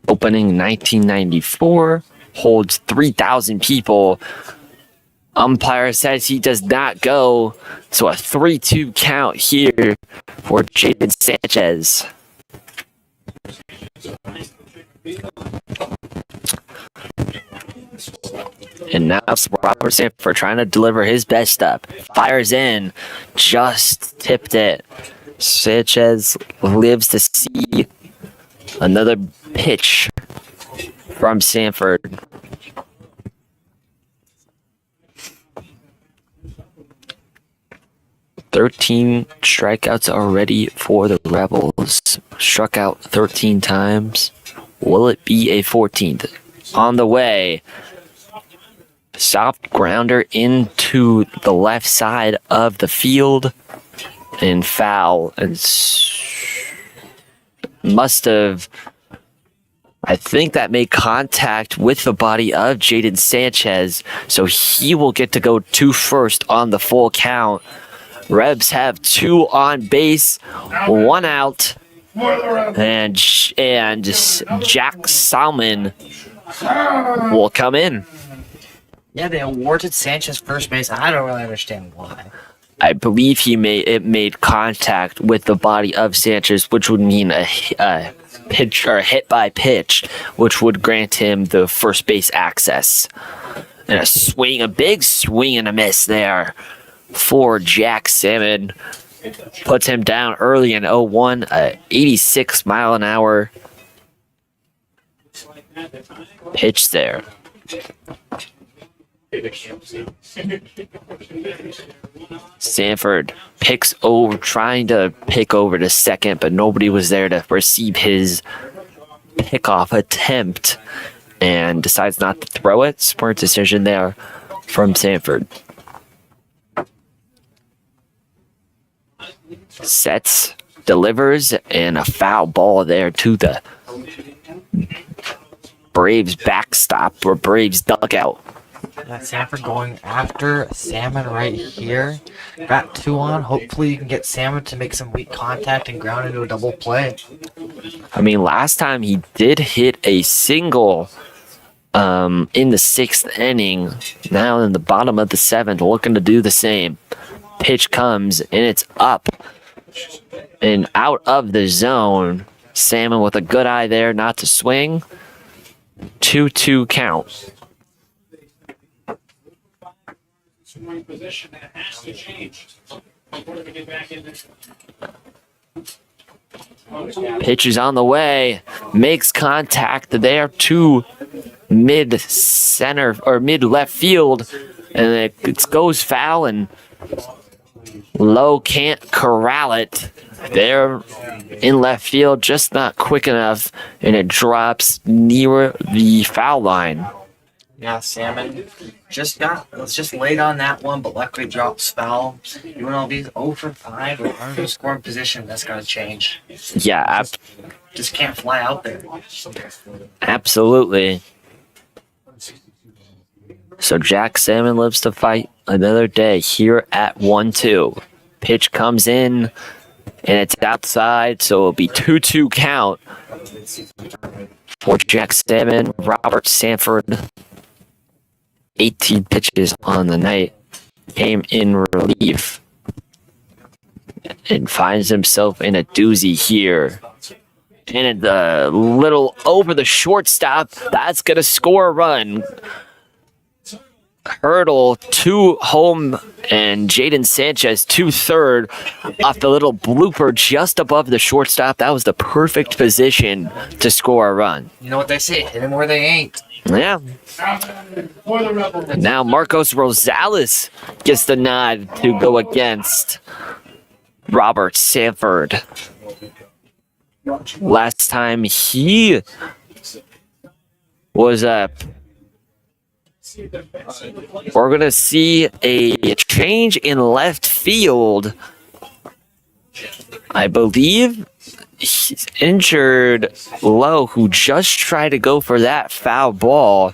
Opening 1994, holds 3,000 people. Umpire says he does not go, so a 3-2 count here for Jaden Sanchez. And now Robert Sanford trying to deliver his best stuff. Fires in, just tipped it. Sanchez lives to see another pitch from Sanford. "13 strikeouts already for the Rebels. Struck out 13 times. Will it be a 14th? On the way. Soft grounder into the left side of the field. And foul. And must have... I think that made contact with the body of Jaden Sanchez. So he will get to go to first on the full count. Rebs have 2 on base, 1 out, and Jack Salmon will come in. Yeah, they awarded Sanchez first base. I don't really understand why. I believe it made contact with the body of Sanchez, which would mean a pitch or a hit by pitch, which would grant him the first base access. And a big swing and a miss there for Jack Salmon. Puts him down early in 0-1, 86 mile an hour pitch there. Sanford picks over, trying to pick over to second, but nobody was there to receive his pickoff attempt and decides not to throw it. Smart decision there from Sanford. Sets, delivers, and a foul ball there to the Braves backstop or Braves dugout. Sanford going after Salmon right here. Got 2 on. Hopefully you can get Salmon to make some weak contact and ground into a double play. I mean, last time he did hit a single in the 6th inning. Now in the bottom of the 7th, looking to do the same. Pitch comes, and it's up and out of the zone. Salmon with a good eye there not to swing. 2-2 count. Pitch is on the way. Makes contact there to mid center or mid left field. And it goes foul, and Low can't corral it. They're in left field, just not quick enough, and it drops near the foul line. Yeah, Salmon just laid on that one, but luckily drops foul. UNLV's 0 for 5 with runners in scoring position. That's got to change. Yeah, Just can't fly out there. absolutely. So Jack Salmon lives to fight another day here at 1-2. Pitch comes in, and it's outside, so it'll be 2-2 count for Jack Salmon. Robert Sanford, 18 pitches on the night, came in relief and finds himself in a doozy here. And a little over the shortstop. That's going to score a run. Hurdle to home, and Jaden Sanchez to third off the little blooper just above the shortstop. That was the perfect position to score a run. You know what they say, hit them where they ain't. Yeah. Now Marcos Rosales gets the nod to go against Robert Sanford. Last time he was up, we're going to see a change in left field. I believe he's injured Lowe, who just tried to go for that foul ball.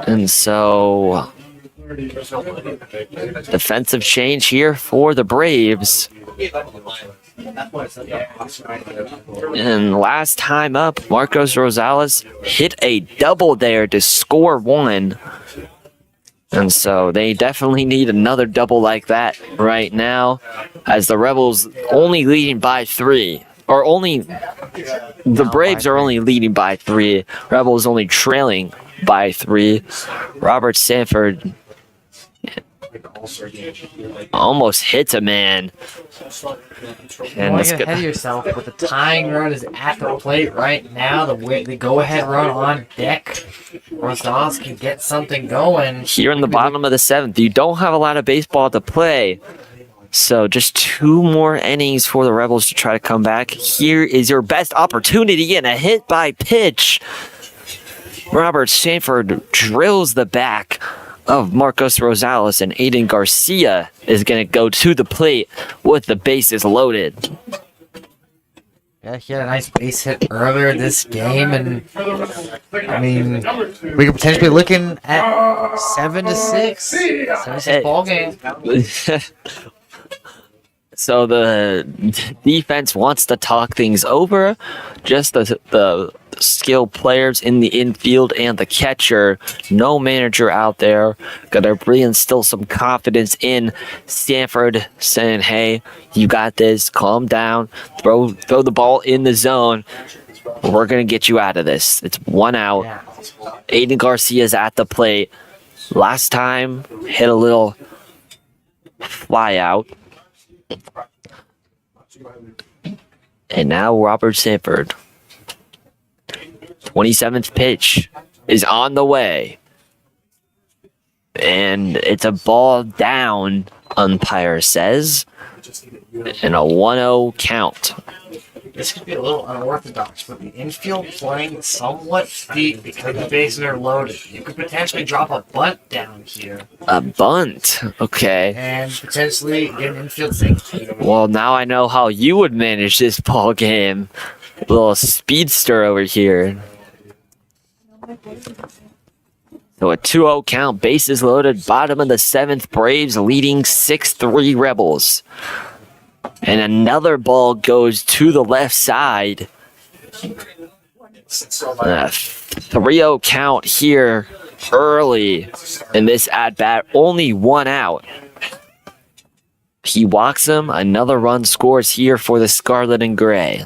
And so, defensive change here for the Braves. And last time up, Marcos Rosales hit a double there to score one. And so they definitely need another double like that right now, as the Rebels only leading by 3. Or only, the Braves are only leading by 3. Rebels only trailing by 3. Robert Sanford almost hits a man. And you get ahead of yourself, but the tying run is at the plate right now. The go-ahead run on deck. Rosales can get something going. Here in the bottom of the 7th, you don't have a lot of baseball to play. So just 2 more innings for the Rebels to try to come back. Here is your best opportunity, and a hit by pitch. Robert Sanford drills the back of Marcos Rosales, and Aiden Garcia is going to go to the plate with the bases loaded. Yeah, he had a nice base hit earlier this game, and I mean, we could potentially be looking at 7-6. 7-6 ball game. So the defense wants to talk things over. Just the skilled players in the infield and the catcher. No manager out there. Gotta reinstill some confidence in Sanford, saying, "Hey, you got this. Calm down. Throw the ball in the zone. We're gonna get you out of this." It's 1 out. Aiden Garcia's at the plate. Last time hit a little fly out. And now Robert Sanford. 27th pitch is on the way. And it's a ball down, umpire says. And a 1-0 count. This could be a little unorthodox, but the infield playing somewhat deep because the bases are loaded. You could potentially drop a bunt down here. A bunt? Okay. And potentially get an infield safety. Well, now I know how you would manage this ball game. A little speedster over here. So a 2-0 count, bases loaded, bottom of the 7th, Braves leading 6-3 Rebels. And another ball goes to the left side. 3-0 count here early in this at-bat, only 1 out. He walks him, another run scores here for the Scarlet and Gray.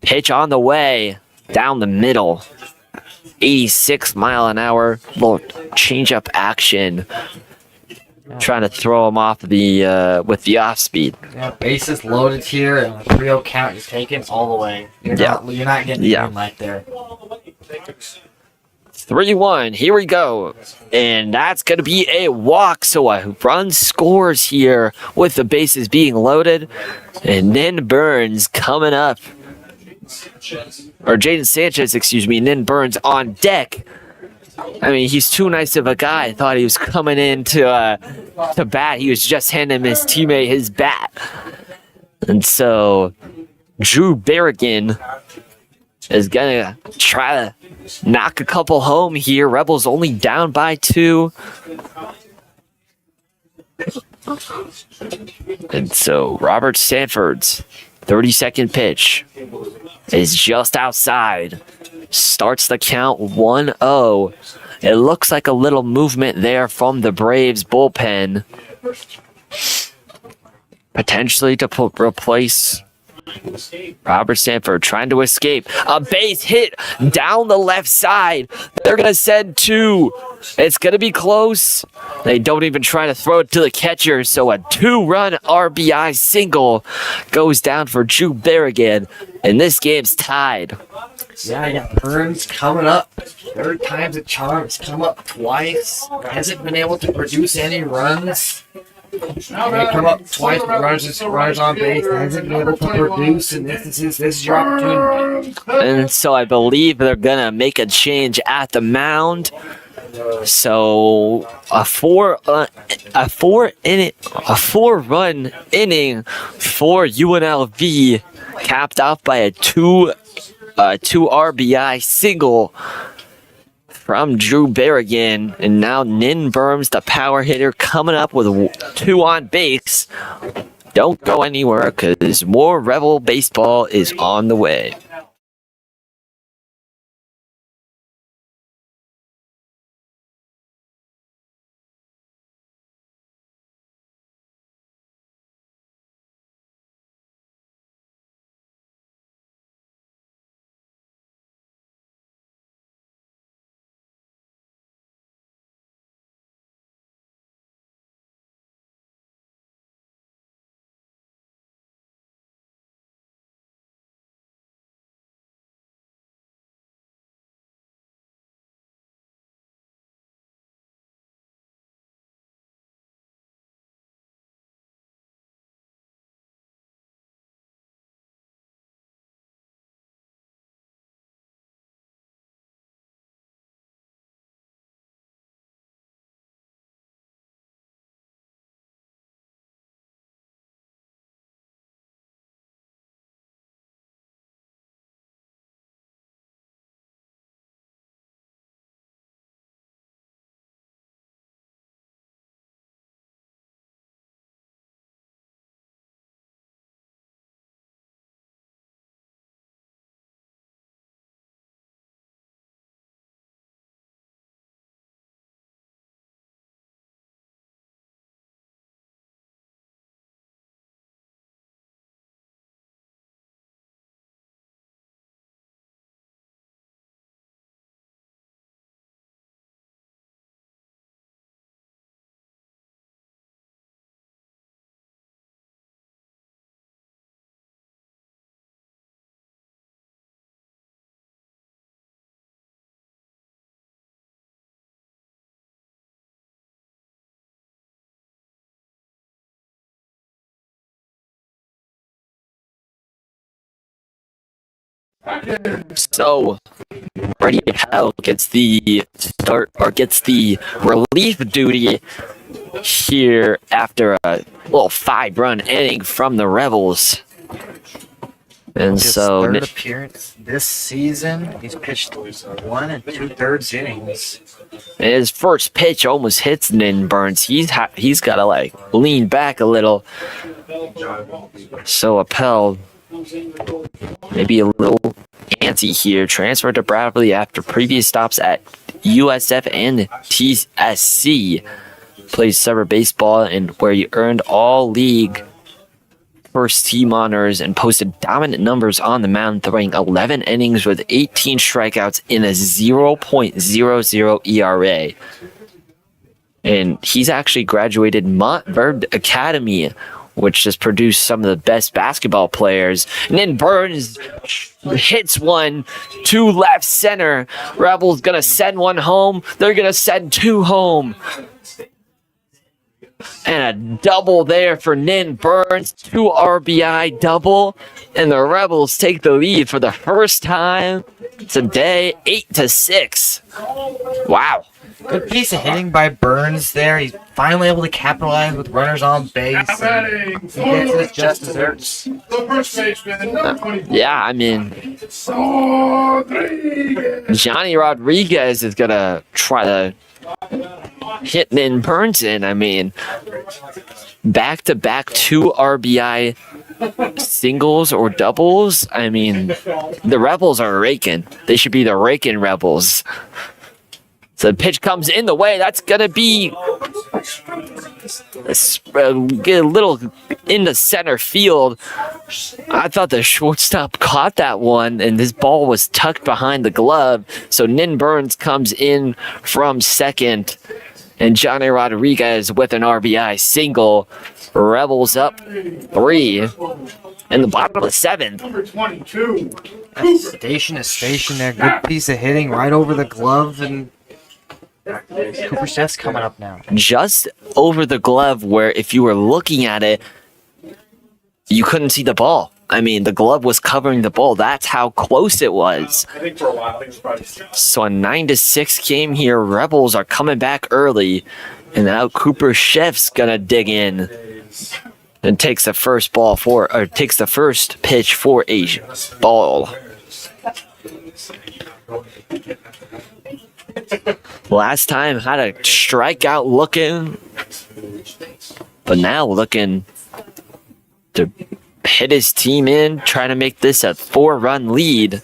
Pitch on the way, down the middle. 86 mile an hour, little change-up action. Trying to throw him off the with the off speed. Yeah, bases loaded here, and a 3-0 count is taken all the way. You're not getting a green light there. 3-1. Here we go. And that's going to be a walk. So a run scores here with the bases being loaded. And then Burns coming up. Or Jaden Sanchez, excuse me. And then Burns on deck. I mean, he's too nice of a guy. I thought he was coming in to bat. He was just handing his teammate his bat. And so Drew Berrigan is going to try to knock a couple home here. Rebels only down by 2. And so Robert Sanford's 32nd pitch is just outside. Starts the count 1-0. It looks like a little movement there from the Braves bullpen. Potentially to replace Robert Sanford, trying to escape. A base hit down the left side. They're going to send 2. It's going to be close. They don't even try to throw it to the catcher. So a 2-run RBI single goes down for Drew Berrigan. And this game's tied. Yeah, I got Burns coming up. 3rd time's a charm. It's come up twice. Hasn't been able to produce any runs. Come up twice with runners on base. Hasn't been able to produce, and this is your opportunity. And so I believe they're gonna make a change at the mound. So a 4-run inning for UNLV, capped off by a 2 RBI single from Drew Berrigan, and now Nin Burns, the power hitter, coming up with 2 on base. Don't go anywhere because more Rebel baseball is on the way. So Brady Hell gets the start, or gets the relief duty here after a little 5-run inning from the Rebels. And His so 3rd appearance this season. He's pitched 1 2/3 innings. his first pitch almost hits Nin Burns. He's got to like lean back a little. So Appel maybe a little antsy here. Transferred to Bradley after previous stops at USF and TSC. Plays summer baseball, and where he earned all league first team honors and posted dominant numbers on the mound, throwing 11 innings with 18 strikeouts in a 0.00 ERA. And he's actually graduated Montverde Academy which has produced some of the best basketball players. And then Burns hits one to left center. Rebels gonna send one home. They're gonna send two home. And a double there for Nin Burns. 2 RBI double. And the Rebels take the lead for the first time today, 8-6. Wow. Good piece of hitting by Burns there. He's finally able to capitalize with runners on base. Batting He gets his just desserts. the first baseman, number 24. Yeah, I mean, Rodriguez. Johnny Rodriguez is going to try to hit Nin Burns in. I mean, back-to-back 2 RBI singles or doubles. I mean, the Rebels are raking. They should be the raking Rebels. So the pitch comes in the way. That's going to be get a little into center field. I thought the shortstop caught that one, and this ball was tucked behind the glove. So Nin Burns comes in from second, and Johnny Rodriguez with an RBI single. Rebels up 3 in the bottom of the 7th. Number 22. That station is station there. Good piece of hitting right over the glove, and Cooper Chef's coming up now. Just over the glove, where if you were looking at it, you couldn't see the ball. I mean, the glove was covering the ball. That's how close it was. I think for a while, I think it's probably So a 9-6 game here. Rebels are coming back early, and now Cooper Chef's gonna dig in and takes the first pitch for a ball. Last time had a strikeout looking, but now looking to hit his team in, trying to make this a 4-run lead.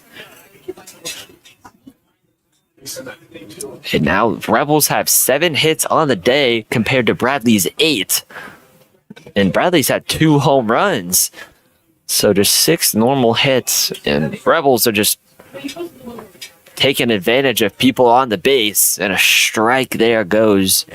And now Rebels have 7 hits on the day compared to Bradley's 8. And Bradley's had 2 home runs. So just 6 normal hits, and Rebels are just taking advantage of people on the base, and a strike there goes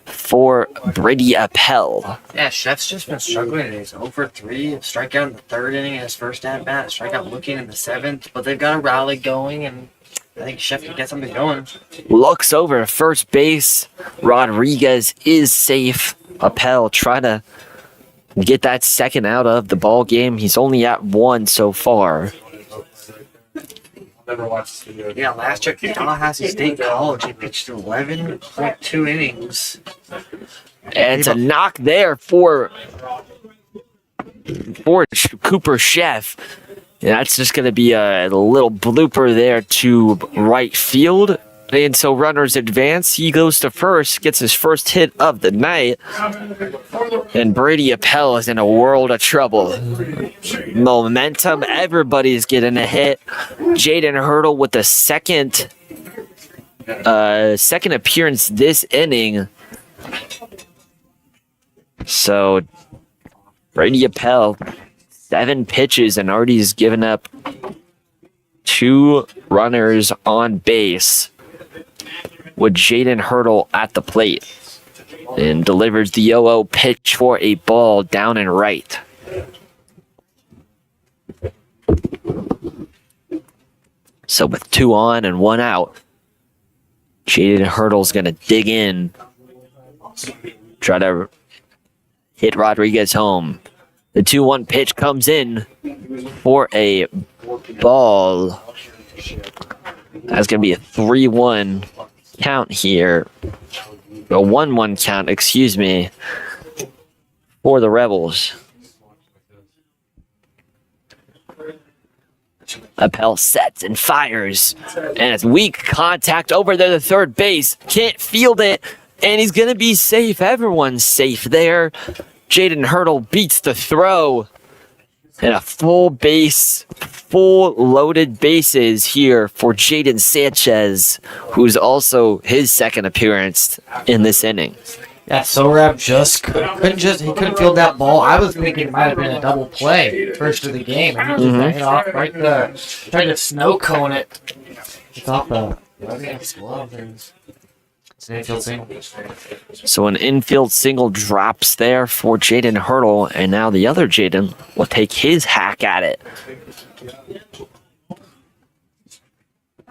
for Brady Appel. Yeah, Chef's just been struggling today. He's 0 for 3, strikeout in the 3rd inning in his first at bat, strikeout looking in the 7th, but they've got a rally going, and I think Chef can get something going. Looks over at first base. Rodriguez is safe. Appel trying to get that second out of the ball game. He's only at 1 so far. never watched this video. Yeah, last year at Tallahassee State College, he pitched 11.2 innings. And it's a knock there for Cooper Chef. And that's just going to be a little blooper there to right field. And so runners advance. He goes to first, gets his first hit of the night. And Brady Appel is in a world of trouble. Momentum. Everybody's getting a hit. Jaden Hurdle with the second appearance this inning. So Brady Appel, 7 pitches and already has given up 2 runners on base, with Jaden Hurdle at the plate, and delivers the 0-0 pitch for a ball down and right. So with 2 on and 1 out, Jaden Hurdle's going to dig in, try to hit Rodriguez home. The 2-1 pitch comes in for a ball. That's going to be a 3-1 count here. A 1-1 count, excuse me, for the Rebels. Appel sets and fires. And it's weak contact over there to third base. Can't field it. And he's going to be safe. Everyone's safe there. Jaden Hurdle beats the throw. And a full loaded bases here for Jaden Sanchez, who's also his second appearance in this inning. Yeah, Sorab just couldn't field that ball. I was thinking it might have been a double play first of the game. And he just hit off right the, tried to snow cone it. It's off the glove. It's an infield single. So an infield single drops there for Jaden Hurdle, and now the other Jaden will take his hack at it.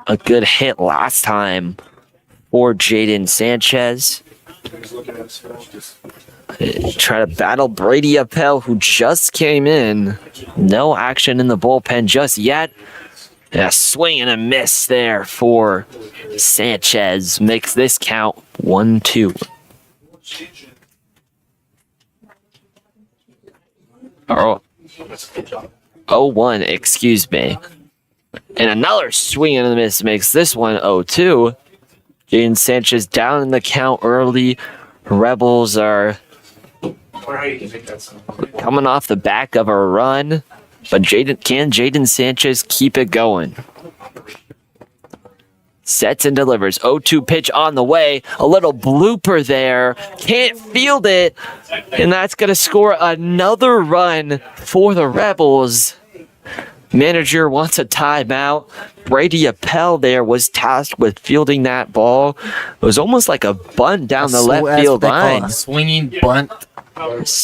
A good hit last time for Jaden Sanchez. Try to battle Brady Appel, who just came in. No action in the bullpen just yet. And a swing and a miss there for Sanchez. Makes this count 1-2. Oh, 0-1, excuse me. And another swing and a miss makes this one 0-2. Jaden Sanchez down in the count early. Rebels are coming off the back of a run. But Jaden Sanchez keep it going? Sets and delivers. 0-2 pitch on the way. A little blooper there. Can't field it. And that's going to score another run for the Rebels. Manager wants a timeout. Brady Appel there was tasked with fielding that ball. It was almost like a bunt down the left field line. A swinging bunt.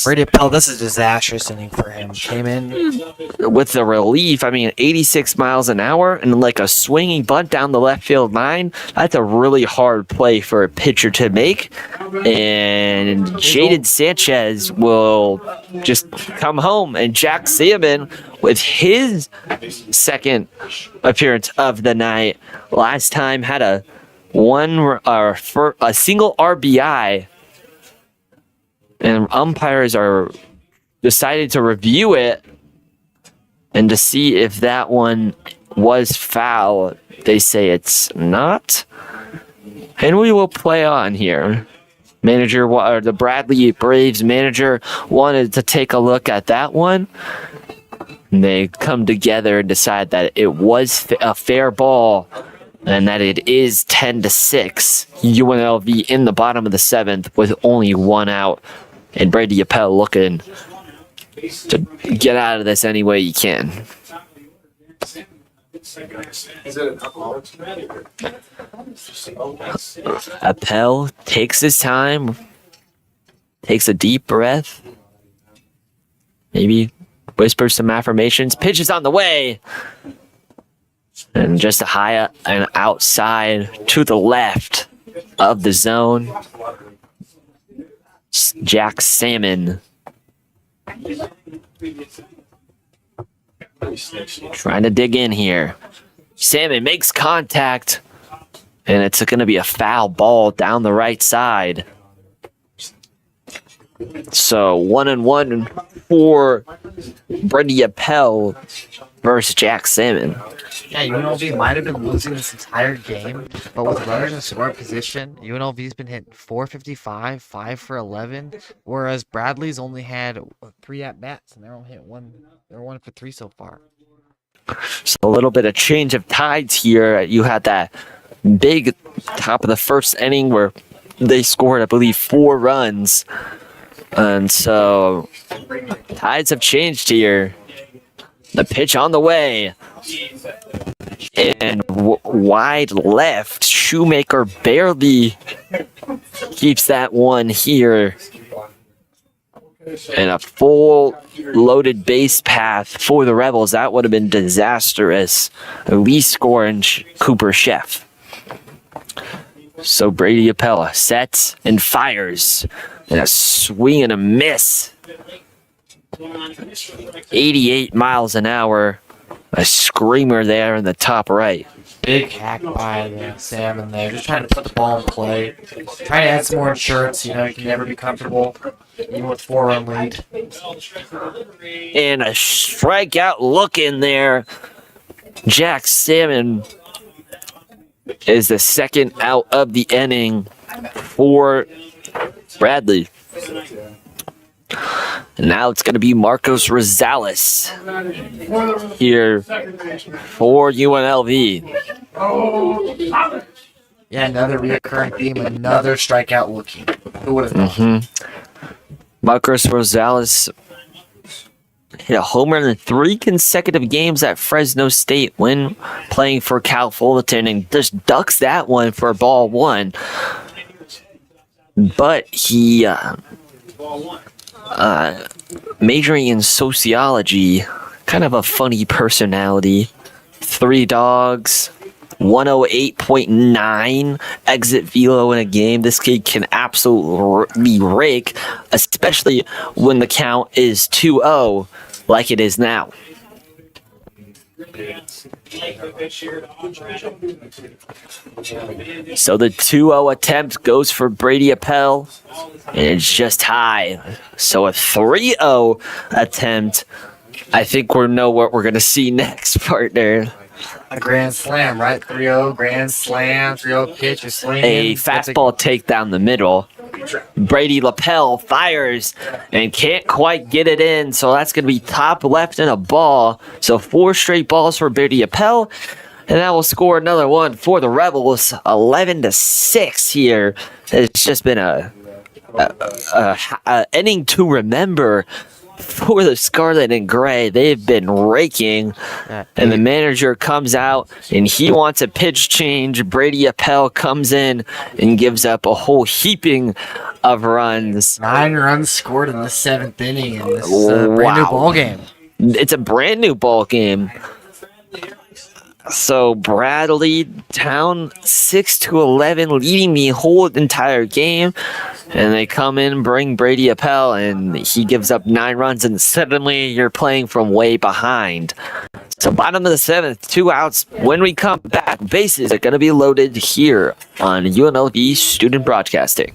Brady Appel, this is a disastrous inning for him. Came in with the relief. I mean, 86 miles an hour and like a swinging bunt down the left field line. That's a really hard play for a pitcher to make. And Jaden Sanchez will just come home. And Jack Salmon, with his second appearance of the night, last time had a single RBI. And umpires are decided to review it and to see if that one was foul. They say it's not. And we will play on here. The Bradley Braves manager wanted to take a look at that one. And they come together and decide that it was a fair ball and that it is 10-6. UNLV in the bottom of the 7th with only one out. And Brady Appel looking to get out of this any way you can. Appel takes his time, takes a deep breath, maybe whispers some affirmations, pitches on the way, and just a high and outside to the left of the zone. Jack Salmon trying to dig in here. Salmon makes contact, and it's going to be a foul ball down the right side. So 1-1 for Brady Appel versus Jack Salmon. Yeah, UNLV might have been losing this entire game, but with runners in scoring position, UNLV's been hit 455, 5 for 11, whereas Bradley's only had 3 at-bats, and they're only hit 1. They're 1 for 3 so far. So a little bit of change of tides here. You had that big top of the first inning where they scored, I believe, 4 runs. And so tides have changed here. The pitch on the way. And wide left. Shoemaker barely keeps that one here. And a full loaded base path for the Rebels. That would have been disastrous. At least scoring Cooper Chef. So Brady Appel sets and fires. And a swing and a miss. 88 miles an hour. A screamer there in the top right. Big hack by the Salmon there. Just trying to put the ball in play. Trying to add some more insurance. You can never be comfortable, even with 4-run lead. And a strikeout look in there. Jack Salmon is the second out of the inning for Bradley. And now it's going to be Marcos Rosales here for UNLV. Yeah, another recurring theme, another strikeout looking. Who would have thought? Marcos Rosales hit a home run in 3 consecutive games at Fresno State when playing for Cal Fullerton and just ducks that one for ball 1. but he majoring in sociology, kind of a funny personality. 3 dogs, 108.9 exit velo in a game. This kid can absolutely rake, especially when the count is 2-0 like it is now. So the 2-0 attempt goes for Brady Appel, and it's just high. So a 3-0 attempt. I think we know what we're going to see next, partner. A grand slam, right? 3-0, grand slam, 3-0 pitch, a swing. A fastball take down the middle. Brady Lapel fires and can't quite get it in, so that's going to be top left and a ball. So 4 straight balls for Brady Lapel, and that will score another one for the Rebels. 11-6 here. It's just been a inning to remember for the Scarlet and Gray. They've been raking, and the manager comes out and he wants a pitch change. Brady Appel comes in and gives up a whole heaping of runs. 9 runs scored in the 7th inning, and this is a brand new ball game. It's a brand new ball game. So Bradley down 6-11, leading the whole entire game. And they come in, bring Brady Appel, and he gives up 9 runs, and suddenly you're playing from way behind. So bottom of the 7th, 2 outs. When we come back, bases are going to be loaded here on UNLV Student Broadcasting.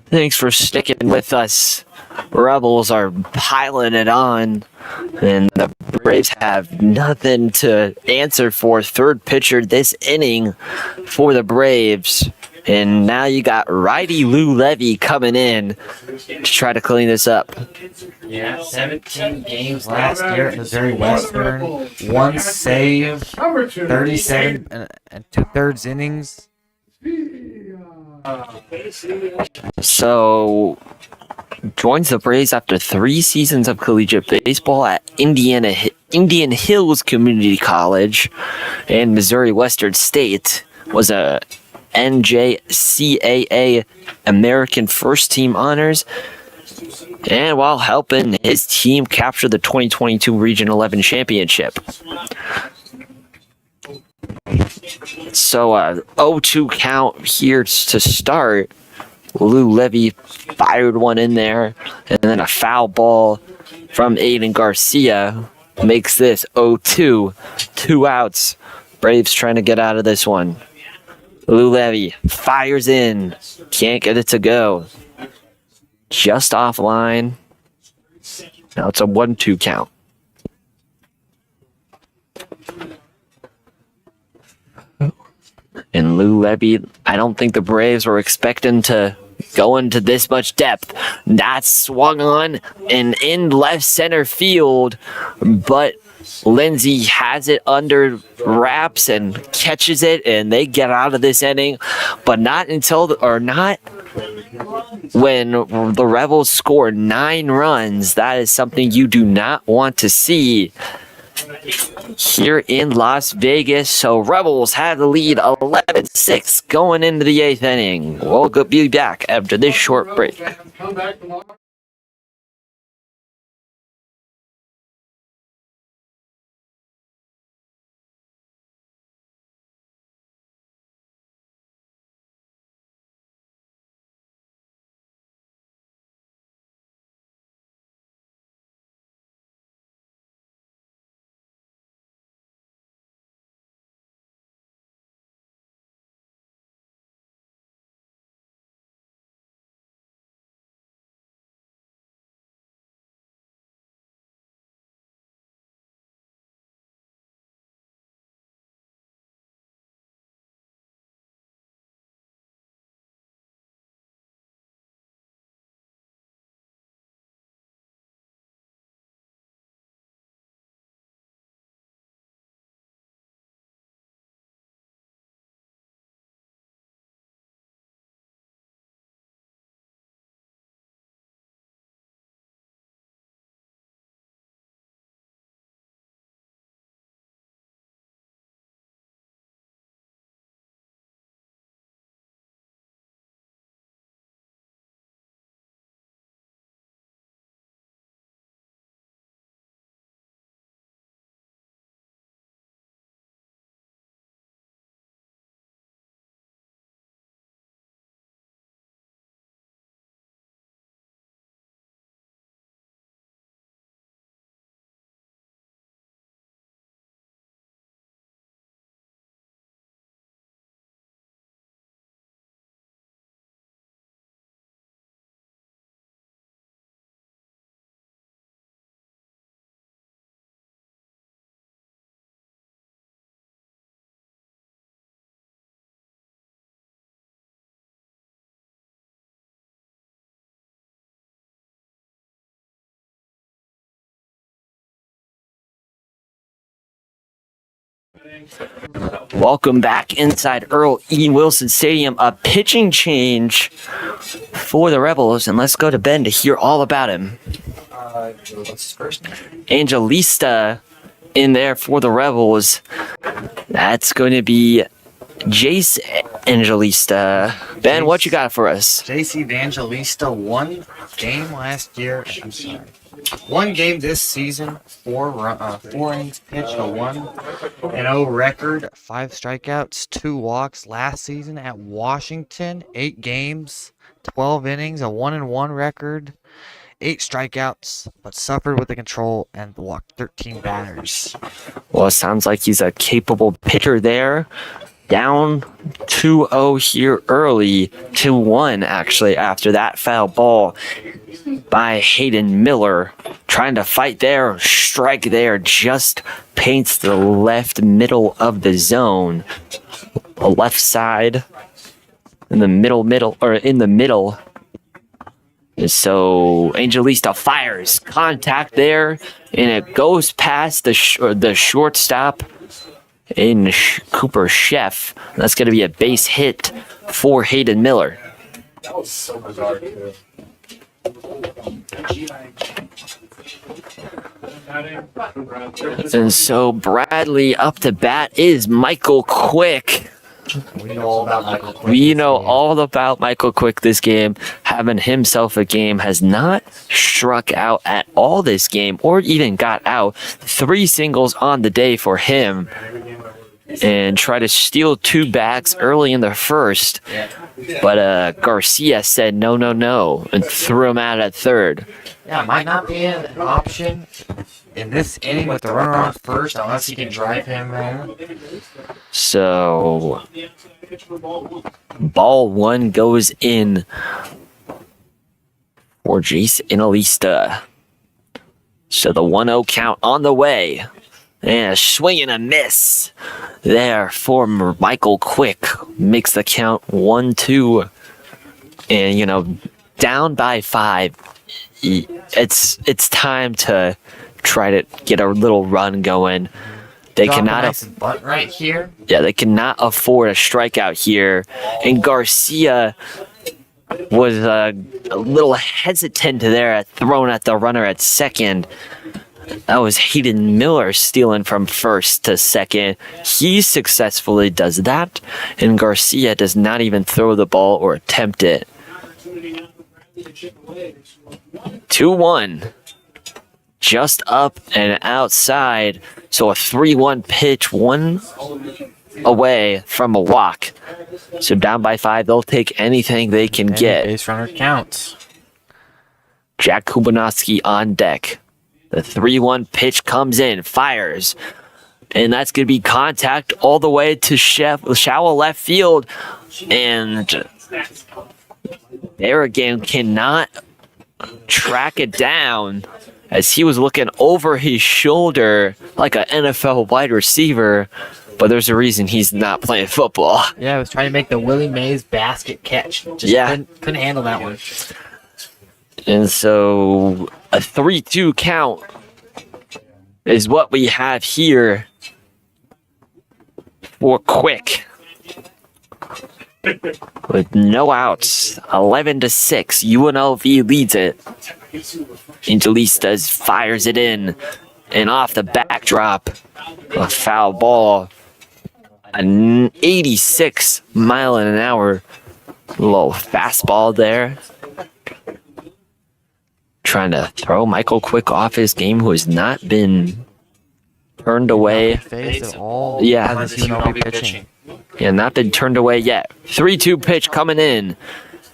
Thanks for sticking with us. Rebels are piling it on, and the Braves have nothing to answer for. Third pitcher this inning for the Braves. And now you got righty Lou Levy coming in to try to clean this up. Yeah, 17 games last year at Missouri Western. 1 save, 37 and 2/3 innings. So, joins the Braves after 3 seasons of collegiate baseball at Indian Hills Community College and Missouri Western State. Was a NJCAA American First Team honors, and while helping his team capture the 2022 Region 11 championship. So 0-2 count here to start. Lou Levy fired one in there, and then a foul ball from Aiden Garcia makes this 0-2. 2 outs. Braves trying to get out of this one. Lou Levy fires in. Can't get it to go. just offline. Now it's a 1-2 count. And Lou Levy, I don't think the Braves were expecting to go into this much depth. That's swung on and in left center field, but Lindsay has it under wraps and catches it, and they get out of this inning, but not until not when the Rebels score 9 runs. That is something you do not want to see here in Las Vegas. So Rebels have the lead 11-6 going into the 8th inning. We'll be back after this short break. Come back tomorrow. Welcome back inside Earl E. Wilson Stadium. A pitching change for the Rebels, and let's go to Ben to hear all about him. What's first? Angelista in there for the Rebels. That's going to be Jace Angelista. Ben, what you got for us? JC Evangelista, 1 game last year. I'm sorry. 1 game this season, 4 innings pitched, a 1-0 record, 5 strikeouts, 2 walks last season at Washington, 8 games, 12 innings, a 1-1 record, 8 strikeouts, but suffered with the control and walked 13 batters. Well, it sounds like he's a capable pitcher there. Down 2-0 here early, 2-1 actually after that foul ball by Hayden Miller. Trying to fight there, strike there, just paints the left middle of the zone. The left side, in the middle. So Angelista fires, contact there, and it goes past the shortstop in Cooper Chef. That's going to be a base hit for Hayden Miller. That was so bizarre, too. And so Bradley up to bat is Michael Quick. We know all about Michael Quick. We know all about Michael Quick this game. Having himself a game, has not struck out at all this game or even got out. 3 singles on the day for him. And try to steal 2 bags early in the first. But Garcia said no, and threw him out at third. Yeah, might not be an option in this inning with the runner on first unless he can drive him in. So, ball 1 goes in for Jace Inalista. So the 1-0 count on the way. And a swing and a miss there for Michael Quick. Makes the count 1-2. And, down by 5. It's time to try to get a little run going. They cannot butt right here. Yeah, they cannot afford a strikeout here. And Garcia was a little hesitant there at throwing at the runner at second. That was Hayden Miller stealing from first to second. He successfully does that, and Garcia does not even throw the ball or attempt it. 2-1. Just up and outside. So a 3-1 pitch, one away from a walk. So down by 5, they'll take anything they can get. Base runner counts. Jack Kubanowski on deck. The 3-1 pitch comes in, fires. And that's going to be contact all the way to shallow left field. And there again cannot track it down as he was looking over his shoulder like an NFL wide receiver. But there's a reason he's not playing football. Yeah, I was trying to make the Willie Mays basket catch. Couldn't handle that one. And so a 3-2 count is what we have here for Quick. With no outs, 11-6, UNLV leads it. Angelista fires it in, and off the backdrop, a foul ball. An 86 mile an hour little fastball there. Trying to throw Michael Quick off his game, who has not been turned away. Phased at all. Yeah. By this UNLV pitching. Yeah, not been turned away yet. 3-2 pitch coming in.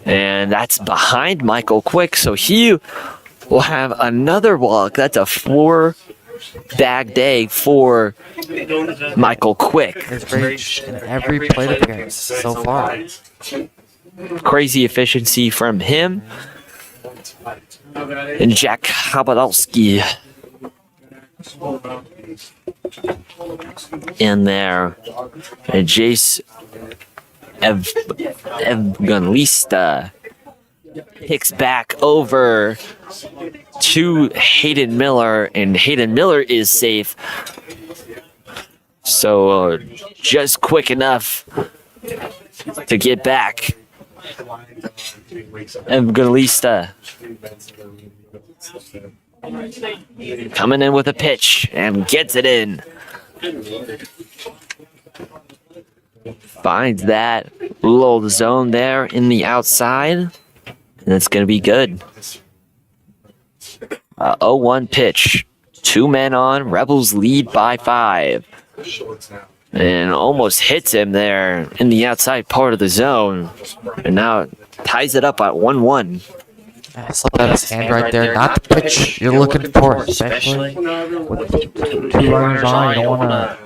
And that's behind Michael Quick. So he will have another walk. That's a 4-bag day for Michael Quick. His rage in every plate appearance so far. Crazy efficiency from him. And Jack Habadowski in there. And Jace Evganlista picks back over to Hayden Miller, and Hayden Miller is safe. So just quick enough to get back. Evganlista coming in with a pitch and gets it in. Finds that little zone there in the outside, and it's going to be good. 0-1 pitch. 2 men on. Rebels lead by 5. And almost hits him there in the outside part of the zone. And now ties it up at 1-1. I slipped out his hand right there. Not the pitch you're looking for, especially with 2 runners on. You don't want to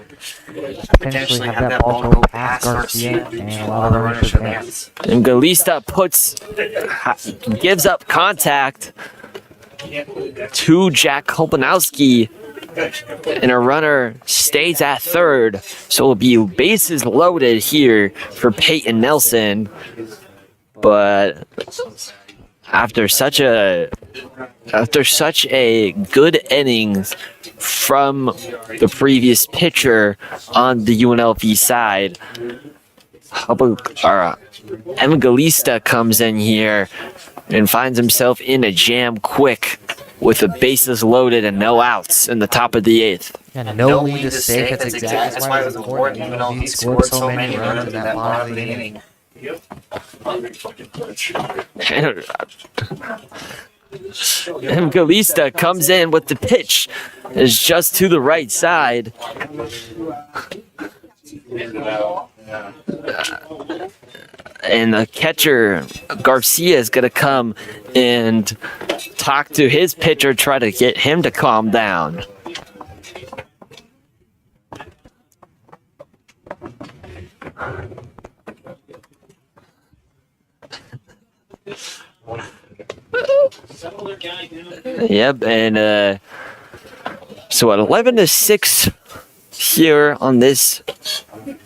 potentially have that ball go past Garcia and allow the runners to advance. And Galista gives up contact to Jack Kolpanowski, and a runner stays at third. So it'll be bases loaded here for Peyton Nelson. But after such a good innings from the previous pitcher on the UNLV side, Evangelista comes in here and finds himself in a jam quick with the bases loaded and no outs in the top of the 8th. Yeah, no lead is safe. That's exactly why it was important. Even though he scored so many runs in that bottom of the inning. Evangelista comes in with the pitch. It's just to the right side. And the catcher, Garcia, is going to come and talk to his pitcher, try to get him to calm down. Yep, and so at 11-6 here on this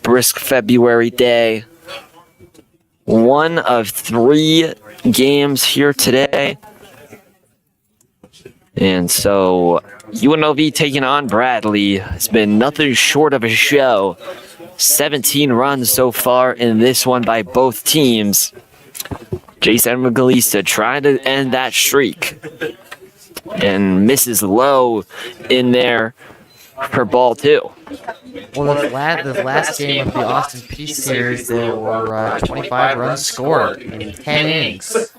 brisk February day. 1 of 3 games here today. And so UNLV taking on Bradley has been nothing short of a show. 17 runs so far in this one by both teams. Jason Evangelista trying to end that streak. And misses low in there for ball 2. Well, this last game of the Austin Peace series, there were 25 runs scored in 10 innings.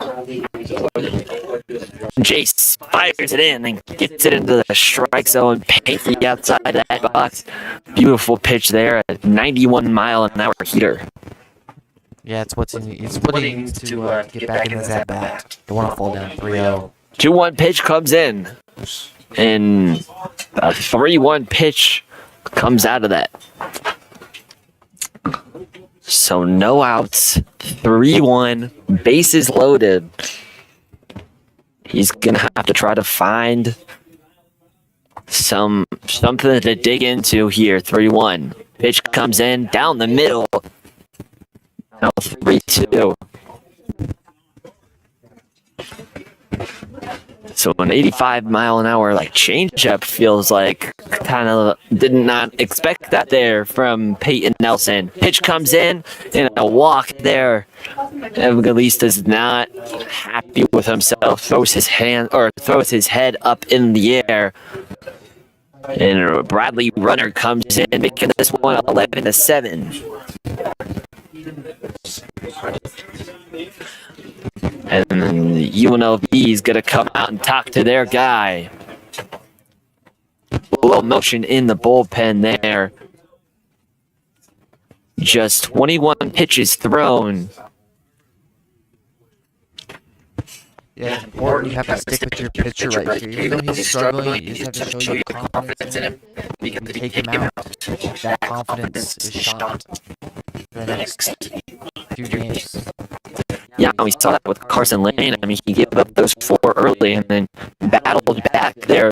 Jace fires it in and gets it into the strike zone, paints the outside of that box. Beautiful pitch there, a 91-mile-an-hour heater. Yeah, it's what he needs to get back in his at-bat. Don't want to fall down 3-0. 2-1 pitch comes in, and a 3-1 pitch comes out of that. So no outs, 3-1, bases loaded. He's gonna have to try to find something to dig into here. 3-1 pitch comes in down the middle. Now 3-2. So an 85-mile-an-hour changeup feels like kind of did not expect that there from Peyton Nelson. Pitch comes in and a walk there. Evangelista's not happy with himself. Throws his head up in the air. And a Bradley runner comes in, making this one 11-7. And then UNLV is going to come out and talk to their guy. A little motion in the bullpen there. Just 21 pitches thrown. Yeah, it's important you have to stick with your pitcher right here. Even though he's struggling, you just have to show your confidence in him. You can take him out. That confidence is shot for the next few games. Yeah, we saw that with Carson Lane. I mean, he gave up those 4 early and then battled back there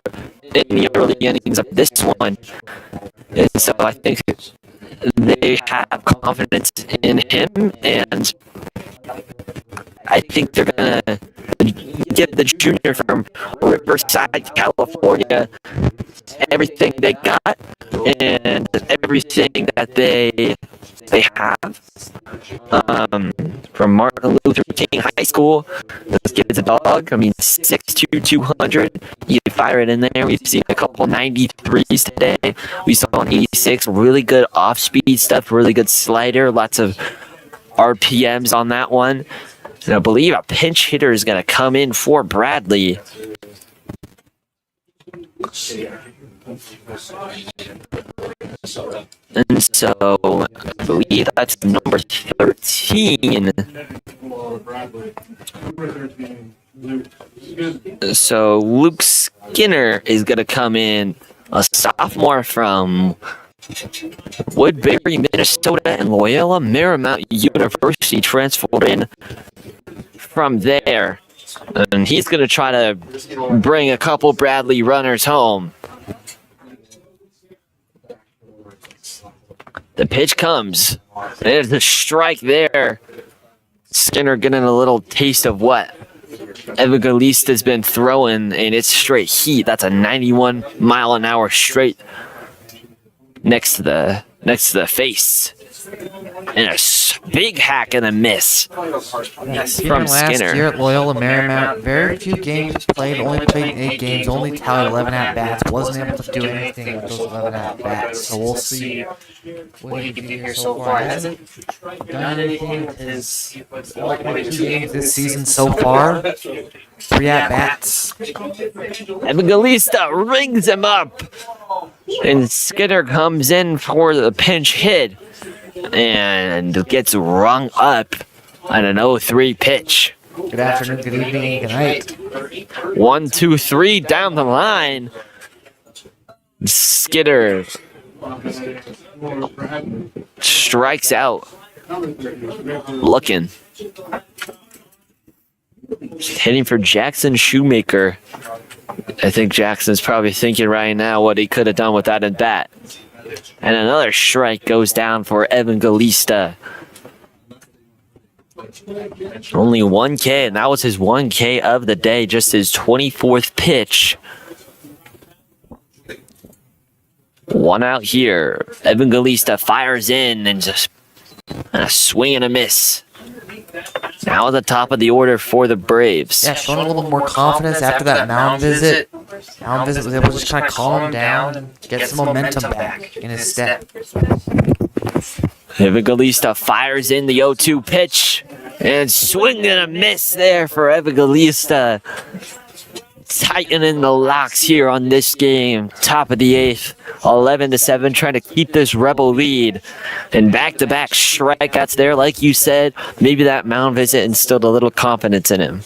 in the early innings of this one. And so I think they have confidence in him, and I think they're going to give the junior from Riverside, California, everything they got and everything that they have. From Martin Luther King High School, this kid's a dog. I mean, 6'2", 200. You fire it in there. We've seen a couple 93s today. We saw an 86. Really good off-speed stuff. Really good slider. Lots of RPMs on that one. And I believe a pinch hitter is going to come in for Bradley. And so I believe that's number 13. So Luke Skinner is going to come in, a sophomore from Woodbury, Minnesota, and Loyola Marymount University, transferred in from there. And he's going to try to bring a couple Bradley runners home. The pitch comes. There's a strike there. Skinner getting a little taste of what Evangelista's been throwing, and it's straight heat. That's a 91-mile-an-hour straight next to the face. And a big hack and a miss from Last Skinner. year at Loyola Marymount, very few games played, only played 8 games, only tallied 11 at-bats, wasn't able to do anything with those 11 at-bats. So we'll see what he can do here so far. He hasn't done anything with his only 2 games this season so far. 3 at-bats. Evangelista rings him up. And Skinner comes in for the pinch hit and gets rung up on an 0-3 pitch. Good afternoon, good evening, good night. 1, 2, 3 down the line. Skinner strikes out. Looking. Hitting for Jackson Shoemaker. I think Jackson's probably thinking right now what he could have done with that at bat. And another strike goes down for Evan Galista. Only 1K, and that was his 1K of the day, just his 24th pitch. One out here. Evan Galista fires in and just a swing and a miss. Now at the top of the order for the Braves. Yeah, showing a little more confidence after that mound visit. Mound visit was able to just kind of calm him down, get some momentum back in his step. Evan Galista fires in the 0-2 pitch. And swing and a miss there for Evan Galista. Tightening the locks here on this game. Top of the 8th. 11-7, trying to keep this Rebel lead. And back-to-back strikeouts there, like you said. Maybe that mound visit instilled a little confidence in him.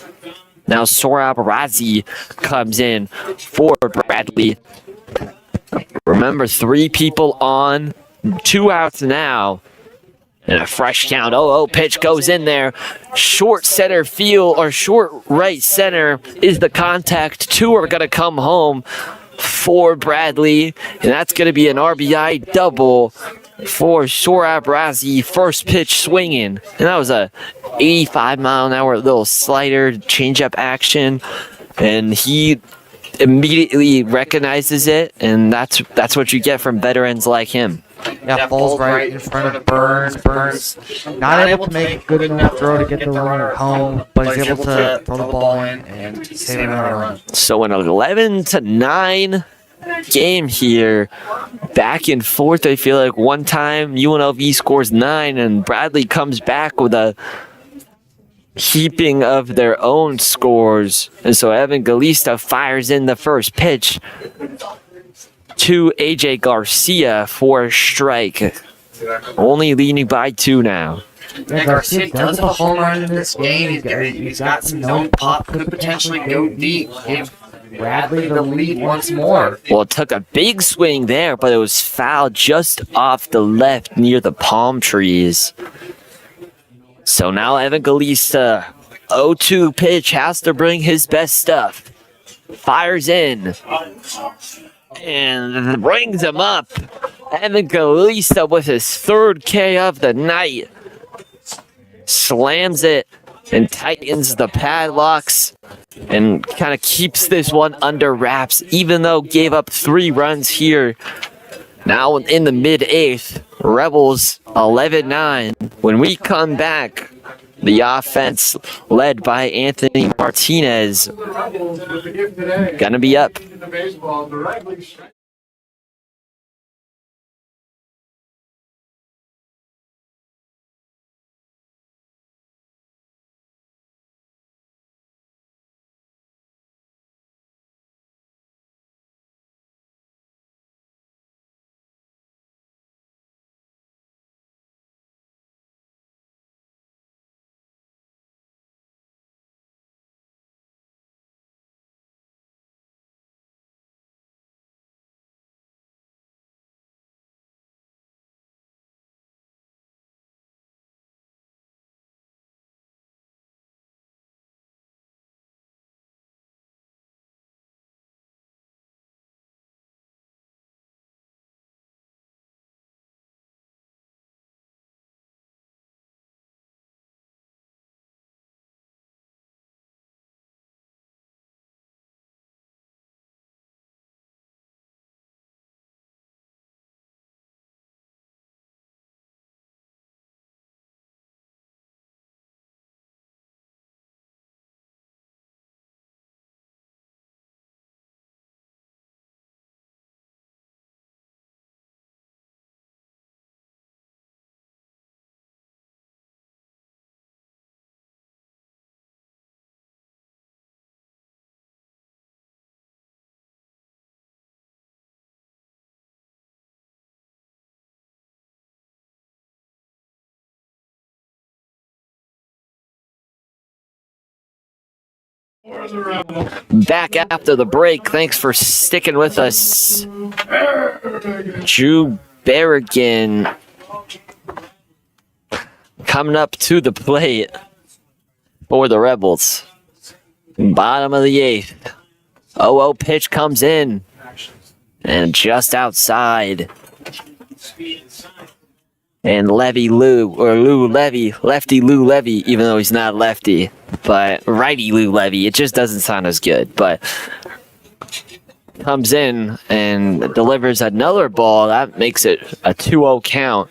Now Sorab Razi comes in for Bradley. Remember, 3 people on, 2 outs now. And a fresh count. 0-0 pitch goes in there. Short center field, or short right center is the contact. 2 are going to come home for Bradley. And that's going to be an RBI double for Sorab Razi. First pitch swinging. And that was a 85-mile-an-hour little slider, changeup action. And he immediately recognizes it. And that's what you get from veterans like him. Yeah, falls right in front of Burns. Burns not able to make a good enough throw to get the runner home, but he's able to throw the ball in and save another run. So an 11-9 game here. Back and forth, I feel like one time UNLV scores 9 and Bradley comes back with a heaping of their own scores. And so Evan Galista fires in the first pitch to AJ Garcia for a strike. Only leading by 2 now. Yeah, Garcia does have a home run in this game. He's got some known pop, could potentially go deep. Give Bradley the lead once more. Well, it took a big swing there, but it was fouled just off the left near the palm trees. So now Evan Galista, 0-2 pitch, has to bring his best stuff. Fires in. And brings him up. Evan Galista with his 3rd K of the night. Slams it and tightens the padlocks and kind of keeps this one under wraps, even though gave up 3 runs here. Now in the mid-8th, Rebels 11-9. When we come back, the offense led by Anthony Martinez gonna be up. Back after the break. Thanks for sticking with us. Drew Berrigan coming up to the plate for the Rebels. Bottom of the 8th. 0-0 pitch comes in. And just outside. And lefty Lou Levy, even though he's not lefty, but righty Lou Levy, it just doesn't sound as good, but comes in and delivers another ball. That makes it a 2-0 count.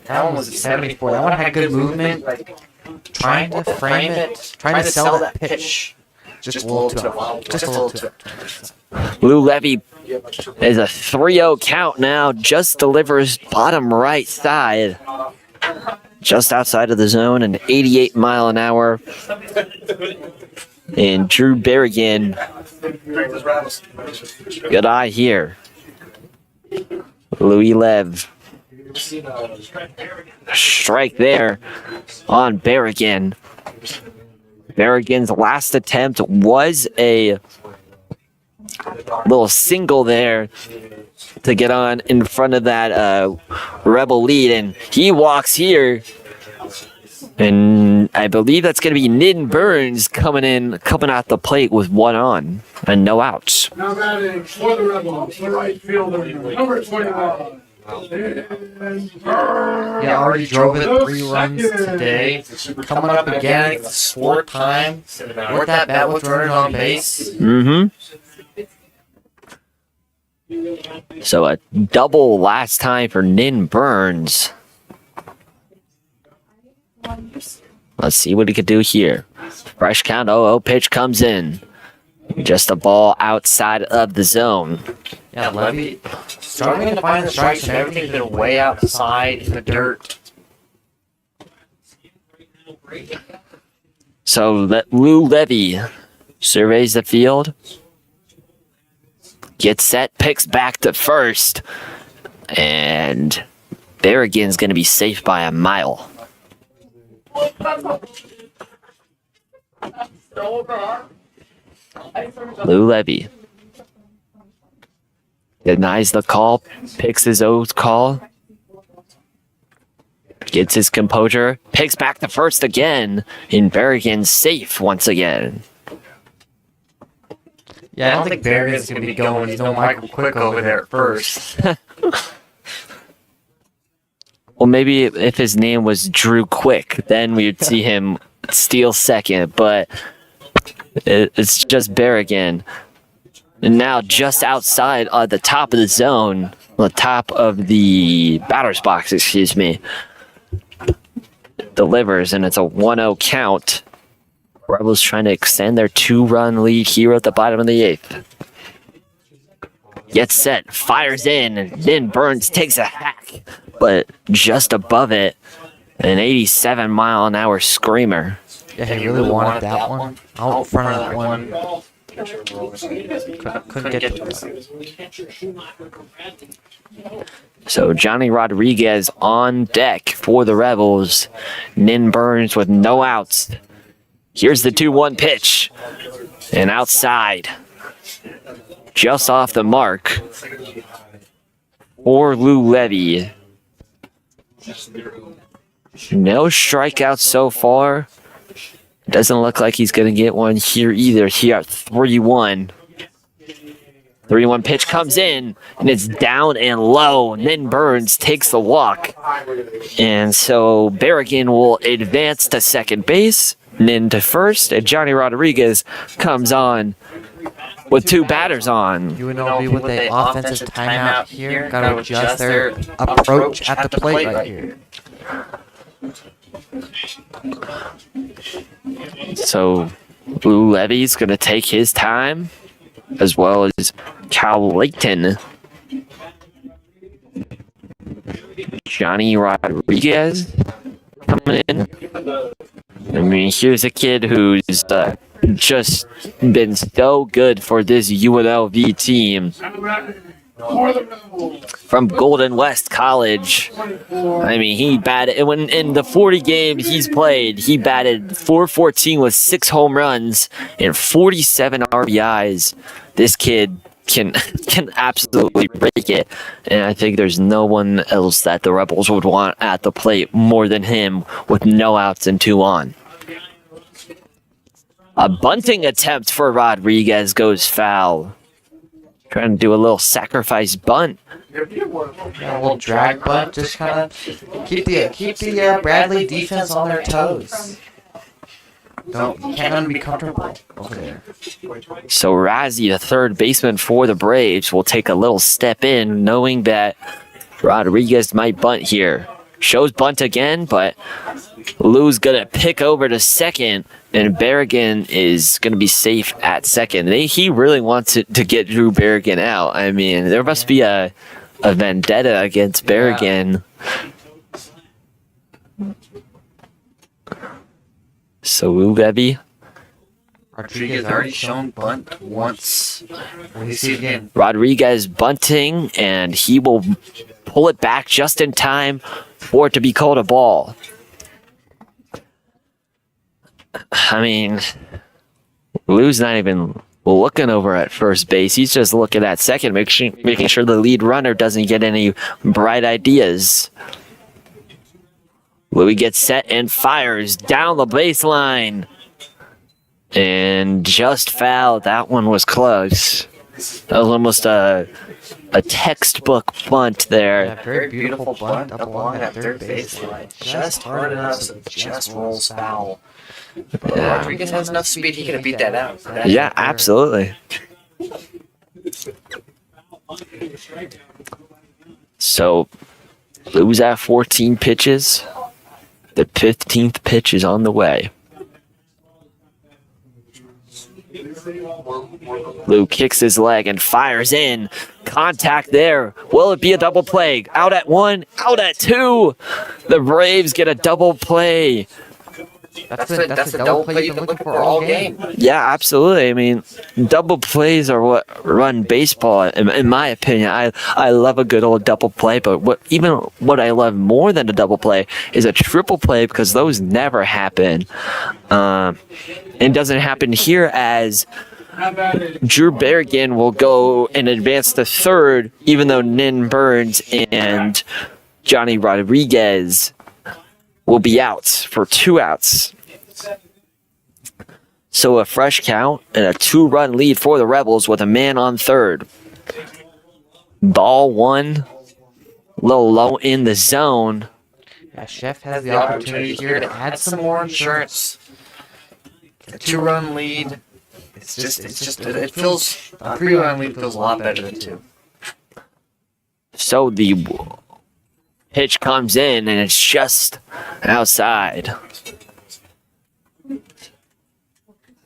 That one was at 74. That one had good movement. Trying to frame it, trying to sell that pitch. Just a little too. Lou Levy is a 3-0 count now. Just delivers bottom right side. Just outside of the zone, an 88 mile an hour. And Drew Berrigan. Good eye here. Louis Lev. Strike there on Berrigan. Berrigan's last attempt was a little single there to get on in front of that Rebel lead, and he walks here, and I believe that's going to be Nin Burns coming out the plate with one on and no outs. Now batting for the Rebels, the right fielder, number 21. Yeah, already drove it 3 runs today. Coming up again, it's the 4th time. With that bat was running on base. So a double last time for Nin Burns. Let's see what he could do here. Fresh count, 0-0 pitch comes in. Just a ball outside of the zone. Yeah, Levy struggling to find the strikes, and everything's been way outside in the dirt. So Lou Levy surveys the field. Gets set, picks back to first. And Berrigan's going to be safe by a mile. Lou Levy denies the call, picks his own call, gets his composure, picks back to first again, and Berrigan's safe once again. Yeah, I don't think Berrigan's going to be going. He's no Michael Quick over there at first. Well, maybe if his name was Drew Quick, then we would see him steal second, but it's just Berrigan. And now just outside the top of the zone, the top of the batter's box, excuse me, delivers, and it's a 1-0 count. Rebels trying to extend their 2-run lead here at the bottom of the 8th. Gets set, fires in, and then Burns takes a hack, but just above it, an 87 mile an hour screamer. Yeah, he really wanted that one. Out in front of that one. Couldn't get to it. So Johnny Rodriguez on deck for the Rebels. Nin Burns with no outs. Here's the 2-1 pitch. And outside. Just off the mark. For Lou Levy. No strikeouts so far. Doesn't look like he's going to get one here either. Here at 3-1. 3-1 pitch comes in, and it's down and low. And then Burns takes the walk. And so Berrigan will advance to second base, Nin to first, and Johnny Rodriguez comes on with 2 batters on. UNLV with the offensive timeout here. Got to adjust their approach at the plate right here. So Lou Levy's going to take his time, as well as Cal Layton. Johnny Rodriguez coming in. I mean, here's a kid who's just been so good for this UNLV team. From Golden West College. I mean, he batted, when in the 40 games he's played, he batted .414 with 6 home runs and 47 RBIs. This kid can absolutely break it, and I think there's no one else that the Rebels would want at the plate more than him with no outs and 2 on. A bunting attempt for Rodriguez goes foul. Trying to do a little sacrifice bunt. Yeah, a little drag bunt, just kind of keep the Bradley defense on their toes. You can't be comfortable over there. So Razzie, the third baseman for the Braves, will take a little step in, knowing that Rodriguez might bunt here. Shows bunt again, but Lou's gonna pick over to second, and Berrigan is gonna be safe at second. He really wants to get Drew Berrigan out. I mean, there must be a vendetta against Berrigan. So Lou Levy. Rodriguez already shown bunt once. Will he see it again? Rodriguez bunting, and he will pull it back just in time for it to be called a ball. I mean, Lou's not even looking over at first base. He's just looking at second, making sure the lead runner doesn't get any bright ideas. Louis gets set and fires down the baseline. And just fouled. That one was close. That was almost a textbook bunt there. Yeah, very beautiful bunt up along that third baseline. Just hard enough so it just rolls foul. Rodriguez has enough speed, he could have beat that out. Yeah, absolutely. So, Lou's at 14 pitches. The 15th pitch is on the way. Lou kicks his leg and fires in. Contact there. Will it be a double play? Out at 1, out at 2. The Braves get a double play. That's a double play you've been looking for all game. Yeah, absolutely. I mean, double plays are what run baseball, in my opinion. I love a good old double play, but what I love more than a double play is a triple play, because those never happen. It doesn't happen here, as Drew Berrigan will go and advance to third, even though Nin Burns and Johnny Rodriguez will be out for 2 outs. So a fresh count and a 2-run lead for the Rebels with a man on third. Ball 1, a little low in the zone. Yeah, Chef has the opportunity here to add some more insurance. A 2-run lead. It feels, a 3-run lead feels a lot better than 2. So the pitch comes in and it's just outside.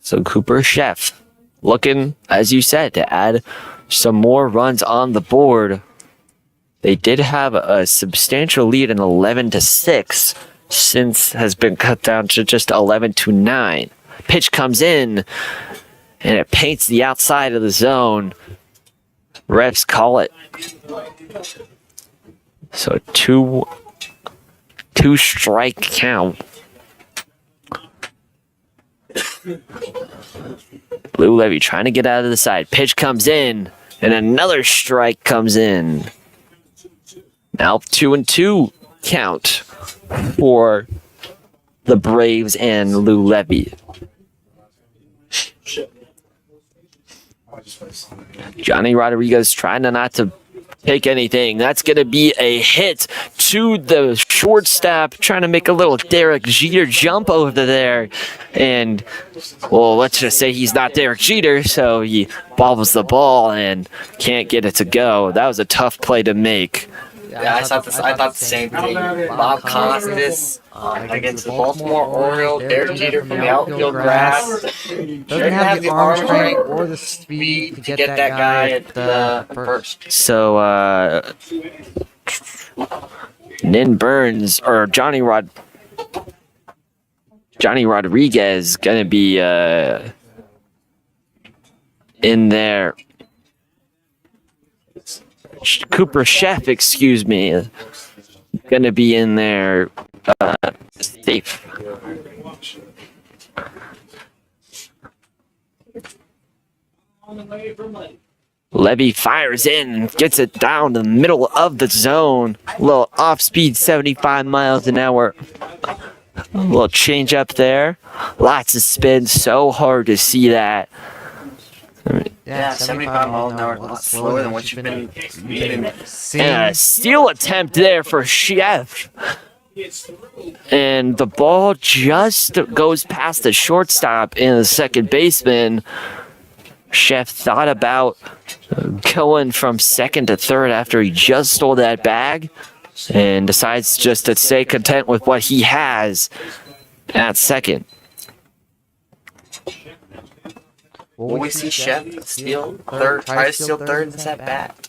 So Cooper Chef looking, as you said, to add some more runs on the board. They did have a substantial lead in 11-6, since has been cut down to just 11-9. Pitch comes in and it paints the outside of the zone. Refs call it. So two strike count. Lou Levy trying to get out of the side. Pitch comes in, and another strike comes in. Now 2-2 count for the Braves and Lou Levy. Johnny Rodriguez trying to not to take anything. That's going to be a hit to the shortstop, trying to make a little Derek Jeter jump over there. And, well, let's just say he's not Derek Jeter, so he bobbles the ball and can't get it to go. That was a tough play to make. Yeah, I thought the same thing. Bob Costas against the Baltimore Orioles. Derek Jeter from the outfield grass. Doesn't have the arm strength or the speed to get that guy at the first. So, Nin Burns, or Johnny Rodriguez gonna be in there. Cooper Chef, excuse me, gonna be in there safe. Levy fires in, gets it down the middle of the zone. A little off speed, 75 miles an hour A little change up there. Lots of spin. So hard to see that. Yeah, 75 miles an hour, a lot slower than what you've been And a steal attempt there for Chef. And the ball just goes past the shortstop and the second baseman. Chef thought about going from second to third after he just stole that bag and decides just to stay content with what he has at second. Will we see Chef steal third, try to steal third in this at bat?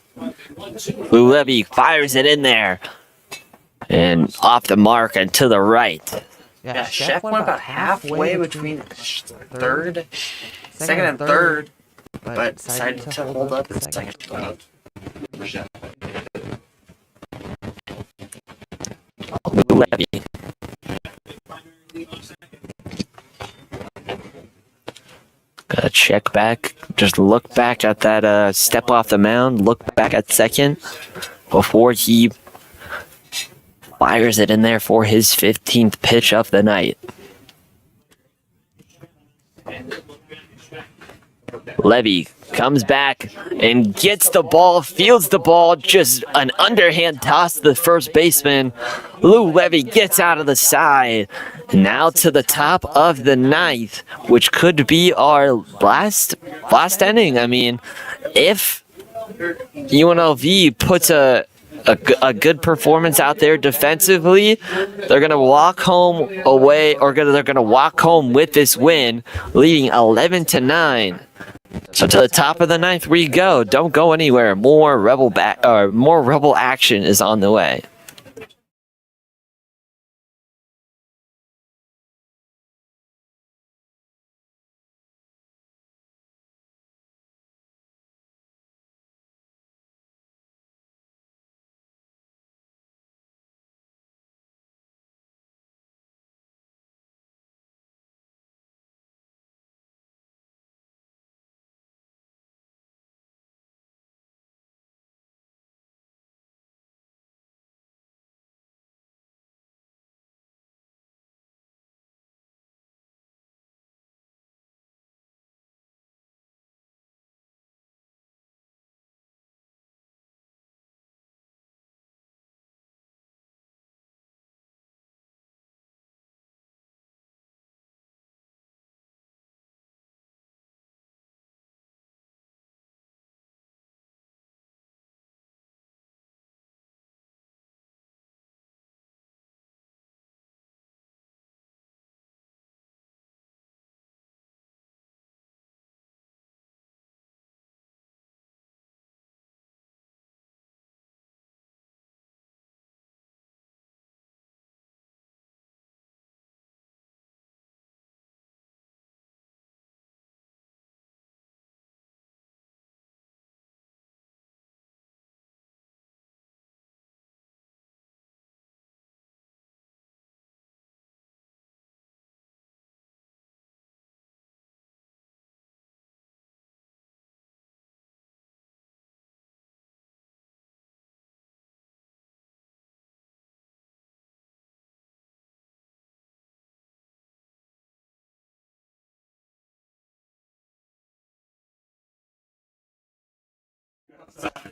Lou Levy fires it in there and off the mark and to the right. Yeah, Chef went about halfway between third, second and third, but decided to hold up in second. Lou Levy. Gotta check back. Just look back at that step off the mound. Look back at second before he fires it in there for his 15th pitch of the night. Levy comes back and gets the ball, fields the ball, just an underhand toss to the first baseman. Lou Levy gets out of the side. Now to the top of the ninth, which could be our last inning. I mean, if UNLV puts a good performance out there defensively, they're gonna walk home away, or they're gonna walk home with this win, leading 11-9. So to the top of the ninth we go. Don't go anywhere. More Rebel action is on the way.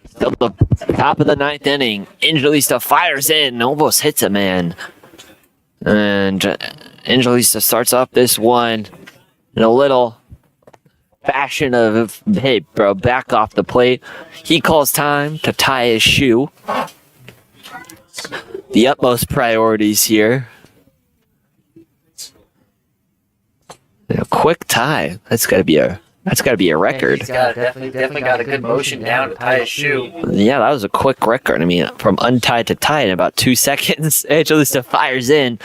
Still the top of the ninth inning. Angelista fires in, almost hits a man. And Angelista starts off this one in a little fashion of, hey, bro, back off the plate. He calls time to tie his shoe. The utmost priorities here. A quick tie. That's got to be a record. He's got definitely got a good motion down to tie his shoe. Yeah, that was a quick record. I mean, from untied to tied in about 2 seconds. Angelista fires in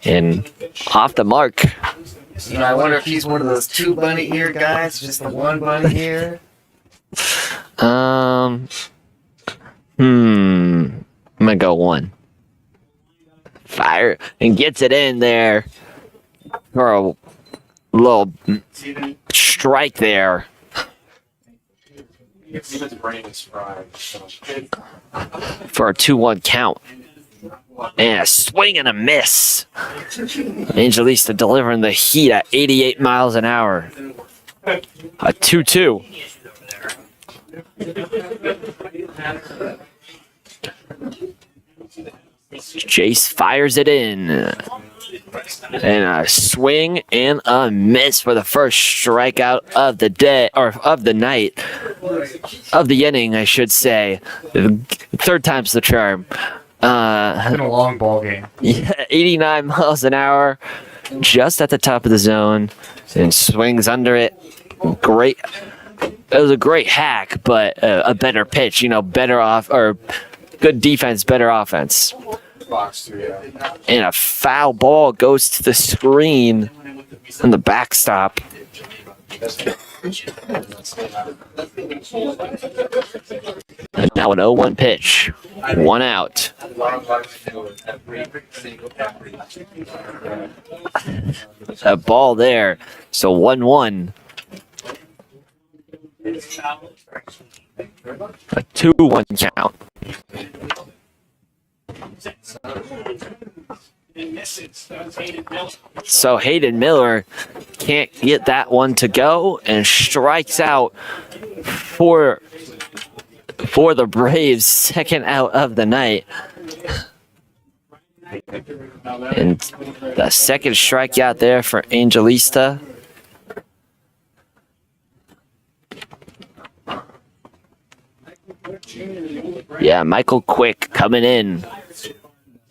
and off the mark. You know, I wonder if he's one of those 2 bunny ear guys, just the 1 bunny ear. I'm gonna go 1. Fire and gets it in there for a little strike there. Steven's brain is fried. So. For a 2-1 count. And a swing and a miss. Angelista delivering the heat at 88 miles an hour. A 2-2. Jace fires it in. And a swing and a miss for the first strikeout of the day, or of the night. Of the inning, I should say. Third time's the charm. It's been a long ball game. Yeah, 89 miles an hour. Just at the top of the zone. And swings under it. Great. It was a great hack, but a better pitch. You know, better off, or good defense, better offense. Box too, yeah. And a foul ball goes to the screen on the backstop. And now an 0-1 pitch. 1 out. A ball there. So 1-1. A 2-1 count. So Hayden Miller can't get that one to go and strikes out for the Braves, second out of the night. And the second strikeout there for Angelista. Yeah, Michael Quick coming in.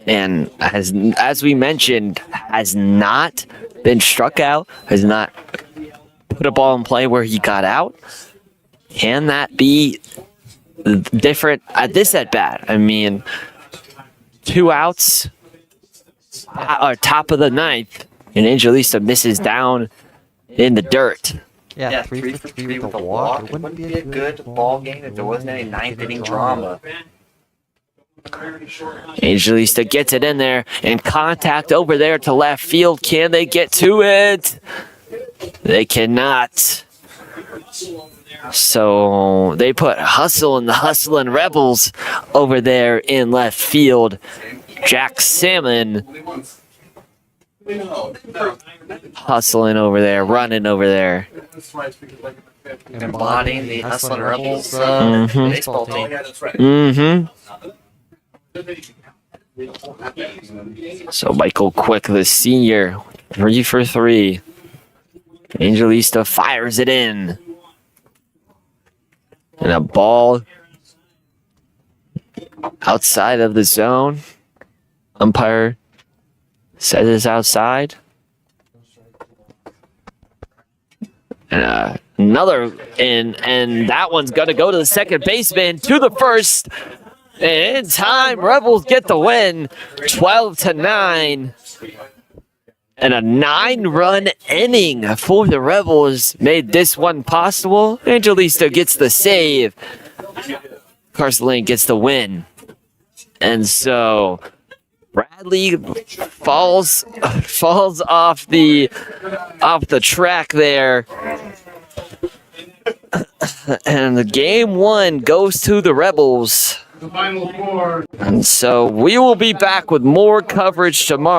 And as we mentioned, has not been struck out, has not put a ball in play where he got out. Can that be different at this at bat? I mean, 2 outs, top of the ninth, and Angelista misses down in the dirt. Yeah, 3 for 3 with a walk. It wouldn't be a good ball game if there wasn't any ninth inning drama. Angelista gets it in there, and contact over there to left field. Can they get to it? They cannot. So they put Hustle and the Hustlin' Rebels over there in left field. Jack Salmon hustling over there, running over there. Embodying the Hustlin' Rebels Mhm. baseball team. Mm-hmm. So Michael Quick, the senior, 3 for 3. Angelista fires it in. And a ball outside of the zone. Umpire says it's outside. And another in, and that one's going to go to the second baseman, to the first. And in time, Rebels get the win, 12-9. And a 9-run inning for the Rebels made this one possible. Angelista gets the save. Carson Lane gets the win. And so Bradley falls off the track there. And the game 1 goes to the Rebels. The final 4. And so we will be back with more coverage tomorrow.